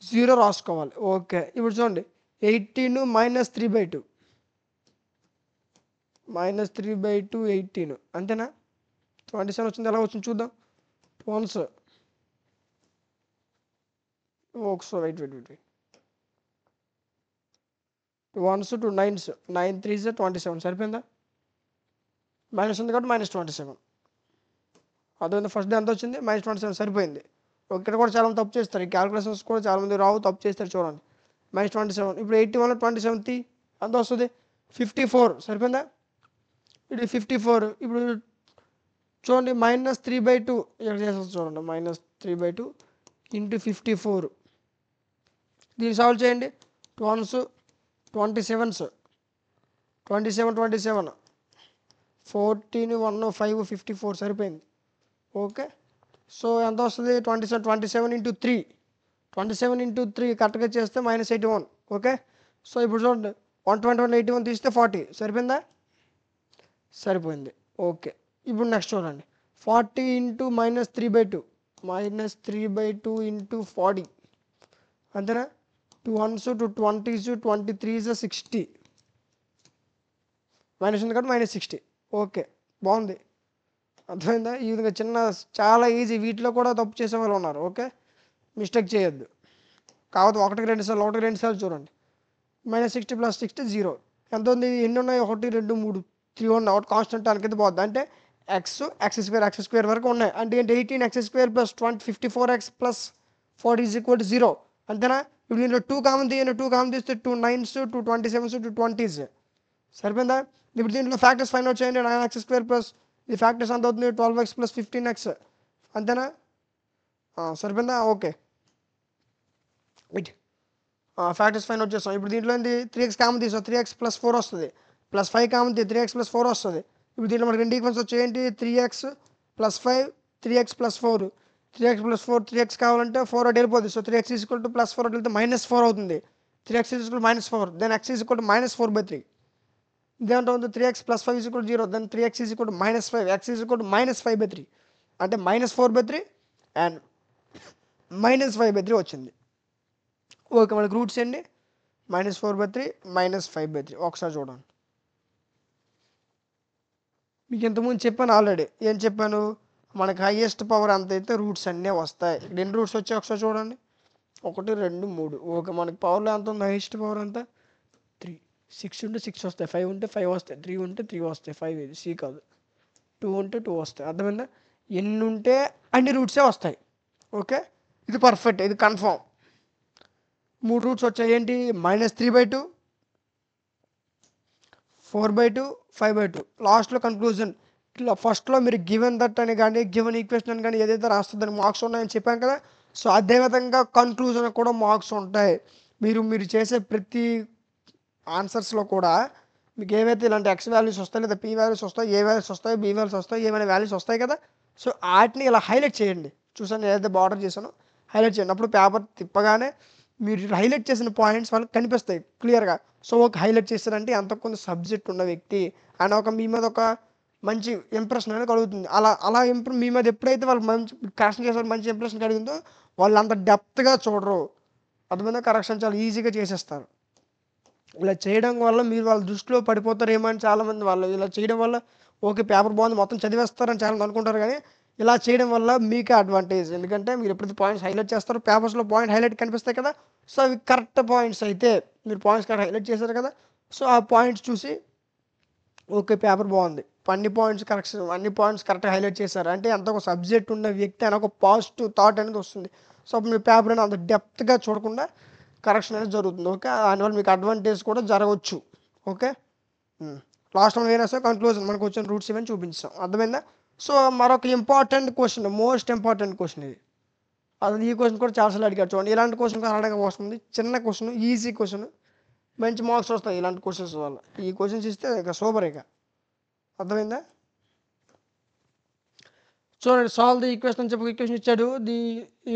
0 రాసుకోవాలి. ఓకే, ఇప్పుడు చూడండి 18 -3/2 -3/2 అంతేనా. 27 వచ్చింది, ఎలా వచ్చింది చూద్దాం. 1s ఒకసారి వెయిట్ 1s 2 9s 9 3s 27 సరిపోయిందా. మైనస్ ఉంది కాబట్టి -27. అదే ఫస్ట్ డే ఎంత వచ్చింది, -27 సరిపోయింది. ఇక్కడ కూడా చాలా తప్పు చేస్తారు, ఈ క్యాలిక్యులేషన్స్ కూడా చాలామంది రావు, తప్పు చేస్తారు చూడండి. -27 ఇప్పుడు 81 27 ఎంత వస్తుంది, 54 సరిపోయిందా. ఇది 54. ఇప్పుడు చూడండి -3/2 ఇక్కడ చేసేది చూడండి, -3/2 × 54. దీన్ని సాల్వ్ చేయండి. 2s 27s 27 27 14 1 5 54 సరిపోయింది. ఓకే, సో ఎంత వస్తుంది, 27 27 × 3 27 × 3 కరెక్ట్గా చేస్తే -81. ఓకే, సో ఇప్పుడు చూడండి 121 81 తీస్తే 40 సరిపోయిందా. సరిపోయింది. ఓకే, ఇప్పుడు నెక్స్ట్ చూడండి 40 × -3/2 -3/2 × 40 అంతేనా. 2 1s 2 20s 23s 60 మైనస్ ఉంది కాబట్టి -60. ఓకే, బాగుంది. అర్థమైందా? ఈ విధంగా చాలా ఈజీ, వీటిలో కూడా తప్పు చేసే వాళ్ళు ఉన్నారు. ఓకే, మిస్టేక్ చేయొద్దు. కాకపోతే 1 2 సార్లు చూడండి. -60 + 60 0 ఎంత ఉంది, ఎన్ని ఉన్నాయి, 1 2 3 3 ఉన్నాయి. ఒకటి కాన్స్టెంట్ కింద పోద్ది, అంటే x² వరకు ఉన్నాయి. అంటే ఏంటి, 18x² + 54x + 40 = 0. అంతేనా? ఇప్పుడు దీంట్లో 2 కామన్ తీయండి, 2 కామన్ తీస్తే 2 9s 2 27s 2 20s సరిపోయిందా? ఇప్పుడు దీంట్లో ఫ్యాక్టర్స్ ఫైండ్ అవుట్ చేయండి. 9x² ప్లస్ ఈ ఫ్యాక్టర్స్ ఎంత అవుతుంది? 12x ప్లస్ 15x అంతేనా? సరిపోయిందా? Okay it factors find out చేస్తాం. ఇప్పుడు దీంట్లో ఏంటి 3x కామన్ తీసాం, 3x ప్లస్ 4 వస్తుంది, ప్లస్ 5 కామన్ 3x ప్లస్ 4 వస్తుంది. ఇప్పుడు దీంట్లో మనకి రెండు ఈక్వెన్స్ వచ్చేయండి 3x plus 5 3x plus 4 3x plus 4 3x కావాలంటే 4 అటు వెళ్ళిపోతుంది. So 3x equal to plus 4 అటు వెళ్తే -4 అవుతుంది. 3x equal -4 then x equal to -4/3 ఇదేంటో ఉంది 3x plus 5 equal 0 then 3x equal to -5 x equal to -5/3 అంటే -4/3 అండ్ -5/3 వచ్చింది. ఓకే మనకి రూట్స్ ఏంటి -4/3 -5/3 ఒకసారి చూడండి. మీకు ఇంతకుముందు చెప్పాను ఆల్రెడీ. ఏం చెప్పాను? మనకి హైయెస్ట్ పవర్ ఎంత అయితే రూట్స్ అన్నీ వస్తాయి. ఇక్కడ ఎన్ని రూట్స్ వచ్చాయి ఒకసారి చూడండి. 1 2 3 ఓకే మనకి పవర్లో ఎంత ఉంది? హైయెస్ట్ పవర్ ఎంత? 3. 6 ఉంటే 6 వస్తాయి, 5 ఉంటే 5 వస్తాయి, 3 ఉంటే 3 వస్తాయి. 5 ఇది సి కాదు, 2 ఉంటే 2 వస్తాయి. అర్థమైందా? ఎన్ని ఉంటే అన్ని రూట్సే వస్తాయి. ఓకే ఇది పర్ఫెక్ట్, ఇది కన్ఫామ్. 3 రూట్స్ వచ్చాయి ఏంటి? -3/2 4/2 5/2 లాస్ట్లో కన్క్లూజన్. ఇట్లా ఫస్ట్లో మీరు గివెన్ దట్ అని కానీ గివెన్ ఈక్వేషన్ అని కానీ ఏదైతే రాస్తుందని మార్క్స్ ఉన్నాయని చెప్పాను కదా. సో అదేవిధంగా కన్క్లూజన్ కూడా మార్క్స్ ఉంటాయి. మీరు చేసే ప్రతి ఆన్సర్స్లో కూడా మీకు ఏవైతే ఇలాంటి ఎక్స్ వాల్యూస్ వస్తాయి, లేదా పీ వాల్యూస్ వస్తాయి, ఏ వాల్యూస్ వస్తాయి, బీ వాల్యూస్ వస్తాయి, ఏమైనా వాల్యూస్ వస్తాయి కదా. సో వాటిని ఇలా హైలైట్ చేయండి. చూసాను ఏదైతే బార్డర్ చేశానో హైలైట్ చేయండి. అప్పుడు పేపర్ తిప్పగానే మీరు హైలైట్ చేసిన పాయింట్స్ వాళ్ళకి కనిపిస్తాయి క్లియర్గా. సో ఒక హైలైట్ చేస్తారంటే అంత కొంత సబ్జెక్ట్ ఉన్న వ్యక్తి అని ఒక మీ మీద ఒక మంచి ఇంప్రెషన్ అనేది కలుగుతుంది. అలా మీ మీద ఎప్పుడైతే వాళ్ళు మంచి కరెక్షన్ చేసే మంచి ఇంప్రెషన్ కలిగిందో వాళ్ళు అంత డెప్త్గా చూడరు. అర్థమైందా? కరెక్షన్ చాలా ఈజీగా చేసేస్తారు. ఇలా చేయడం వల్ల మీరు వాళ్ళ దృష్టిలో పడిపోతారేమో అని చాలామంది వాళ్ళు ఇలా చేయడం వల్ల ఓకే పేపర్ బాగుంది మొత్తం చదివేస్తారని చాలామంది అనుకుంటారు. కానీ ఇలా చేయడం వల్ల మీకే అడ్వాంటేజ్. ఎందుకంటే మీరు ఎప్పుడైతే పాయింట్స్ హైలైట్ చేస్తారో పేపర్స్లో పాయింట్ హైలైట్ కనిపిస్తాయి కదా. సో అవి కరెక్ట్ పాయింట్స్ అయితే మీరు పాయింట్స్ కరెక్ట్ హైలైట్ చేశారు కదా. సో ఆ పాయింట్స్ చూసి ఓకే పేపర్ బాగుంది, అన్ని పాయింట్స్ కరెక్ట్గా హైలైట్ చేశారు అంటే అంత ఒక సబ్జెక్ట్ ఉన్న వ్యక్తి అని ఒక పాజిటివ్ థాట్ అనేది వస్తుంది. సో అప్పుడు మీ పేపర్ అనేది అంత డెప్త్గా చూడకుండా కరెక్షన్ అనేది జరుగుతుంది. ఓకే దానివల్ల మీకు అడ్వాంటేజ్ కూడా జరగవచ్చు. ఓకే లాస్ట్ మనం ఏమైనా సరే కన్క్లూజన్ మనకు వచ్చిన రూట్స్ ఇవన్నీ చూపించాం. అర్థమైందా? సో మరొక important question, most important question ఇది. అసలు ఈ క్వశ్చన్ కూడా చాలాసార్లు అడిగారు చూడండి. ఇలాంటి క్వశ్చన్ అడగ వస్తుంది, చిన్న క్వశ్చన్, ఈజీ క్వశ్చన్, మంచి మార్క్స్ వస్తాయి ఇలాంటి క్వశ్చన్స్ వల్ల. ఈ క్వశ్చన్స్ ఇస్తే ఇక సూపర్. ఇక అర్థమైందా? చూడండి సాల్వ్ ది ఈక్వేషన్ అని చెప్పి ఈక్వేషన్ ఇచ్చాడు.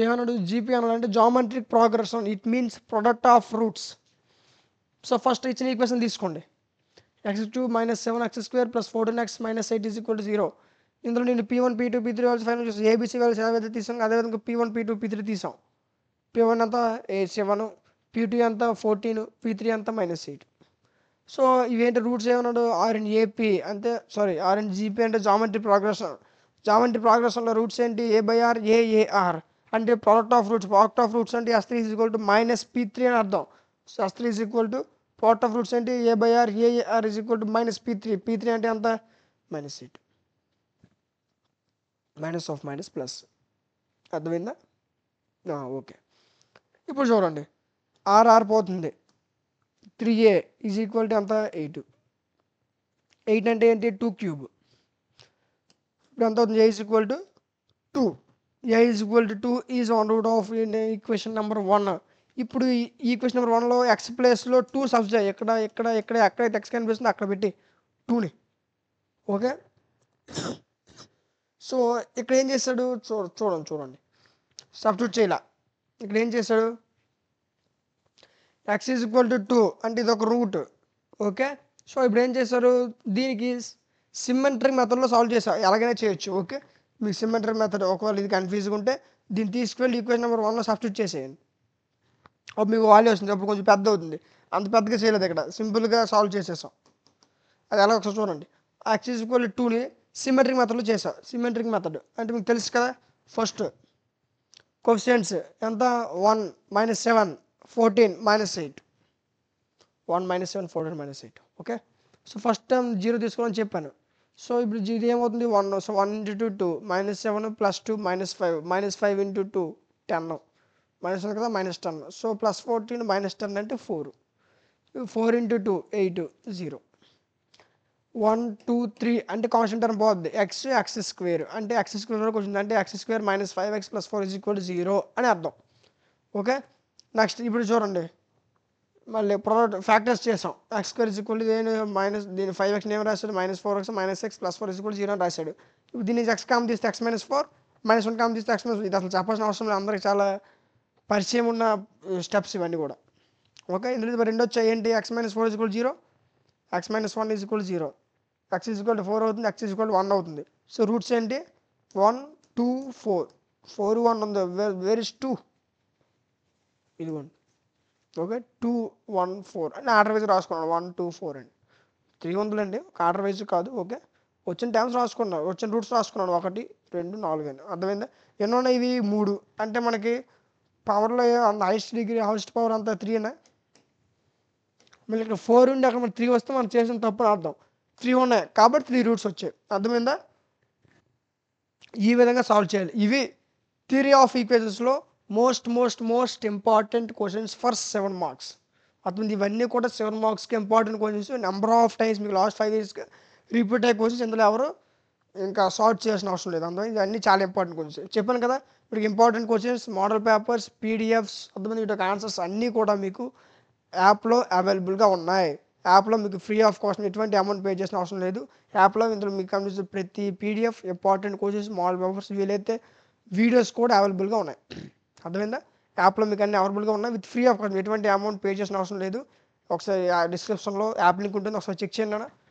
ఏమన్నాడు? జీపీ అన్నాడు అంటే geometric progression, it means product of roots. So first ఇచ్చిన ఈక్వేషన్ తీసుకోండి. x2 - 7x² + 14x - 8 = 0. ఇందులో నేను P1 P2 P3 values find చేసి ఏబీసీ వాల్యూస్ ఏవైతే తీసాం అదేవిధంగా P1 P2 P3 తీసాం. P1 అంతా 7, P2 అంతా 14, P3 అంతా -8. సో ఇవేంటి రూట్స్ ఏమన్నాడు? R&AP అంటే R&GP అంటే జామెట్రీ ప్రోగ్రెషన్. జామెట్రీ ప్రోగ్రెషన్లో రూట్స్ ఏంటి? A/R AAR అంటే ప్రోడక్ట్ ఆఫ్ రూట్స్ అంటే S3 - P3 అని అర్థం. So S3 product of roots ఏంటి? A/R AAR -P3. P3 అంటే ఎంత? -8. Minus of minus plus. అర్థమైందా? ఓకే ఇప్పుడు చూడండి ఆర్ఆర్ పోతుంది. 3a ఈజ్ ఈక్వల్ టు ఎంత? 8. 8 అంటే ఏంటి? 2 క్యూబ్. ఇప్పుడు ఎంత అవుతుంది? a is equal to 2. a is equal to 2 is on root of equation number 1. ఇప్పుడు ఈ ఈక్వేషన్ నెంబర్ 1లో ఎక్స్ ప్లేస్లో 2 సబ్స్టిట్యూట్ ఎక్కడైతే ఎక్స్ కనిపిస్తుందో అక్కడ పెట్టి 2ని. ఓకే సో ఇక్కడ ఏం చేస్తాడు? చూడండి సబ్స్టిట్యూట్ చేయాల. ఇక్కడ ఏం చేస్తాడు? x ఈజ్ ఈక్వల్ టు 2 అంటే ఇది ఒక రూట్. ఓకే సో ఇప్పుడు ఏం చేస్తారు? దీనికి సిమ్మెట్రిక్ మెథడ్లో సాల్వ్ చేస్తారు. ఎలాగైనా చేయొచ్చు. ఓకే మీకు సిమ్మెట్రిక్ మెథడ్ ఒకవేళ ఇది కన్ఫ్యూజ్గా ఉంటే దీన్ని తీసుకువెళ్ళి ఈక్వేషన్ నెంబర్ 1లో సబ్స్టిట్యూట్ చేసేయండి. అప్పుడు మీకు వాల్యూ వస్తుంది. అప్పుడు కొంచెం పెద్ద అవుతుంది. అంత పెద్దగా చేయలేదు, ఇక్కడ సింపుల్గా సాల్వ్ చేసేసాం. అది ఎలా ఒకసారి చూడండి. x ఈజ్ ఈక్వల్ టు 2ని సిమెట్రిక్ మెథడ్లో చేసాం. సిమెట్రిక్ మెథడ్ అంటే మీకు తెలుసు కదా. ఫస్ట్ కోఎఫిషియంట్స్ ఎంత? 1 - 7 14 -8. 1 - 7 14 -8. ఓకే సో ఫస్ట్ టైం 0 తీసుకోవాలని చెప్పాను. సో ఇప్పుడు ఇది ఏమవుతుంది? 1. సో 1 × 2 2 -7 + 2 -5 -5 × 2 10 మైనస్ ఉంది కదా -10. సో +14 -10 అంటే 4. 4 × 2 8 0. 1 2 3 అంటే కాన్స్టెంట్ టర్మ్ పోద్ది. x స్క్వేర్ అంటే x స్క్వేర్ వరకు వచ్చింది అంటే x స్క్వేర్ -5x + 4 = 0 అని అర్థం. ఓకే, నెక్స్ట్ ఇప్పుడు చూడండి, మళ్ళీ ప్రోడక్ట్ ఫ్యాక్టర్స్ చేసాం. x స్క్వేర్ దీని 5x ఏం రాశాడు, -4x -x + 4 = 0 అని రాశాడు. ఇప్పుడు దీన్ని x కామన్ తీస్తే x - 4 -1 కామన్ తీస్తే x - ఇది అసలు చెప్పాల్సిన అవసరం లేదు, అందరికి చాలా పరిచయం ఉన్న స్టెప్స్ ఇవన్నీ కూడా. ఓకే, ఇందులో రెండు వచ్చాయి ఏంటి, x - 4 = 0, x - 1 = 0, x = 4 అవుతుంది, x = 1 అవుతుంది. సో రూట్స్ ఏంటి, 1 2 4, 4 1 ఉంది, వేర్ ఇస్ 2, ఇదిగోండి. ఓకే, 2 1 4 అని ఆర్డర్ వైజ్ రాసుకున్నాను. 1 2 4 అండి, 3 ఉందండి, ఒక ఆర్డర్ వైజ్ కాదు. ఓకే, వచ్చిన టైమ్స్ రాసుకున్నాను, వచ్చిన రూట్స్ రాసుకున్నాను, 1 2 4 అని. అర్థమైందా, ఎన్ని ఉన్నాయి ఇవి 3. అంటే మనకి పవర్లో హైయెస్ట్ పవర్ అంతా 3 మళ్ళీ ఇక్కడ 4 ఉండి అక్కడ మనకి 3 వస్తే మనం చేసిన తప్పు అని అర్థం. 3 ఉన్నాయి కాబట్టి 3 రూట్స్ వచ్చాయి. అర్థమైందా, ఈ విధంగా సాల్వ్ చేయాలి. ఇవి థియరీ ఆఫ్ ఈక్వేషన్స్లో most important questions for 7 marks. అర్థమైంది, ఇవన్నీ కూడా 7 మార్క్స్కి important questions. Number of times మీకు లాస్ట్ 5 ఇయర్స్కి రిపీట్ అయ్యే క్వశ్చన్స్. ఇందులో ఎవరు ఇంకా సాల్వ్ చేయాల్సిన అవసరం లేదు. అందులో ఇవన్నీ చాలా ఇంపార్టెంట్ క్వశ్చన్స్ చెప్పాను కదా. ఇప్పుడు important questions, model papers, PDFs, అర్థమైంది, వీటికి ఆన్సర్స్ అన్నీ కూడా మీకు యాప్లో అవైలబుల్గా ఉన్నాయి. యాప్లో మీకు ఫ్రీ ఆఫ్ కాస్ట్, ఎటువంటి అమౌంట్ పే చేసిన అవసరం లేదు. యాప్లో ఇందులో మీకు కనిపిస్తున్న ప్రతి PDF, important questions, model papers, వీలైతే వీడియోస్ కూడా అవైలబుల్గా ఉన్నాయి. అర్థమైందా, యాప్లో మీకు అన్ని అవైలబుల్గా ఉన్నాయి విత్ ఫ్రీ ఆఫ్ కాస్ట్, ఎటువంటి అమౌంట్ పే చేసిన అవసరం లేదు. ఒకసారి డిస్క్రిప్షన్లో యాప్ లింక్ ఉంటుంది, ఒకసారి చెక్ చేయండి.